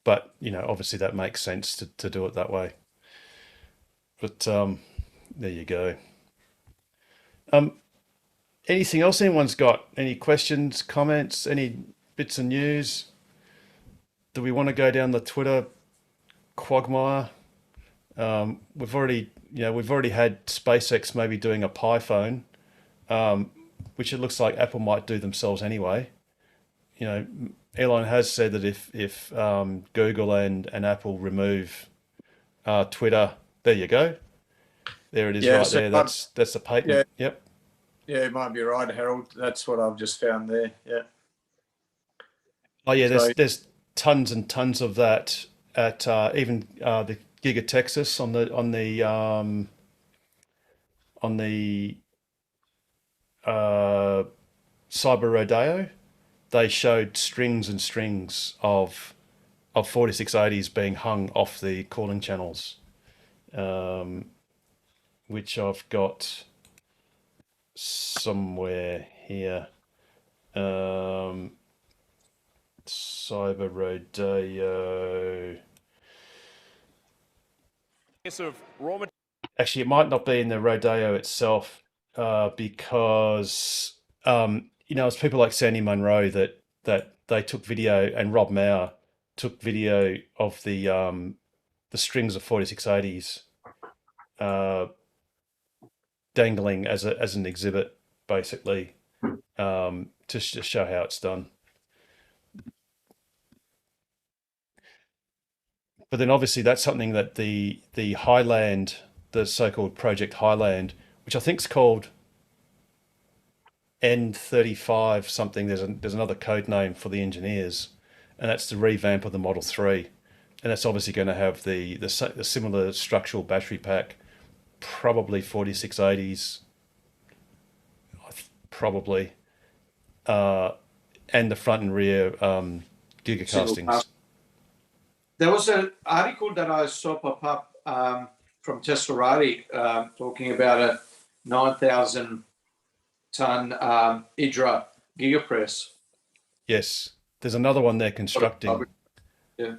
But, you know, obviously that makes sense to do it that way. But there you go. Anything else anyone's got? Any questions, comments, any bits of news? Do we want to go down the Twitter quagmire? We've already had SpaceX maybe doing a Pi phone, which it looks like Apple might do themselves anyway. You know, Elon has said that if Google and Apple remove Twitter, there you go. There it is, right there. That's the patent. Yeah. Yep. Yeah, you might be right, Harold. That's what I've just found there. Yeah. Oh yeah, there's tons and tons of that at even the Giga Texas on the Cyber Rodeo. They showed strings and strings of 4680s being hung off the cooling channels, which I've got somewhere here. Cyber Rodeo. Actually, it might not be in the Rodeo itself, because you know, it's people like Sandy Munro that they took video, and Rob Mauer took video of the strings of 4680s dangling as an exhibit, basically, to show how it's done. But then obviously that's something that the Highland, the so-called Project Highland, which I think is called N35 something, there's another code name for the engineers, and that's the revamp of the Model 3. And that's obviously going to have the similar structural battery pack, probably 4680s, probably, and the front and rear Giga castings. There was an article that I saw pop up from Teslarati talking about a 9,000 ton Idra gigapress. Yes, there's another one they're constructing. Yeah.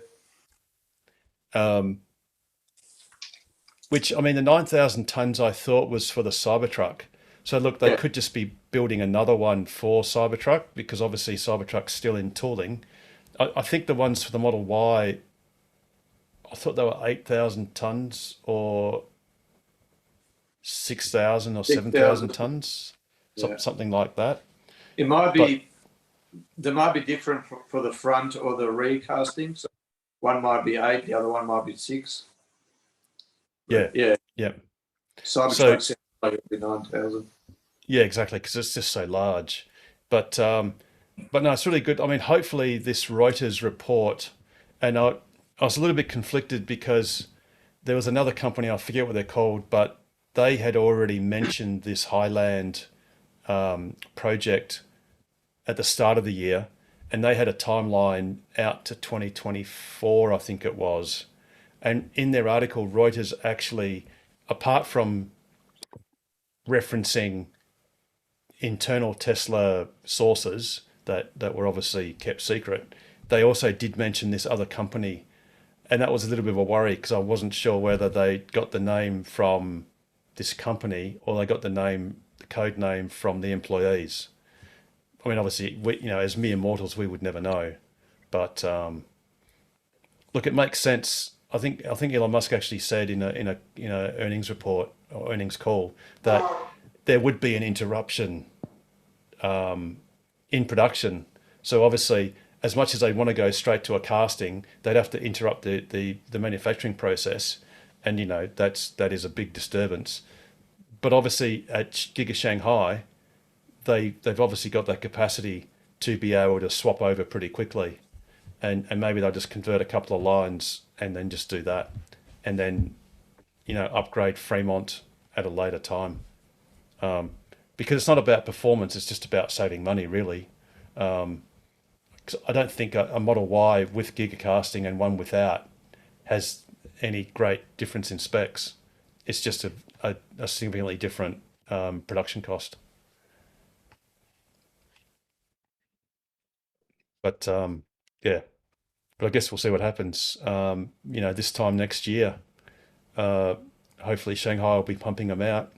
Which, I mean, the 9,000 tons I thought was for the Cybertruck. So look, they could just be building another one for Cybertruck, because obviously Cybertruck's still in tooling. I think the ones for the Model Y, I thought they were 8,000 tons or 6,000 or 7,000 tons, something like that. It might be, they might be different for the front or the rear casting. So one might be 8, the other one might be 6. Yeah. Yeah. Yeah. Cybertruck sounds like it'll be 9,000. Yeah, exactly, because it's just so large. But no, it's really good. I mean, hopefully this Reuters report, and I was a little bit conflicted because there was another company, I forget what they're called, but they had already mentioned this Highland project at the start of the year, and they had a timeline out to 2024, I think it was. And in their article, Reuters actually, apart from referencing internal Tesla sources that were obviously kept secret, they also did mention this other company. And that was a little bit of a worry, because I wasn't sure whether they got the name from this company or they got the name the code name from the employees. I mean, obviously, we, as mere mortals, we would never know. But look, it makes sense. I think Elon Musk actually said in a earnings report or earnings call that there would be an interruption in production. So obviously, as much as they want to go straight to a casting, they'd have to interrupt the manufacturing process, and that is a big disturbance. But obviously, at Giga Shanghai, they've obviously got that capacity to be able to swap over pretty quickly, and maybe they'll just convert a couple of lines and then just do that, and then upgrade Fremont at a later time, because it's not about performance; it's just about saving money, really. I don't think a Model Y with gigacasting and one without has any great difference in specs. It's just a significantly different production cost. But yeah, but I guess we'll see what happens. This time next year, hopefully Shanghai will be pumping them out,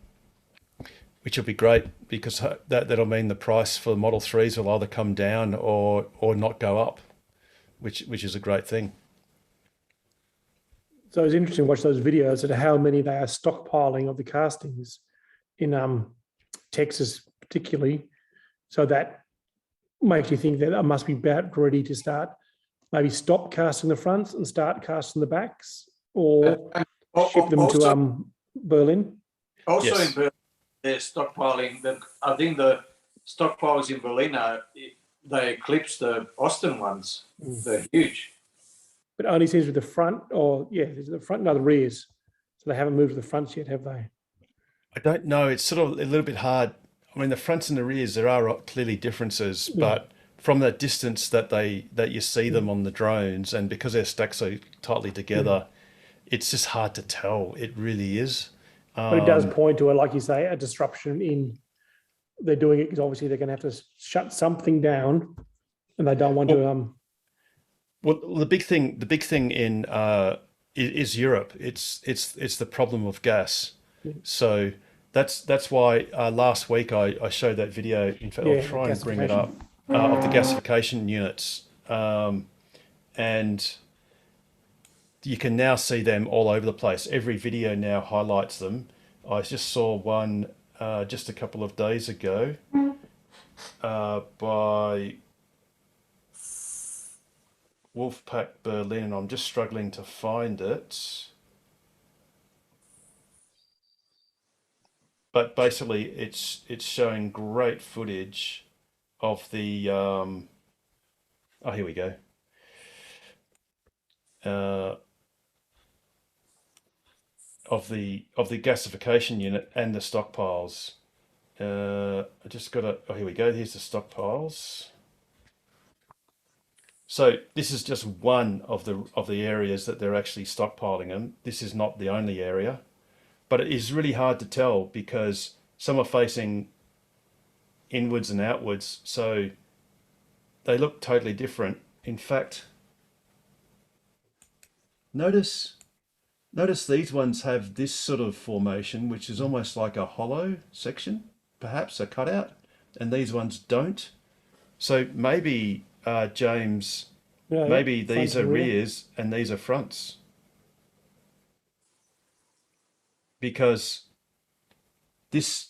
which will be great, because that'll mean the price for Model 3s will either come down or not go up, which is a great thing. So it's interesting to watch those videos of how many they are stockpiling of the castings in Texas particularly. So that makes you think that it must be about ready to start, maybe stop casting the fronts and start casting the backs, or ship them to Berlin. Also Yes. in Berlin, they're stockpiling. I think the stockpiles in Berlin they eclipse the Austin ones. They're huge. But it only seems with the front, there's the front, no, the rears. So they haven't moved to the fronts yet, have they? I don't know. It's sort of a little bit hard. I mean, the fronts and the rears, there are clearly differences, but from the distance that you see them on the drones, and because they're stacked so tightly together, it's just hard to tell. It really is. But it does point to, like you say, a disruption in. They're doing it because obviously they're going to have to shut something down, and they don't want to. Well, the big thing in is Europe. It's the problem of gas. So that's why last week I showed that video. In fact, I'll try and bring it up of the gasification units, and you can now see them all over the place. Every video now highlights them. I just saw one just a couple of days ago by Wolfpack Berlin, and I'm just struggling to find it. But basically, it's showing great footage of the. Here we go. Of the gasification unit and the stockpiles. I just got to. Here we go. Here's the stockpiles. So this is just one of the areas that they're actually stockpiling them. This is not the only area, but it is really hard to tell because some are facing inwards and outwards, so they look totally different. In fact, notice these ones have this sort of formation, which is almost like a hollow section, perhaps a cutout, and these ones don't. So maybe James, maybe these are rears and these are fronts, because this,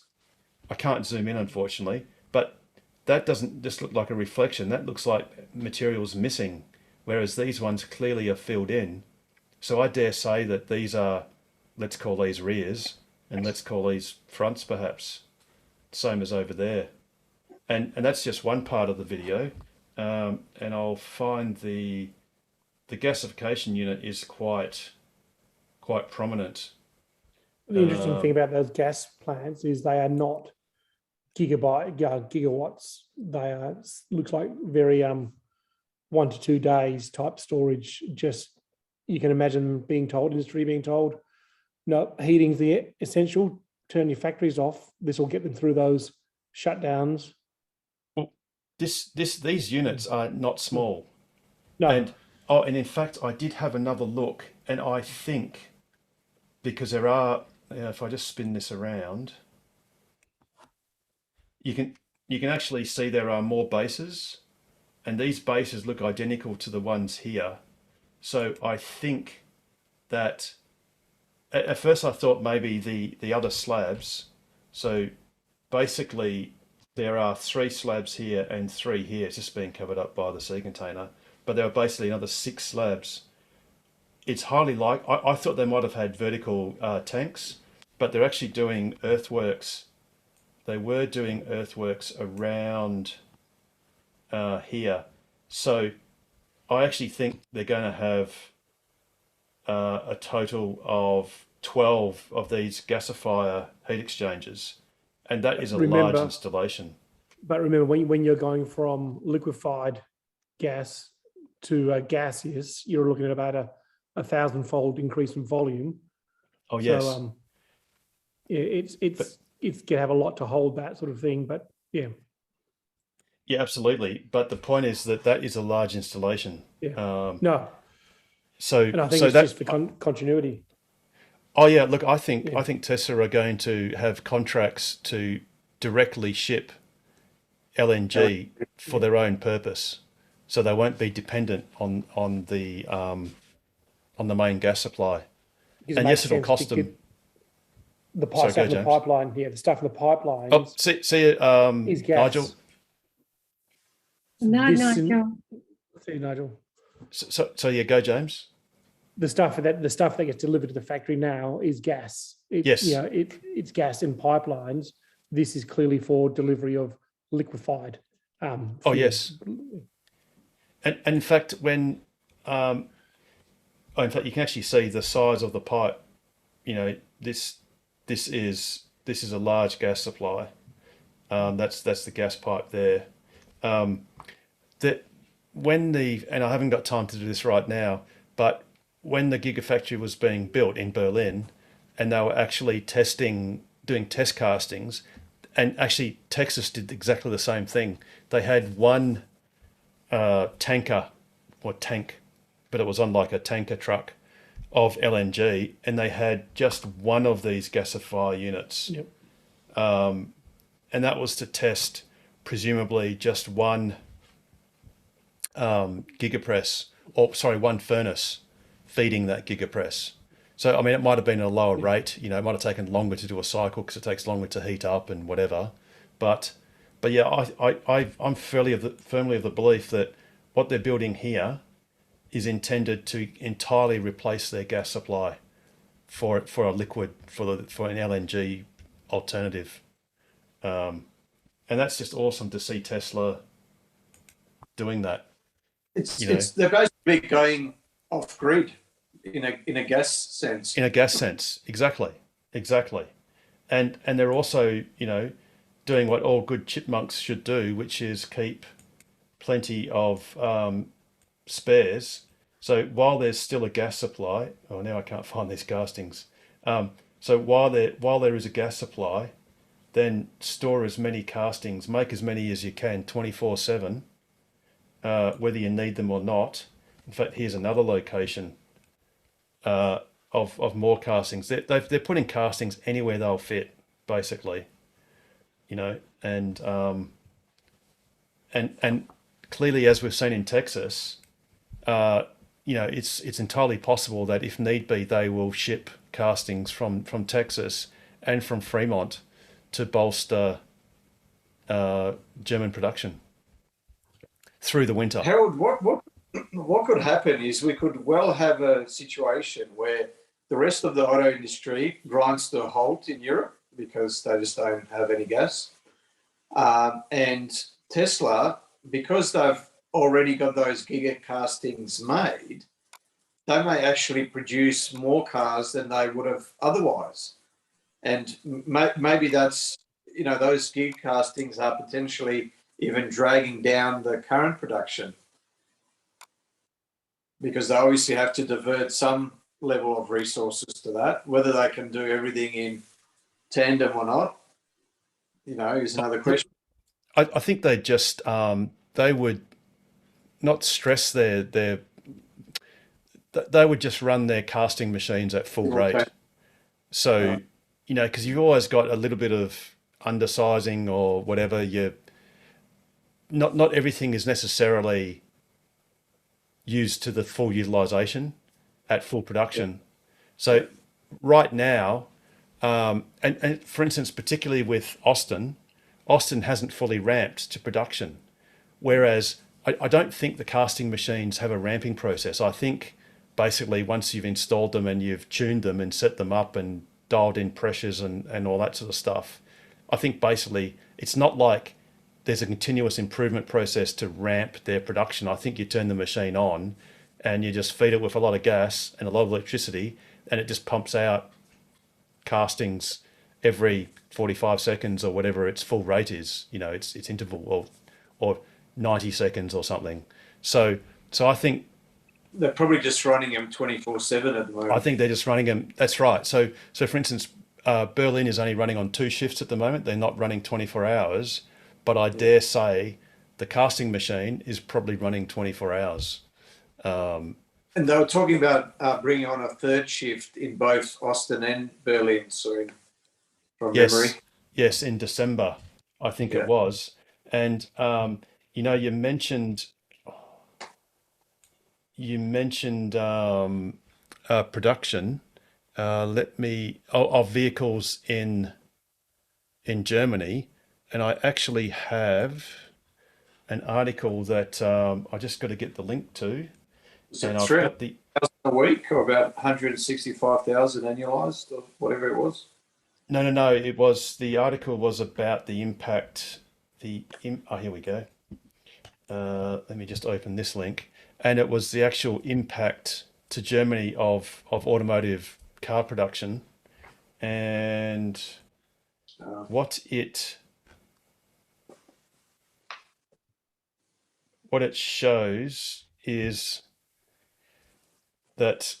I can't zoom in unfortunately, but that doesn't just look like a reflection. That looks like material's missing, whereas these ones clearly are filled in. So I dare say that these are, let's call these rears and let's call these fronts perhaps, same as over there. And that's just one part of the video. And I'll find the gasification unit is quite prominent. The interesting thing about those gas plants is they are not gigawatts. They are, looks like very 1 to 2 days type storage. Just, you can imagine industry being told, no, heating's the essential, turn your factories off. This will get them through those shutdowns. These units are not small. No. And in fact, I did have another look, and I think, because there are, if I just spin this around, you can actually see there are more bases, and these bases look identical to the ones here. So I think that at first I thought maybe the other slabs. So basically there are 3 slabs here and 3 here. It's just being covered up by the sea container, but there are basically another 6 slabs. It's highly like, I thought they might have had vertical tanks, but they're actually doing earthworks. They were doing earthworks around here. So I actually think they're going to have a total of 12 of these gasifier heat exchangers, and that is a large installation. But remember, when you're going from liquefied gas to gaseous, you're looking at about a 1,000-fold increase in volume. Oh yes. So it's going to have a lot to hold that sort of thing, but yeah. Yeah, absolutely. But the point is that is a large installation. Yeah. No. So, and I think so it's just for continuity. Oh yeah, look, I think Tesla are going to have contracts to directly ship LNG for their own purpose, so they won't be dependent on the main gas supply. And yes, it'll cost them. The stuff in the pipeline, the stuff in the pipeline. Oh, see, is gas. Nigel. Nigel. See, Nigel. So yeah, go, James. The stuff that gets delivered to the factory now is gas. Yes. It's gas in pipelines. This is clearly for delivery of liquefied. Oh yes. And in fact, when in fact, you can actually see the size of the pipe. This is a large gas supply. That's the gas pipe there. That when and I haven't got time to do this right now, but when the Gigafactory was being built in Berlin, and they were actually doing test castings, and actually Texas did exactly the same thing. They had one tank, but it was on like a tanker truck of LNG, and they had just one of these gasifier units. Yep. And that was to test presumably just one gigapress, one furnace feeding that gigapress. So, I mean, it might have been at a lower rate, it might have taken longer to do a cycle because it takes longer to heat up and whatever. But yeah, I'm firmly of the belief that what they're building here is intended to entirely replace their gas supply for a liquid, for an LNG alternative. And that's just awesome to see Tesla doing that. They're basically going off grid in a gas sense. In a gas sense, exactly. And they're also, doing what all good chipmunks should do, which is keep plenty of spares. So while there's still a gas supply, now I can't find these castings. So while there is a gas supply, then store as many castings, make as many as you can 24/7, whether you need them or not. In fact, here's another location of more castings. They're putting castings anywhere they'll fit, basically. And clearly, as we've seen in Texas, it's entirely possible that if need be, they will ship castings from Texas and from Fremont to bolster German production through the winter. Harold, what could happen is we could well have a situation where the rest of the auto industry grinds to a halt in Europe because they just don't have any gas. And Tesla, because they've already got those giga castings made, they may actually produce more cars than they would have otherwise. And maybe that's, those gig castings are potentially even dragging down the current production because they obviously have to divert some level of resources to that. Whether they can do everything in tandem or not, is another question. I think they just, they would not stress they would just run their casting machines at full rate. So, because you've always got a little bit of undersizing or whatever, not everything is necessarily used to the full utilization at full production. So right now, and for instance, particularly with Austin hasn't fully ramped to production. Whereas I don't think the casting machines have a ramping process. I think basically once you've installed them and you've tuned them and set them up and dialed in pressures and all that sort of stuff, I think basically it's not like there's a continuous improvement process to ramp their production. I think you turn the machine on and you just feed it with a lot of gas and a lot of electricity, and it just pumps out castings every 45 seconds or whatever its full rate is, its interval, or 90 seconds or something. So I think they're probably just running them 24/7 at the moment. I think they're just running them. That's right. So for instance, Berlin is only running on 2 shifts at the moment. They're not running 24 hours, but I dare say the casting machine is probably running 24 hours. And they were talking about bringing on a 3rd shift in both Austin and Berlin, from memory. Yes, in December, I think it was. And, you mentioned production. Of vehicles in Germany, and I actually have an article that I just got to get the link to. Is it 3,000 a week, or about 165,000 annualized, or whatever it was? No. It was, the article was about the impact. Here we go. Let me just open this link, and it was the actual impact to Germany of automotive car production, and what it shows is that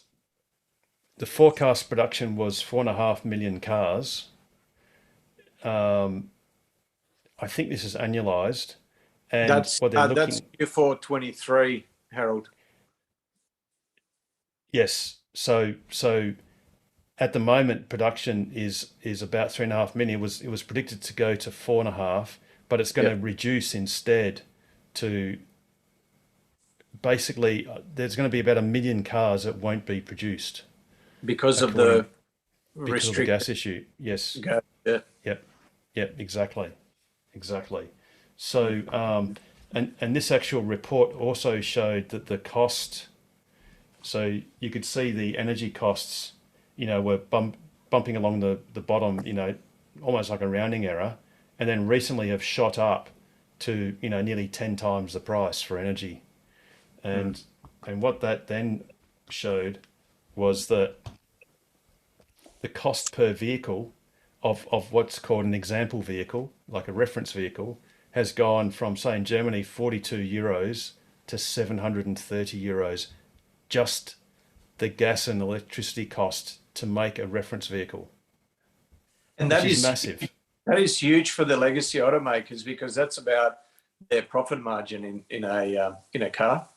the forecast production was 4.5 million cars. I think this is annualized, and that's Q4 23, Harold. Yes. So at the moment, production is about 3.5 million. It was predicted to go to 4.5, but it's going to reduce instead to basically there's going to be about 1 million cars that won't be produced because of the gas issue. Yes. Yep. Exactly. So and this actual report also showed that the cost. So you could see the energy costs, were bumping along the bottom, almost like a rounding error, and then recently have shot up to, nearly 10 times the price for energy. And what that then showed was that the cost per vehicle of what's called an example vehicle, like a reference vehicle, has gone from, say, in Germany, 42 euros to 730 euros. Just the gas and electricity cost to make a reference vehicle, and that is massive. That is huge for the legacy automakers, because that's about their profit margin in a car.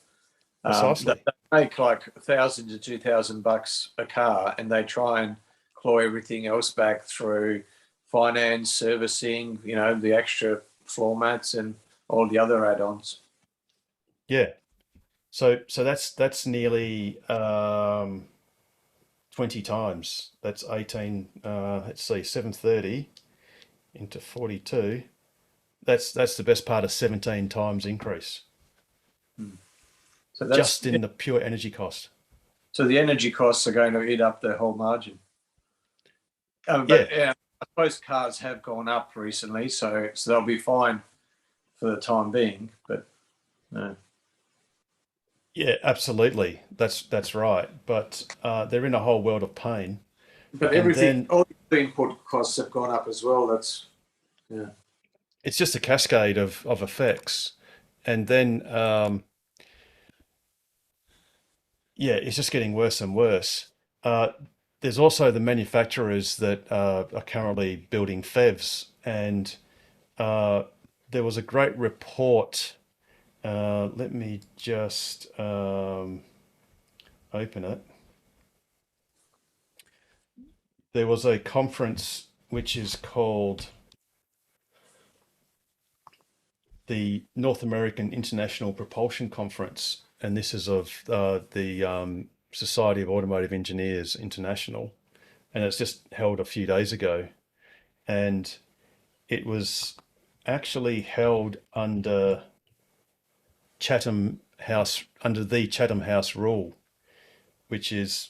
Precisely. They make like $1,000 to $2,000 a car, and they try and claw everything else back through finance, servicing, the extra floor mats and all the other add-ons. Yeah. So that's nearly 20 times. That's 18. Let's see, 730 into 42. That's the best part of 17 times increase. So that's just in the pure energy cost. So the energy costs are going to eat up the whole margin. I suppose cars have gone up recently, so they'll be fine for the time being. But yeah, absolutely, that's right. But they're in a whole world of pain. But everything, all the input costs have gone up as well. It's just a cascade of effects, and then it's just getting worse and worse. There's also the manufacturers that are currently building PHEVs, and there was a great report. Let me just open it. There was a conference which is called the North American International Propulsion Conference, and this is of the Society of Automotive Engineers International, and it's just held a few days ago, and it was actually held under the Chatham House rule, which is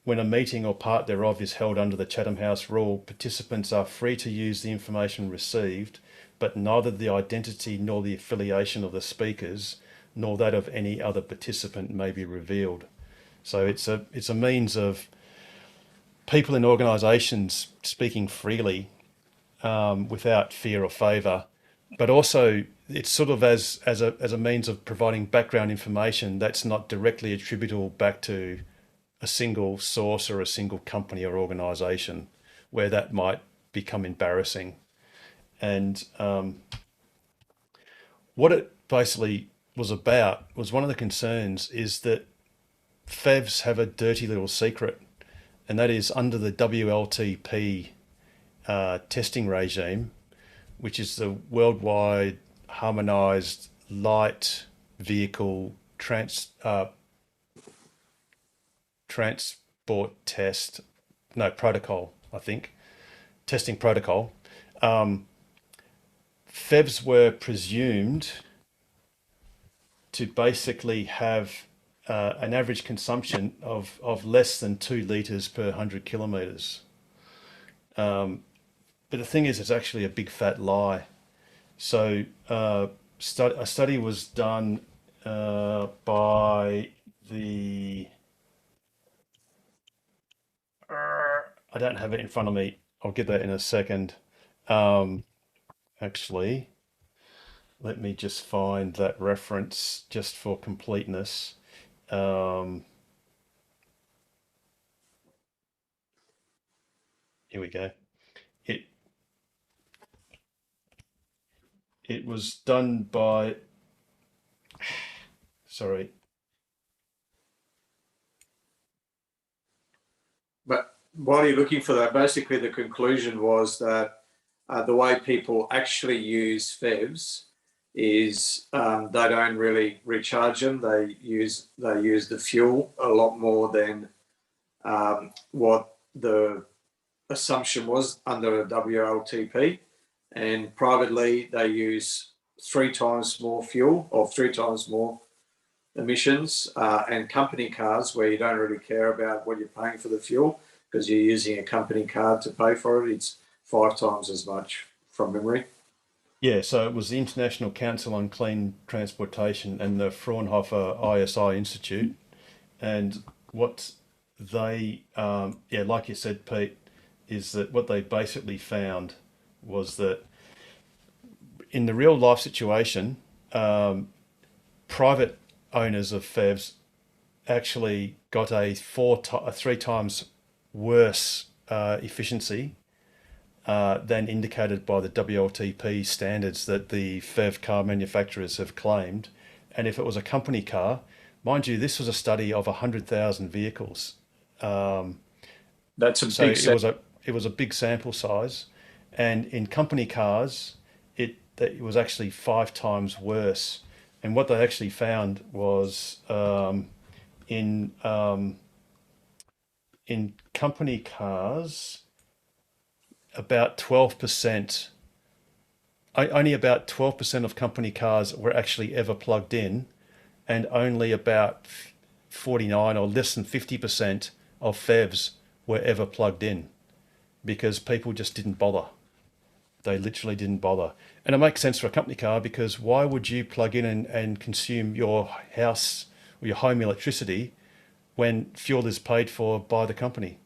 when a meeting or part thereof is held under the Chatham House rule, participants are free to use the information received, but neither the identity nor the affiliation of the speakers nor that of any other participant may be revealed. So it's a means of people in organisations speaking freely without fear or favour, but also it's sort of as a means of providing background information that's not directly attributable back to a single source or a single company or organisation, where that might become embarrassing. And what it basically was about was, one of the concerns is that FEVs have a dirty little secret, and that is under the WLTP testing regime, which is the Worldwide Harmonized Light Vehicle Transport Protocol, I think, testing protocol. FEVs were presumed to basically have an average consumption of less than 2 litres per 100 kilometres. But the thing is, it's actually a big fat lie. So a study was done by the... I don't have it in front of me. I'll get that in a second. Actually, let me just find that reference just for completeness. Here we go. It was done by, sorry. But while you're looking for that, basically the conclusion was that the way people actually use FEVs is they don't really recharge them. They use the fuel a lot more than what the assumption was under a WLTP. And privately, they use 3 times more fuel or 3 times more emissions. And company cars, where you don't really care about what you're paying for the fuel because you're using a company card to pay for it, it's 5 times as much from memory. Yeah, so it was the International Council on Clean Transportation and the Fraunhofer ISI Institute. And what they, like you said, Pete, is that what they basically found was that in the real life situation, private owners of FEVs actually got a 3 times worse efficiency than indicated by the WLTP standards that the FEV car manufacturers have claimed. And if it was a company car, mind you, this was a study of 100,000 vehicles. That's a big sample. It was a big sample size. And in company cars, it was actually 5 times worse. And what they actually found was in company cars, about 12%, only about 12% of company cars were actually ever plugged in, and only about 49 or less than 50% of FEVs were ever plugged in, because people just didn't bother. They literally didn't bother. And it makes sense for a company car, because why would you plug in and consume your house or your home electricity when fuel is paid for by the company?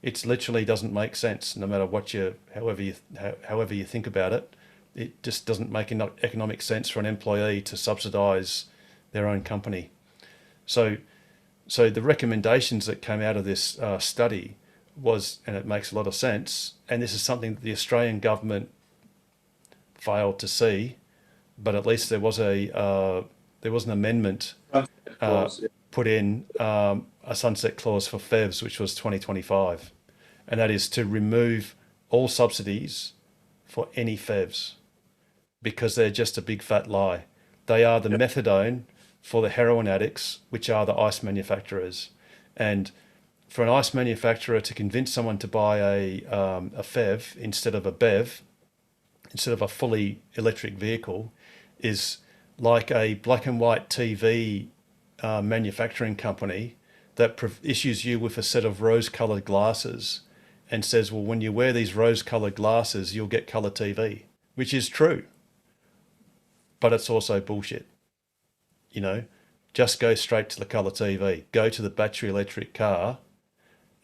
It literally doesn't make sense, no matter what however you think about it. It just doesn't make economic sense for an employee to subsidise their own company. So the recommendations that came out of this study was, and it makes a lot of sense, and this is something that the Australian government failed to see, but at least there was an amendment put in, a sunset clause for FEVs, which was 2025, and that is to remove all subsidies for any FEVs. because they're just a big fat lie. They are the methadone for the heroin addicts, which are the ice manufacturers. And for an ice manufacturer to convince someone to buy a FEV instead of a BEV, instead of a fully electric vehicle, is like a black and white TV manufacturing company that issues you with a set of rose-colored glasses and says, well, when you wear these rose-colored glasses, you'll get color TV, which is true. But it's also bullshit. You know, just go straight to the color TV, go to the battery electric car,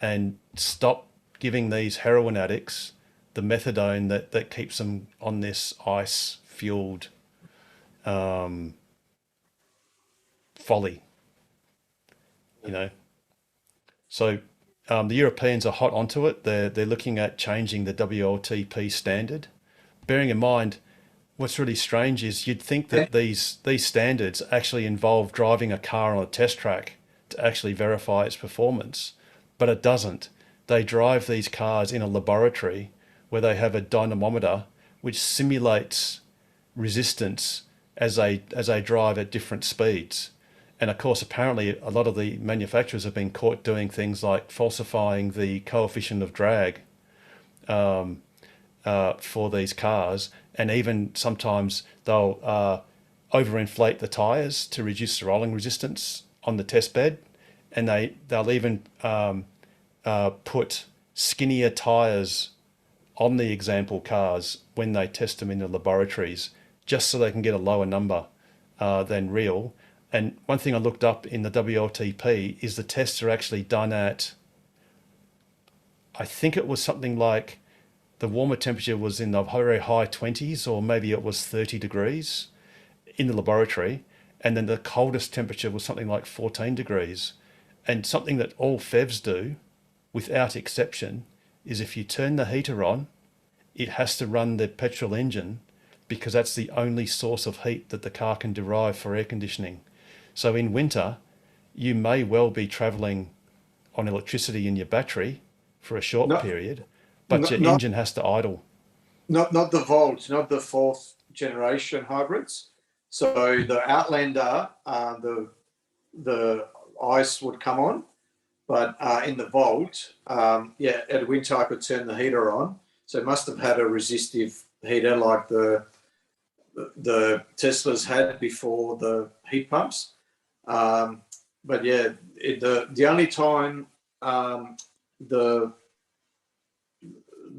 and stop giving these heroin addicts the methadone that keeps them on this ice-fueled folly. You know, so the Europeans are hot onto it. They're looking at changing the WLTP standard. Bearing in mind, what's really strange is you'd think that these standards actually involve driving a car on a test track to actually verify its performance, but it doesn't. They drive these cars in a laboratory where they have a dynamometer which simulates resistance as they drive at different speeds. And of course, apparently a lot of the manufacturers have been caught doing things like falsifying the coefficient of drag for these cars. And even sometimes they'll overinflate the tyres to reduce the rolling resistance on the test bed. And they'll even put skinnier tyres on the example cars when they test them in the laboratories, just so they can get a lower number than real. And one thing I looked up in the WLTP is the tests are actually done at, I think it was something like the warmer temperature was in the very high 20s, or maybe it was 30 degrees in the laboratory. And then the coldest temperature was something like 14 degrees. And something that all FEVs do, without exception, is if you turn the heater on, it has to run the petrol engine, because that's the only source of heat that the car can derive for air conditioning. So in winter, you may well be travelling on electricity in your battery for a short period, but your engine has to idle. Not the Volt, not the 4th generation hybrids. So the Outlander, the ice would come on, but in the Volt, at winter I could turn the heater on. So it must have had a resistive heater like the Teslas had before the heat pumps. But yeah, the only time the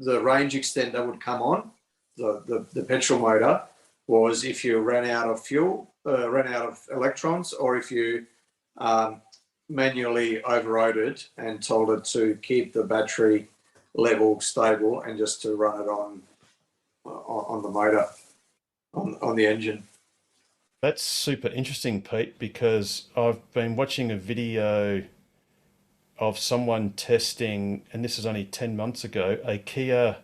range extender would come on, the petrol motor, was if you ran out of fuel, ran out of electrons, or if you manually overrode it and told it to keep the battery level stable and just to run it on the motor, on the engine. That's super interesting, Pete, because I've been watching a video of someone testing, and this is only 10 months ago, a Kia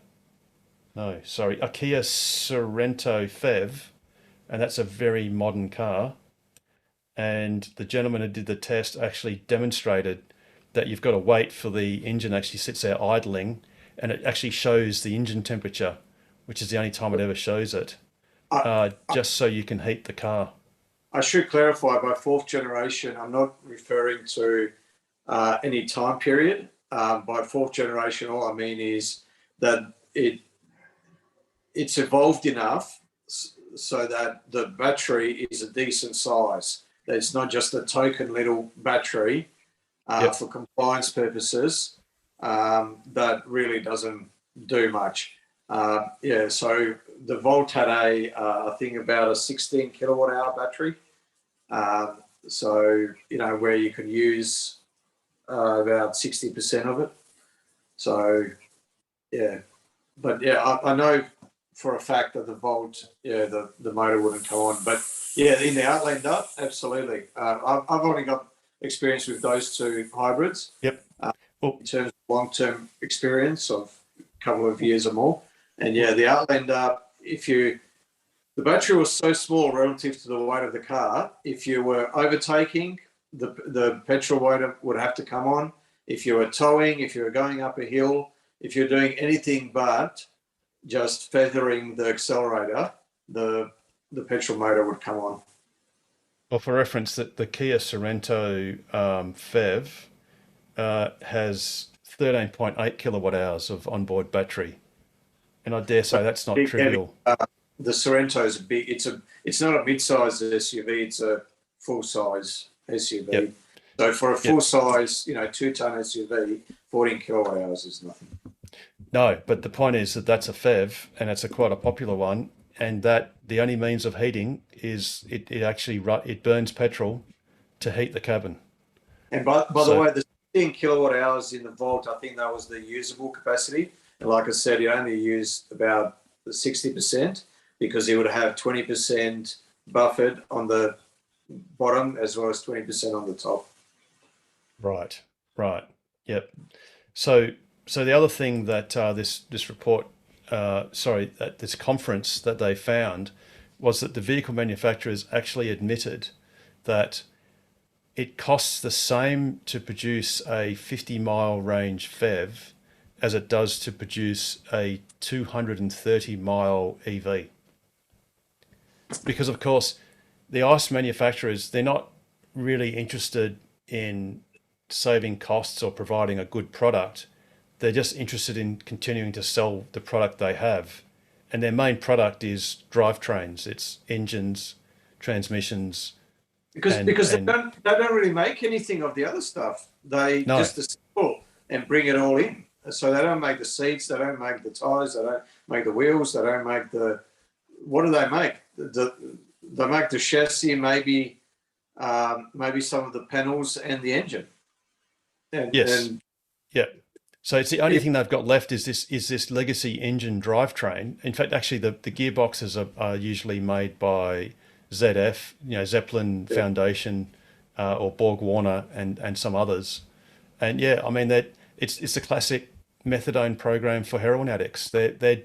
Sorento FEV, and that's a very modern car. And the gentleman who did the test actually demonstrated that you've got to wait for the engine actually sits there idling, and it actually shows the engine temperature, which is the only time it ever shows it, just so you can heat the car. I should clarify, by 4th generation, I'm not referring to any time period. By 4th generation, all I mean is that it's evolved enough so that the battery is a decent size. That it's not just a token little battery for compliance purposes that really doesn't do much. So the Volt had I think about a 16 kilowatt hour battery. So, where you could use about 60% of it. So, but I know for a fact that the Volt, the motor wouldn't come on. But in the Outlander, absolutely. I've only got experience with those two hybrids. Yep. In terms of long-term experience of a couple of years or more. And the Outlander, the battery was so small relative to the weight of the car, if you were overtaking, the petrol motor would have to come on. If you were towing, if you were going up a hill, if you're doing anything but just feathering the accelerator, the petrol motor would come on. Well, for reference, that the Kia Sorento PHEV has 13.8 kilowatt hours of onboard battery, and I dare say that's not trivial. The Sorento is big. It's not a mid-size SUV. It's a full-size SUV. Yep. So for a full-size, 2-ton SUV, 14 kilowatt hours is nothing. No, but the point is that that's a PHEV, and it's quite a popular one, and that the only means of heating is it burns petrol to heat the cabin. And by the way, the 16 kilowatt hours in the Volt, I think that was the usable capacity. And like I said, it only used about 60% because it would have 20% buffered on the bottom as well as 20% on the top. Right. Yep. So the other thing that this report, that this conference that they found was that the vehicle manufacturers actually admitted that it costs the same to produce a 50-mile range PHEV as it does to produce a 230-mile EV. Because, of course, the ICE manufacturers, they're not really interested in saving costs or providing a good product. They're just interested in continuing to sell the product they have. And their main product is drivetrains. It's engines, transmissions. Because they don't really make anything of the other stuff. They just assemble and bring it all in. So they don't make the seats, they don't make the tires, they don't make the wheels, they don't make what do they make? They make the chassis, maybe some of the panels and the engine. Yeah. So it's the only thing they've got left is this legacy engine drivetrain. In fact, actually, the gearboxes are usually made by ZF, Zeppelin Foundation, or Borg Warner, and some others. And I mean that it's a classic methadone program for heroin addicts. They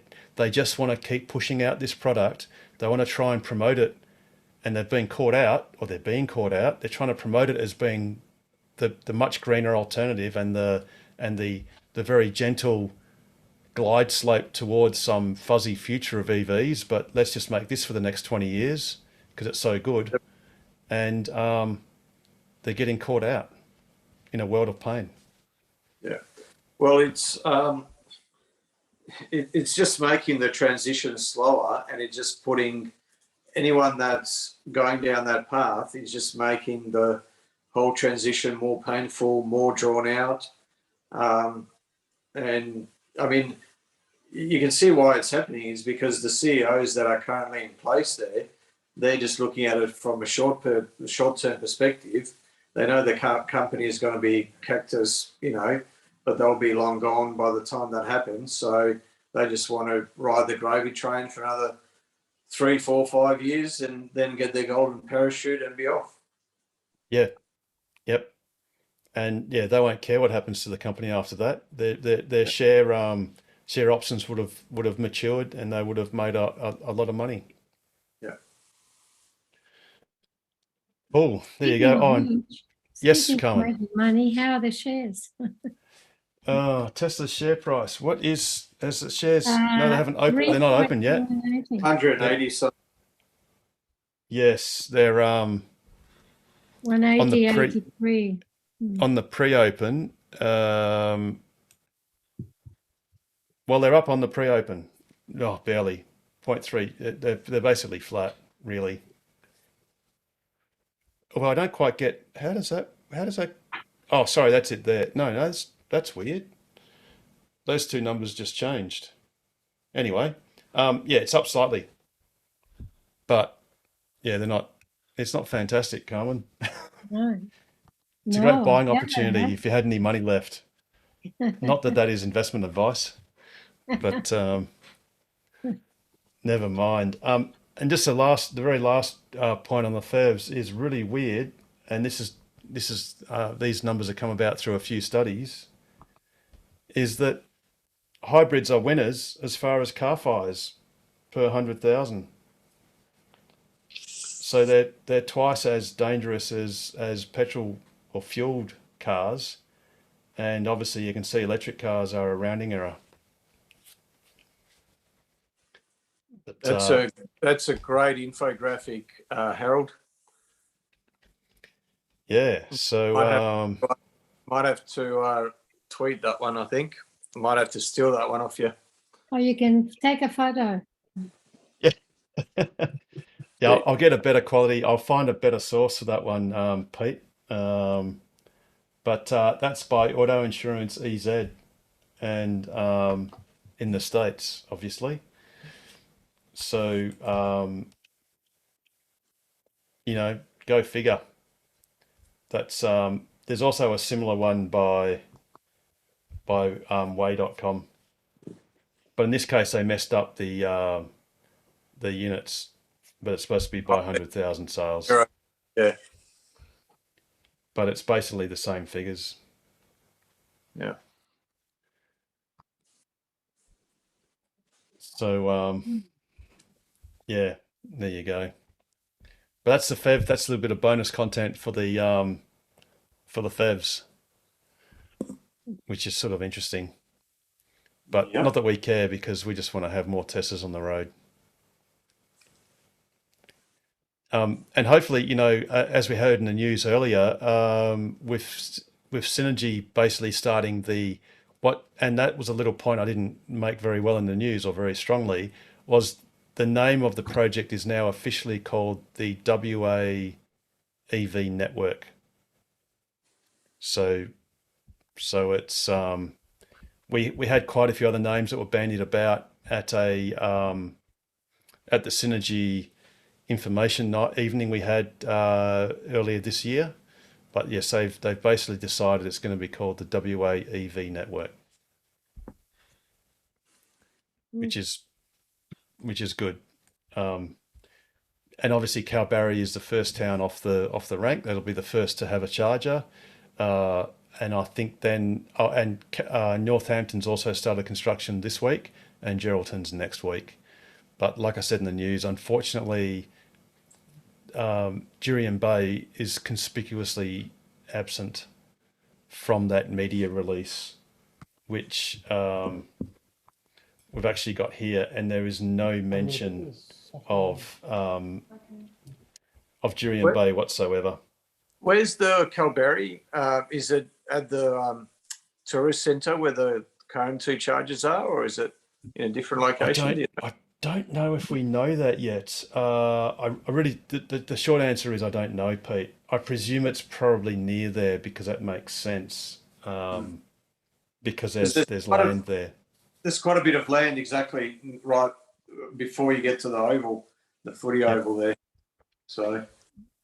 just want to keep pushing out this product. They want to try and promote it, and they've been caught out, or they're being caught out. They're trying to promote it as being the much greener alternative and the very gentle glide slope towards some fuzzy future of EVs. But let's just make this for the next 20 years because it's so good. And they're getting caught out in a world of pain. Yeah. Well, it's just making the transition slower, and it's just putting anyone that's going down that path is just making the whole transition more painful, more drawn out. And I mean, you can see why it's happening is because the CEOs that are currently in place there, they're just looking at it from a short-term perspective. They know the company is going to be cactus, but they'll be long gone by the time that happens. So they just want to ride the gravy train for another 3, 4, 5 years and then get their golden parachute and be off. Yeah. Yep. And they won't care what happens to the company after that. Their share options would have matured, and they would have made a lot of money. Yeah. Oh, there you go. Oh, yes, Carmen. Money. How are the shares? Tesla's share price. What is as the shares? No, they haven't opened. They're not open yet. 180 something. Yes, they're 180.83. On the pre-open. Well, they're up on the pre-open. Oh, barely 0.3. They're basically flat, really. Well, I don't quite get how does that? Oh, sorry, that's it there. No, that's weird. Those two numbers just changed. Anyway, it's up slightly, but they're not. It's not fantastic, Carmen. No. It's a great buying opportunity if you had any money left. Not that is investment advice, but never mind. And just the very last point on the PHEVs is really weird, and this is these numbers have come about through a few studies. Is that hybrids are winners as far as car fires per 100,000. So they're twice as dangerous as petrol or fueled cars, and obviously you can see electric cars are a rounding error. But, That's a great infographic, Harold. Yeah. So might have to tweet that one. I think I might have to steal that one off you. Or you can take a photo. yeah, I'll get a better quality. I'll find a better source for that one, Pete. But that's by Auto Insurance EZ, and in the States, obviously. So go figure. That's there's also a similar one by way.com, but in this case they messed up the units, but it's supposed to be by 100,000 sales. Yeah. But it's basically the same figures. Yeah. So yeah, there you go. But that's the FEV. That's a little bit of bonus content for the FEVs, which is sort of interesting. But not that we care, because we just want to have more Teslas on the road. And hopefully, as we heard in the news earlier, with Synergy basically starting and that was a little point I didn't make very well in the news, or very strongly, was the name of the project is now officially called the WA EV Network. So it's we had quite a few other names that were bandied about at the Synergy information evening we had earlier this year, but yes, they've basically decided it's going to be called the WA EV Network, which is good. And obviously Kalbarri is the first town off the rank. That'll be the first to have a charger, and I think then Northampton's also started construction this week, and Geraldton's next week. But like I said in the news, unfortunately, Jurien Bay is conspicuously absent from that media release, which we've actually got here, and there is no mention of Jurien Bay whatsoever. Where's the Kalbarri? Is it at the tourist centre where the current two chargers are, or is it in a different location? I don't know if we know that yet. I really, the short answer is I don't know, Pete. I presume it's probably near there, because that makes sense. Because there's land there. There's quite a bit of land exactly right before you get to the oval, the footy oval there. So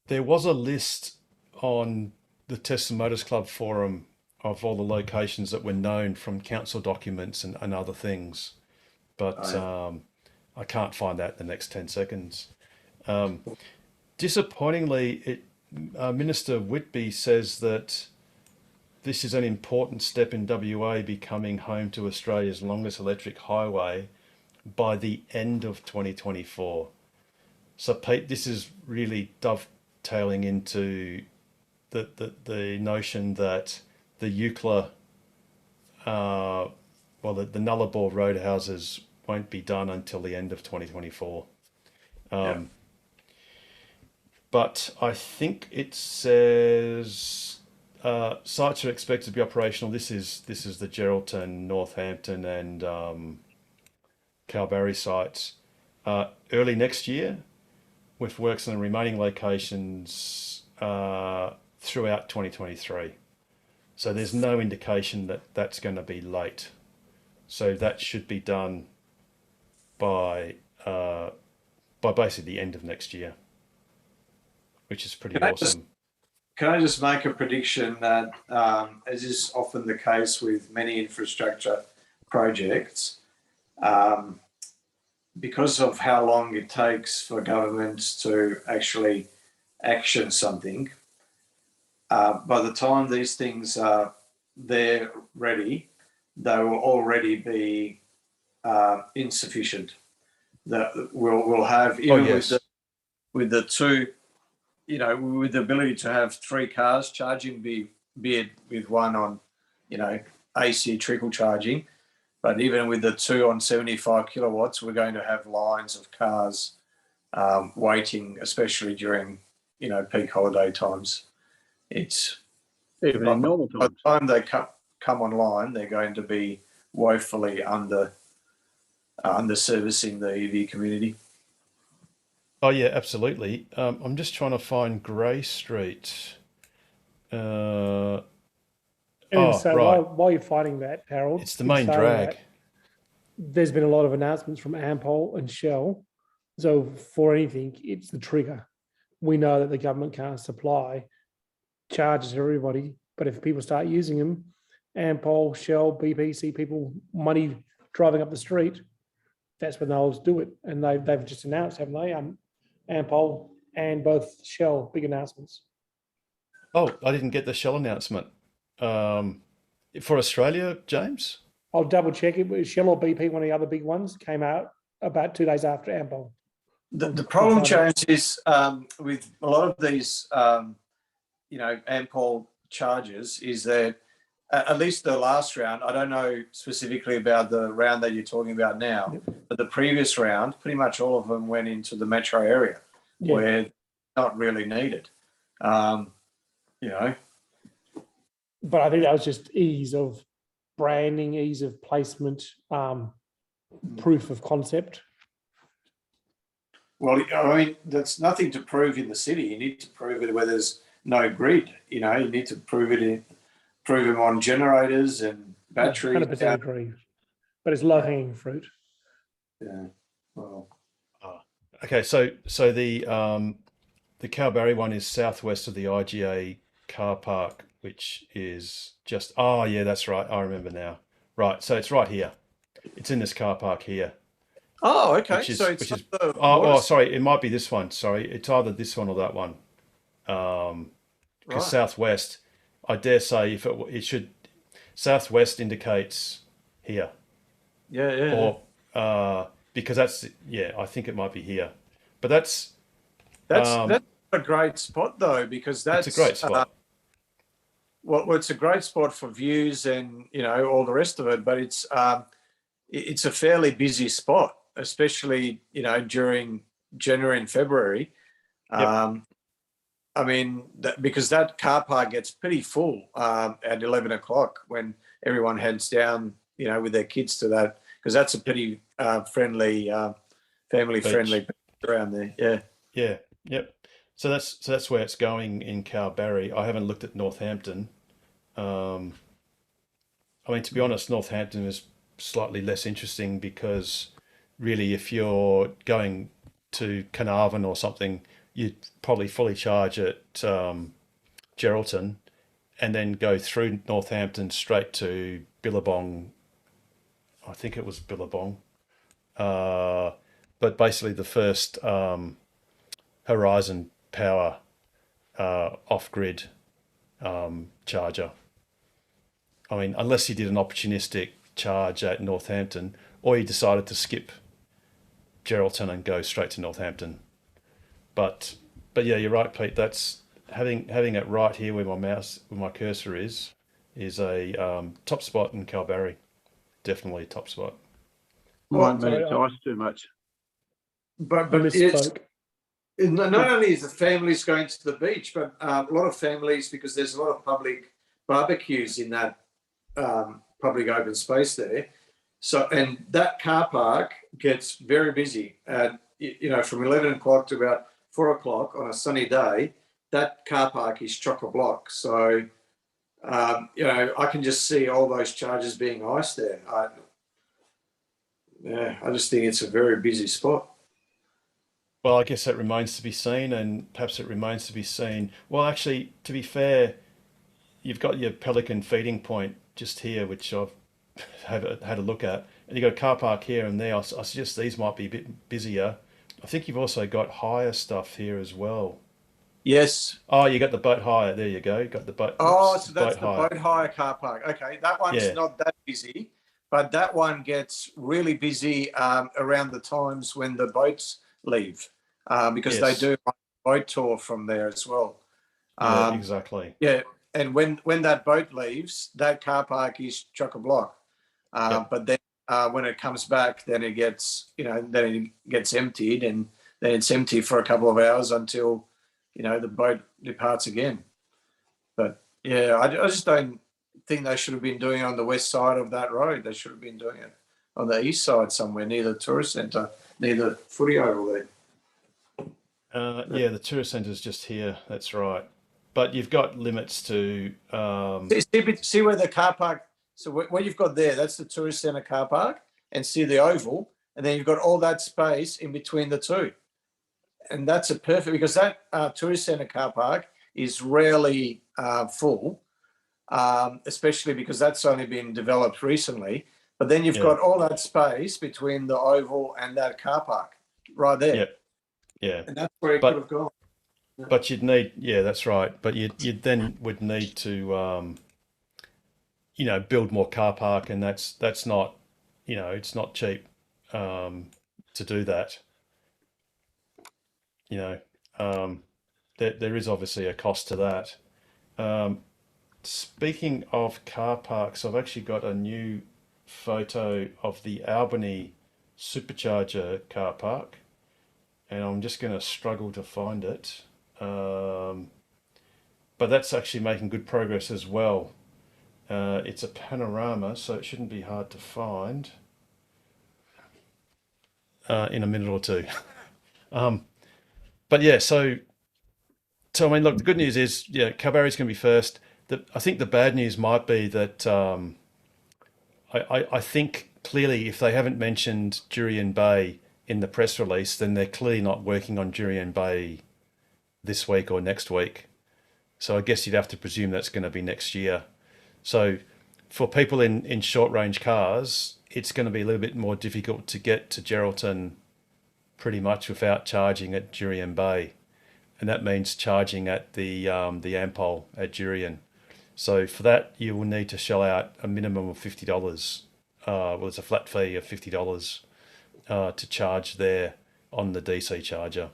there was a list on the Tesla Motors Club forum of all the locations that were known from council documents and other things, but I can't find that in the next 10 seconds. Disappointingly, Minister Whitby says that this is an important step in WA becoming home to Australia's longest electric highway by the end of 2024. So, Pete, this is really dovetailing into the notion that the UCLA, the Nullarbor roadhouses won't be done until the end of 2024. But I think it says sites are expected to be operational. This is the Geraldton, Northampton, and Kalbarri sites early next year, with works on the remaining locations throughout 2023. So there's no indication that that's going to be late. So that should be done by basically the end of next year, which is pretty awesome. Can I just make a prediction that, as is often the case with many infrastructure projects, because of how long it takes for governments to actually action something, by the time these things are there ready, they will already be insufficient. That we'll have, even with the two, with the ability to have 3 cars charging, be it with one on, AC trickle charging, But even with the 2 on 75 kilowatts, we're going to have lines of cars waiting, especially during, peak holiday times. It's even in normal by the time they come online, they're going to be woefully under servicing the EV community. Oh yeah, absolutely. I'm just trying to find Grey Street. So right. while you're finding that, Harold, It's the main drag. There's been a lot of announcements from Ampol and Shell. So for anything, it's the trigger. We know that the government can't supply charges to everybody, but if people start using them, Ampol, Shell, BP see people money driving up the street, that's when they'll do it. And they've just announced, haven't they? Ampol and both Shell, big announcements. Oh, I didn't get the Shell announcement. For Australia, James? I'll double check it. Was Shell or BP, one of the other big ones, came out about 2 days after Ampol. The problem, James, is with a lot of these, Ampol charges is that at least the last round, I don't know specifically about the round that you're talking about now, but the previous round, pretty much all of them went into the metro area where not really needed. But I think that was just ease of branding, ease of placement, proof of concept. Well, I mean, that's nothing to prove in the city. You need to prove it where there's no grid. You need to prove them on generators and batteries. 100% agree. But it's low-hanging fruit. Yeah. Well. Okay, so the Kalbarri one is southwest of the IGA car park, which is just, oh yeah, that's right. I remember now. Right, so it's right here. It's in this car park here. Oh, okay. Sorry, it might be this one. Sorry, it's either this one or that one. Because southwest, I dare say, if it should, southwest indicates here. Yeah. Or because that's I think it might be here, but that's a great spot though, because that's it's a great spot. Well, it's a great spot for views and all the rest of it, but it's a fairly busy spot, especially during January and February. Yep. I mean, because that car park gets pretty full at 11 o'clock when everyone heads down, with their kids to that, because that's a pretty friendly, family-friendly beach around there. Yeah. Yeah. Yep. So that's where it's going in Kalbarri. I haven't looked at Northampton. I mean, to be honest, Northampton is slightly less interesting because really, if you're going to Carnarvon or something, you'd probably fully charge at Geraldton and then go through Northampton straight to Billabong. I think it was Billabong. But basically the first Horizon Power off-grid charger. I mean, unless you did an opportunistic charge at Northampton or you decided to skip Geraldton and go straight to Northampton. But yeah, you're right, Pete. That's having it right here where my cursor is a top spot in Kalbarri. Definitely a top spot. Won't make it ice too much. But it's not only is the families going to the beach, but a lot of families, because there's a lot of public barbecues in that public open space there. So, and that car park gets very busy. From 11 o'clock to about 4 o'clock on a sunny day, that car park is chock-a-block. So, I can just see all those charges being iced there. I just think it's a very busy spot. Well, I guess that remains to be seen, and perhaps it remains to be seen. Well, actually, to be fair, you've got your Pelican feeding point just here, which I've had a look at, and you've got a car park here and there. I suggest these might be a bit busier. I think you've also got hire stuff here as well. Yes. Oh, you got the boat hire. There you go. You got the boat. Oh, so that's the boat hire car park. Okay, that one's not that busy, but that one gets really busy around the times when the boats leave, because they do a boat tour from there as well. Yeah, exactly. Yeah, and when that boat leaves, that car park is chock-a-block. But then when it comes back, then it gets, then it gets emptied, and then it's empty for a couple of hours until, the boat departs again. But yeah, I just don't think they should have been doing it on the west side of that road. They should have been doing it on the east side somewhere near the tourist centre, near the footy oval there. Yeah, the tourist centre is just here. That's right. But you've got limits to. See where the car park. So what you've got there, that's the tourist centre car park, and see the oval, and then you've got all that space in between the two, and that's a perfect, because that tourist centre car park is rarely full, especially because that's only been developed recently. But then you've got all that space between the oval and that car park right there. Yeah. And that's where it could have gone. But you'd need, that's right. But you then would need to, build more car park, and that's not, it's not cheap to do that. There is obviously a cost to that. Speaking of car parks, I've actually got a new photo of the Albany Supercharger car park, and I'm just going to struggle to find it. But that's actually making good progress as well. It's a panorama, so it shouldn't be hard to find in a minute or two. But yeah, so I mean, look, the good news is, Kalbarri's going to be first. I think the bad news might be that I think clearly, if they haven't mentioned Jurien Bay in the press release, then they're clearly not working on Jurien Bay this week or next week. So I guess you'd have to presume that's going to be next year. So for people in short range cars, it's going to be a little bit more difficult to get to Geraldton pretty much without charging at Jurien Bay. And that means charging at the Ampol at Jurien. So for that, you will need to shell out a minimum of $50. Well, it's a flat fee of $50 to charge there on the DC charger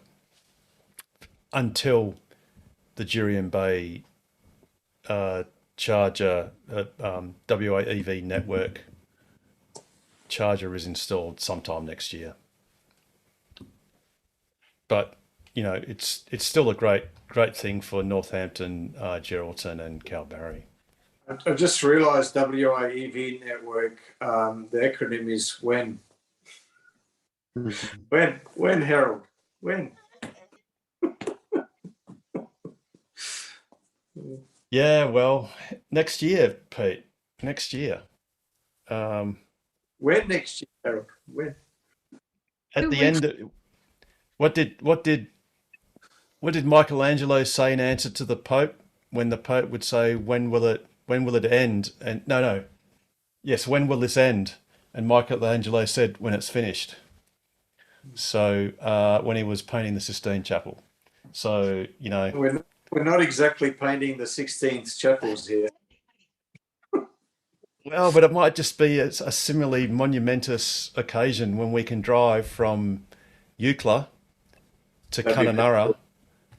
until the Jurien Bay charger, WA EV network charger is installed sometime next year. But it's still a great thing for Northampton, Geraldton, and Kalbarri. I've just realised WA EV network. The acronym is WHEN. When, Harold? When? Yeah, well, next year, Pete. Next year. When next year, Harold? When? At the end, what did Michelangelo say in answer to the Pope when the Pope would say, "When will it end?" And no, yes, when will this end? And Michelangelo said, "When it's finished." So when he was painting the Sistine Chapel. So we're not exactly painting the 16th chapels here. Well, but it might just be a similarly monumentous occasion when we can drive from Eucla to Kununurra.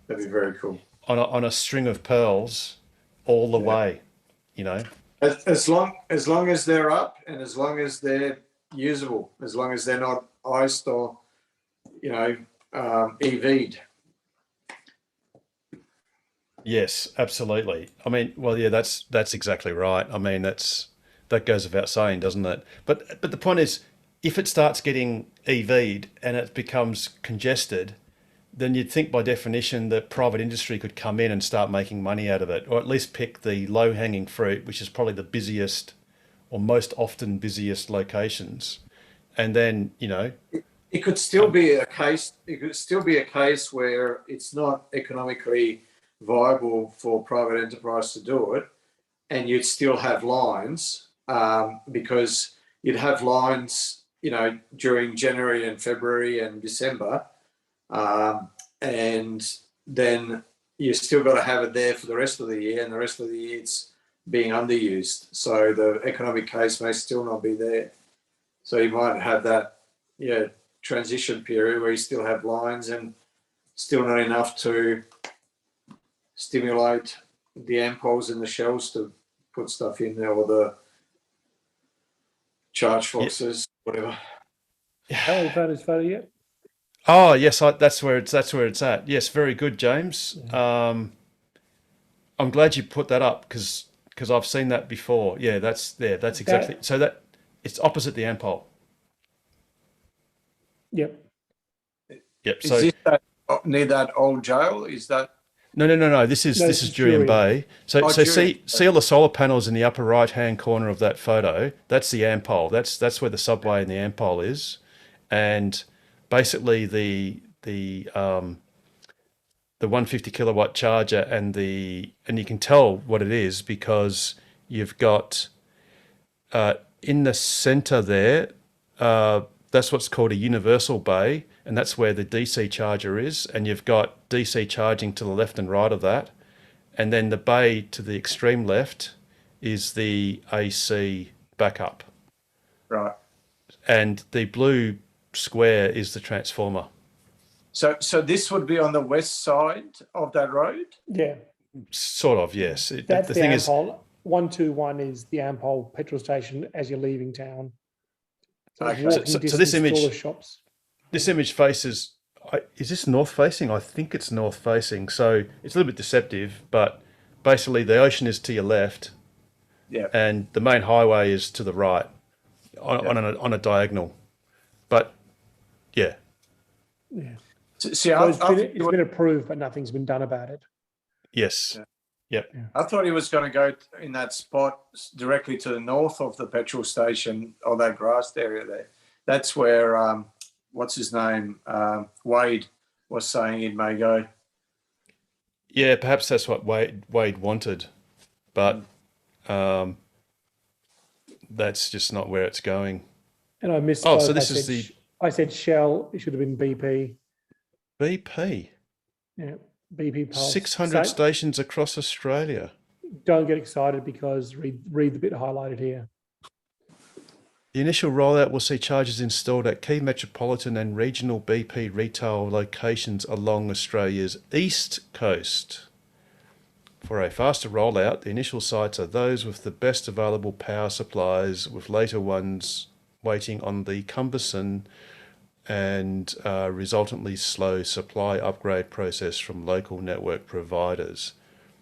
That'd be very cool. On a string of pearls all the way, As long as they're up, and as long as they're usable, as long as they're not iced or, EV'd. Yes, absolutely. I mean, well, yeah, that's exactly right. I mean, that goes without saying, doesn't it? But the point is, if it starts getting EV'd and it becomes congested, then you'd think by definition that private industry could come in and start making money out of it, or at least pick the low-hanging fruit, which is probably the busiest or most often busiest locations. And then, it could still be a case. It could still be a case where it's not economically viable for private enterprise to do it, and you'd still have lines because you'd have lines, during January and February and December, and then you still got to have it there for the rest of the year, and the rest of the year it's being underused. So the economic case may still not be there. So you might have that, transition period where you still have lines and still not enough to stimulate the ampoles and the shells to put stuff in there, or Charge Foxes, whatever. Have we found his photo yet? Oh yes, that's where it's at. Yes, very good, James. I'm glad you put that up because I've seen that before. Yeah, that's exactly. So that it's opposite the Ampol. Yep. Yep. Is So this near that old jail? Is that? no. This is Jurien Bay. So Jurien. see all the solar panels in the upper right hand corner of that photo. That's the Ampol. That's where the subway and the Ampol is, and basically the 150 kilowatt charger and you can tell what it is because you've got in the center there. That's what's called a universal bay, and that's where the DC charger is. And you've got DC charging to the left and right of that. And then the bay to the extreme left is the AC backup. Right. And the blue square is the transformer. So this would be on the west side of that road? Yeah. Sort of, yes. That's the the thing Ampol. 121 is the Ampol petrol station as you're leaving town. So, so this image, this image faces. Is this north facing? I think it's north facing. So it's a little bit deceptive, but basically the ocean is to your left, and the main highway is to the right, on a diagonal. But yeah. See, so it's been approved, but nothing's been done about it. Yes. Yep. I thought he was going to go in that spot directly to the north of the petrol station or that grassed area there. That's where, what's his name? Wade was saying it may go. Yeah, perhaps that's what Wade wanted, but that's just not where it's going. And I missed. Oh, so this is the. I said Shell. It should have been BP. BP. Yeah, BP Pulse. 600 stations across Australia. Don't get excited because read the bit highlighted here. The initial rollout will see chargers installed at key metropolitan and regional BP retail locations along Australia's east coast. For a faster rollout, the initial sites are those with the best available power supplies, with later ones waiting on the cumbersome and resultantly slow supply upgrade process from local network providers.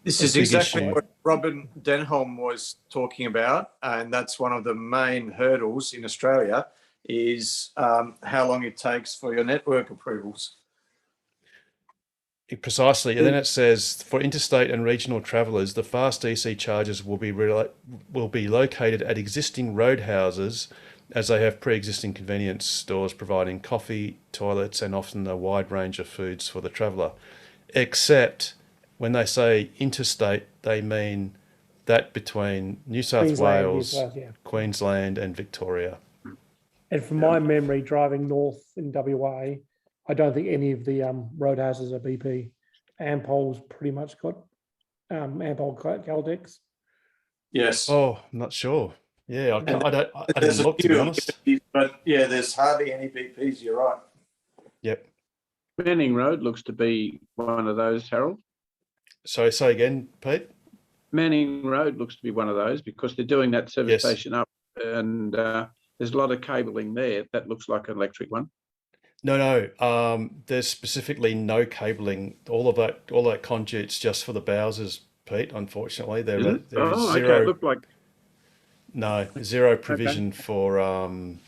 This is exactly what Robin Denholm was talking about, and that's one of the main hurdles in Australia is how long it takes for your network approvals. Precisely, and then it says for interstate and regional travellers, the fast DC chargers will be located at existing roadhouses, as they have pre-existing convenience stores providing coffee, toilets, and often a wide range of foods for the traveller. Except when they say interstate, they mean that between New South Wales, Queensland, and Victoria. And from my memory, driving north in WA, I don't think any of the roadhouses are BP. Ampol's pretty much got Ampol Caltex. Yes. Oh, I'm not sure. Yeah, I didn't look, to be honest. But yeah, there's hardly any BPs, you're right. Yep. Manning Road looks to be one of those, Harold. Sorry, say again, Pete? Manning Road looks to be one of those because they're doing that service station up and there's a lot of cabling there. That looks like an electric one. No. There's specifically no cabling. All that conduit's just for the Bowsers, Pete, unfortunately. There is zero. Okay. It looked like... No, zero provision for... and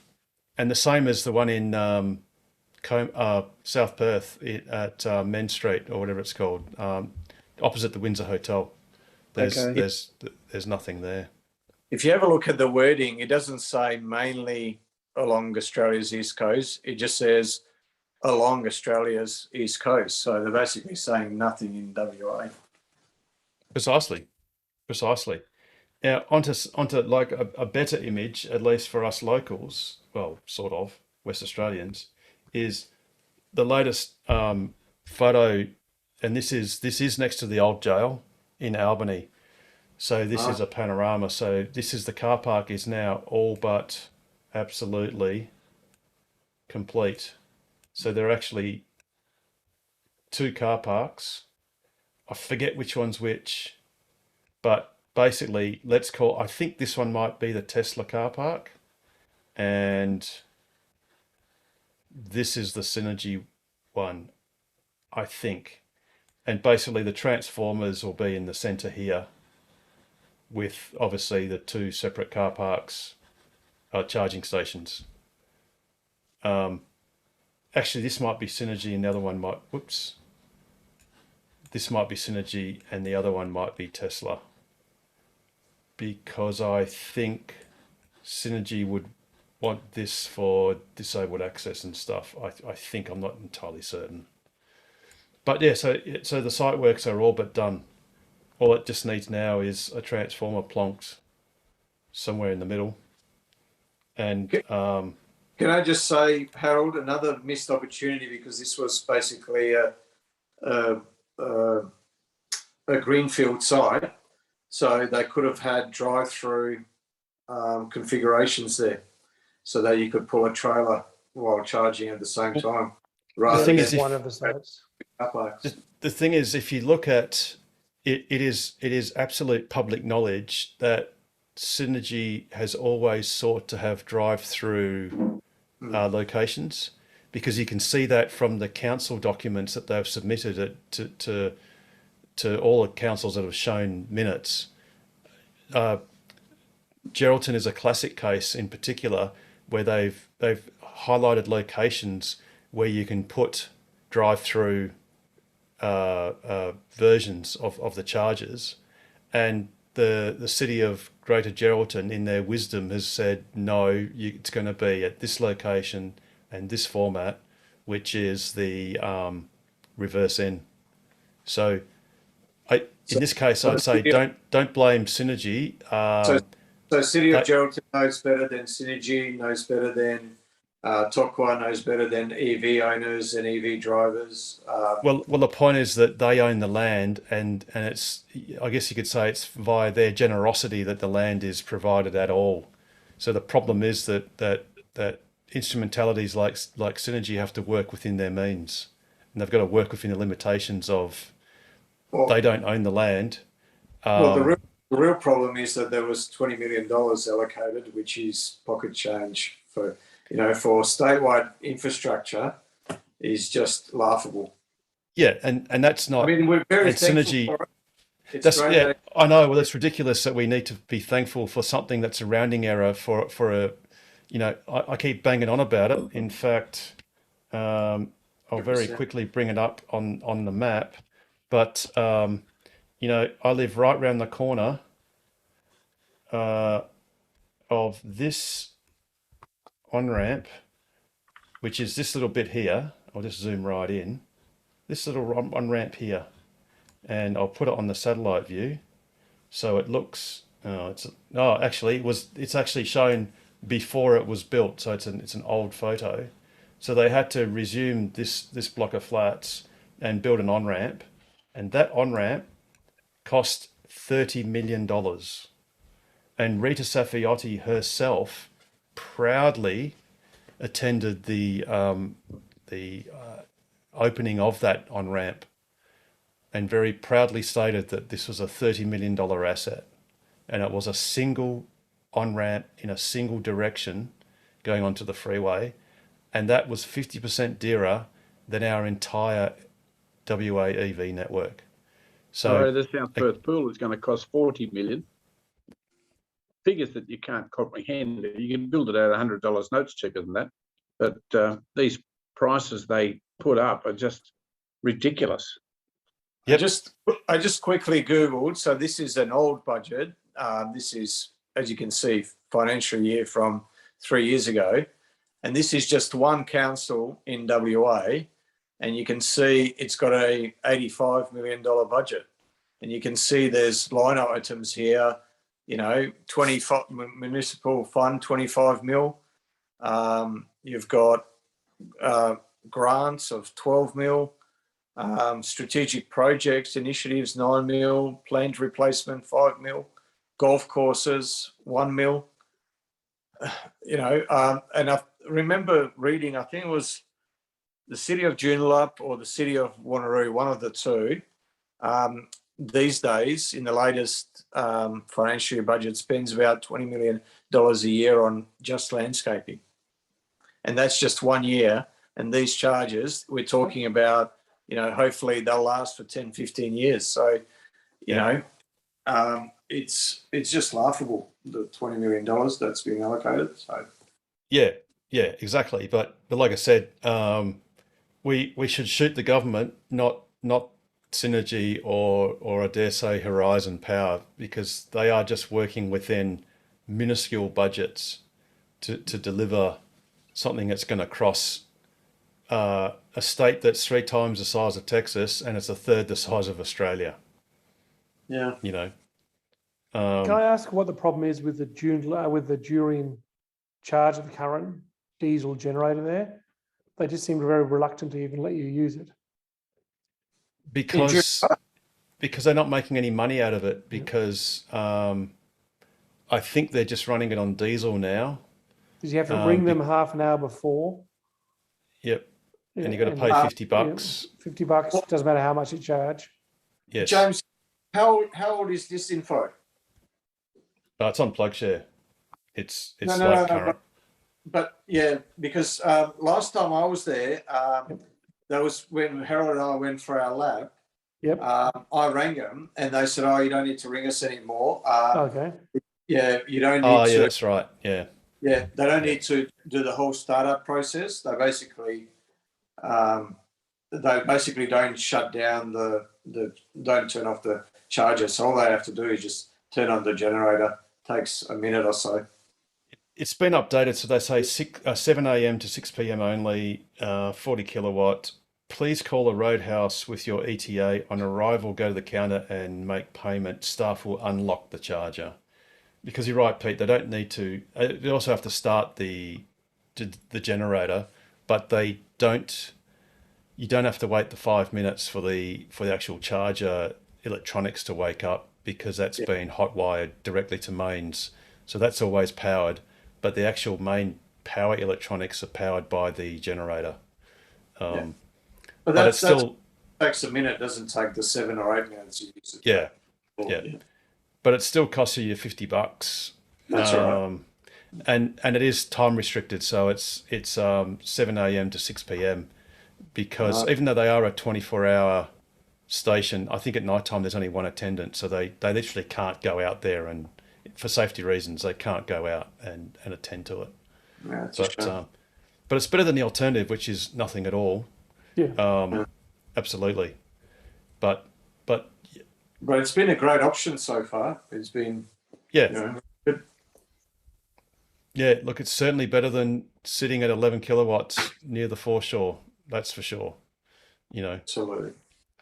the same as the one in South Perth at Men Street, or whatever it's called, opposite the Windsor Hotel. There's nothing there. If you have a look at the wording, it doesn't say mainly along Australia's east coast. It just says along Australia's east coast. So they're basically saying nothing in WA. Precisely. Now onto like a better image, at least for us locals, well, sort of West Australians, is the latest photo, and this is next to the old jail in Albany. So this is a panorama. So this is the car park is now all but absolutely complete. So there are actually two car parks. I forget which one's which, but basically I think this one might be the Tesla car park. and this is the Synergy one, I think. And basically the transformers will be in the center here with obviously the 2 separate car parks, charging stations. Actually, this might be Synergy and the other one might, whoops. This might be Synergy and the other one might be Tesla. Because I think Synergy would want this for disabled access and stuff. I think, I'm not entirely certain. But yeah, so the site works are all but done. All it just needs now is a transformer plonked somewhere in the middle. And can I just say, Harold, another missed opportunity, because this was basically a greenfield site, so they could have had drive-through configurations there, so that you could pull a trailer while charging at the same time. The thing is, one of the sites. The thing is, if you look at it, it is absolute public knowledge that Synergy has always sought to have drive-through locations, because you can see that from the council documents that they've submitted to all the councils that have shown minutes. Geraldton is a classic case in particular where they've highlighted locations where you can put drive-through versions of the chargers, and the city of Greater Geraldton, in their wisdom, has said no, it's going to be at this location and this format, which is the reverse N. So, in this case, I'd say don't blame Synergy. So City of Geraldton knows better than Synergy, knows better than Tokwa, knows better than EV owners and EV drivers. Well, the point is that they own the land, and it's, I guess you could say, it's via their generosity that the land is provided at all. So the problem is that instrumentalities like Synergy have to work within their means, and they've got to work within the limitations of they don't own the land. The real problem is that there was $20 million allocated, which is pocket change for statewide infrastructure, is just laughable. Yeah, and that's not. I mean, we're very thankful Synergy. for it. That's I know. Well, it's ridiculous that we need to be thankful for something that's a rounding error for a. I keep banging on about it. In fact, I'll very quickly bring it up on the map, but I live right around the corner of this on-ramp, which is this little bit here. I'll just zoom right in. This little on-ramp here, and I'll put it on the satellite view, so it looks. It's actually shown before it was built, so it's an old photo. So they had to resume this block of flats and build an on-ramp, and that on-ramp cost $30 million. And Rita Safiotti herself proudly attended the opening of that on-ramp, and very proudly stated that this was a $30 million asset, and it was a single on-ramp in a single direction going onto the freeway, and that was 50% dearer than our entire WA EV network. So the South Perth pool is going to cost $40 million. Figures that you can't comprehend. You can build it at $100 notes cheaper than that, but these prices they put up are just ridiculous. Yep. I just quickly Googled. So this is an old budget. This is, as you can see, financial year from 3 years ago, and this is just one council in WA, and you can see it's got a $85 million budget, and you can see there's line items here. 25 municipal fund, 25 mil. You've got grants of 12 mil, strategic projects, initiatives, 9 mil, planned replacement, 5 mil, golf courses, 1 mil. And I remember reading, I think it was the city of Joondalup or the city of Wanneroo, one of the two. these days, in the latest financial year budget, spends about $20 million a year on just landscaping. And that's just 1 year. And these charges, we're talking about, hopefully they'll last for 10, 15 years. So, it's just laughable, the $20 million that's being allocated. So yeah, exactly. But like I said, we should shoot the government, not Synergy or I dare say Horizon Power, because they are just working within minuscule budgets to deliver something that's going to cross a state that's 3 times the size of Texas and it's a third the size of Australia. Yeah. Can I ask what the problem is with the Durian charge of the current diesel generator there? They just seem very reluctant to even let you use it. Because they're not making any money out of it, because I think they're just running it on diesel now. Because you have to ring them half an hour before. Yep. And you've got to pay $50. Yeah, $50, doesn't matter how much you charge. Yes. James, how old is this info? It's on PlugShare. It's no, current. But yeah, because last time I was there, that was when Harold and I went for our lab. Yep. I rang them and they said, "Oh, you don't need to ring us anymore." Okay. Yeah, you don't need Oh, to. yeah, that's right. Yeah. Yeah, they don't need to do the whole startup process. They basically don't shut down don't turn off the charger. So all they have to do is just turn on the generator. Takes a minute or so. It's been updated, so they say 7 a.m. to 6 p.m. only, 40 kilowatt. Please call the Roadhouse with your ETA. On arrival, go to the counter and make payment. Staff will unlock the charger. Because you're right, Pete, they don't need to. They also have to start the generator, but you don't have to wait the 5 minutes for the actual charger electronics to wake up, because that's been hot wired directly to mains. So that's always powered, but the actual main power electronics are powered by the generator. But that still takes a minute, doesn't take the 7 or 8 minutes you use it. Yeah. But it still costs you $50. That's right. And it is time restricted, so it's 7 a.m. to 6 p.m. because even though they are a 24-hour station, I think at night time there's only one attendant, so they literally can't go out there, and for safety reasons they can't go out and attend to it. Yeah, but it's better than the alternative, which is nothing at all. Yeah. Absolutely. But it's been a great option so far. It's been good. Yeah, look, it's certainly better than sitting at 11 kilowatts near the foreshore. That's for sure. Absolutely.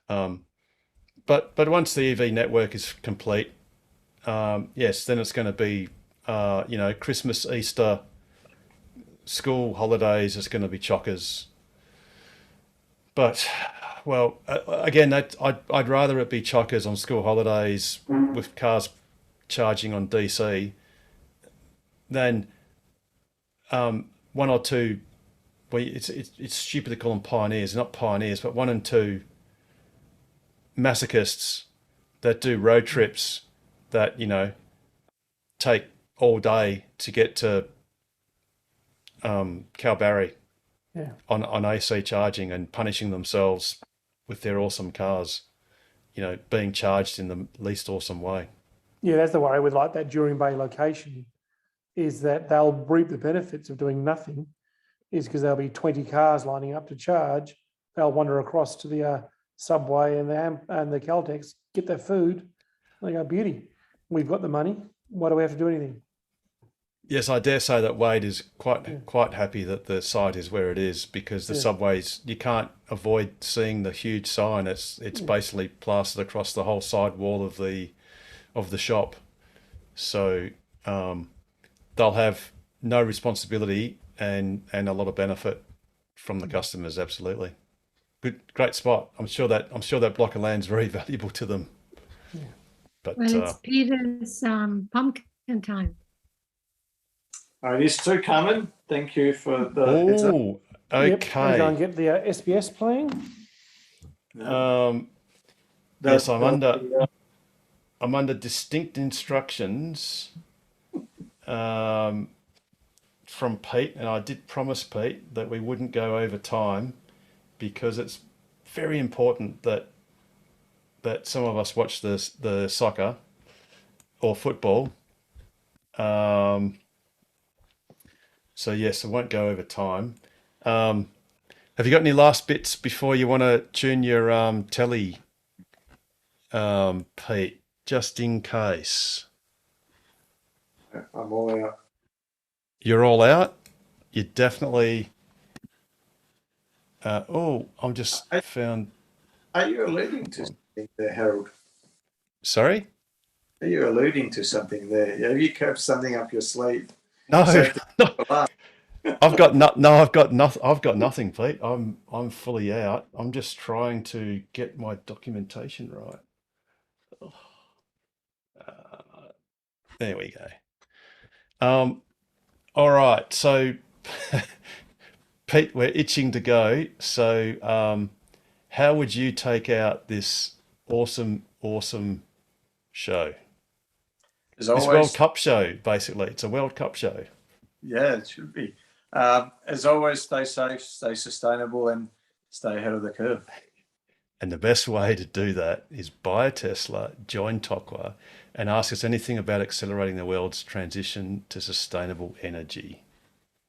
But once the EV network is complete, yes, then it's going to be, Christmas, Easter, school holidays. It's going to be chockers. But, well, again, I'd rather it be chockers on school holidays with cars charging on DC than one or two. Well, it's stupid to call them pioneers, not pioneers, but 1 and 2 masochists that do road trips that take all day to get to Kalbarri on AC charging, and punishing themselves with their awesome cars, being charged in the least awesome way. Yeah, that's the worry with like that Durian Bay location, is that they'll reap the benefits of doing nothing, is because there'll be 20 cars lining up to charge. They'll wander across to the Subway and the Caltex, get their food. They go, beauty, we've got the money. Why do we have to do anything? Yes, I dare say that Wade is quite happy that the site is where it is, because the Subways, you can't avoid seeing the huge sign. It's basically plastered across the whole side wall of the shop. So they'll have no responsibility and a lot of benefit from the customers. Absolutely. Great spot. I'm sure that block of land's very valuable to them. Yeah. But it's Peter's pumpkin time. It is too common. Thank you for the. Oh, okay. Yep. Go and get the SBS playing. Yes, I'm under distinct instructions from Pete, and I did promise Pete that we wouldn't go over time because it's very important that some of us watch the soccer or football. So yes, I won't go over time. Have you got any last bits before you want to tune your telly, Pete, just in case? I'm all out. You're all out? You definitely... I'm just found... Are you alluding to something there, Harold? Sorry? Are you alluding to something there? Have you kept something up your sleeve? No, So- I've got nothing, Pete. I'm fully out. I'm just trying to get my documentation right. There we go. All right. So, Pete, we're itching to go. So, how would you take out this awesome show? As This always, World Cup show, basically. It's a World Cup show. Yeah, it should be. As always, stay safe, stay sustainable, and stay ahead of the curve. And the best way to do that is buy a Tesla, join TOCWA, and ask us anything about accelerating the world's transition to sustainable energy.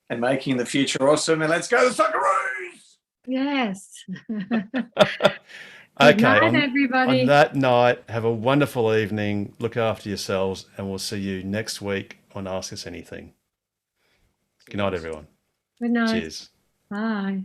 And making the future awesome. And let's go the Socceroos! Yes. Okay, night, everybody. on that night, have a wonderful evening. Look after yourselves, and we'll see you next week on Ask Us Anything. Good night, everyone. Good night. Cheers. Bye.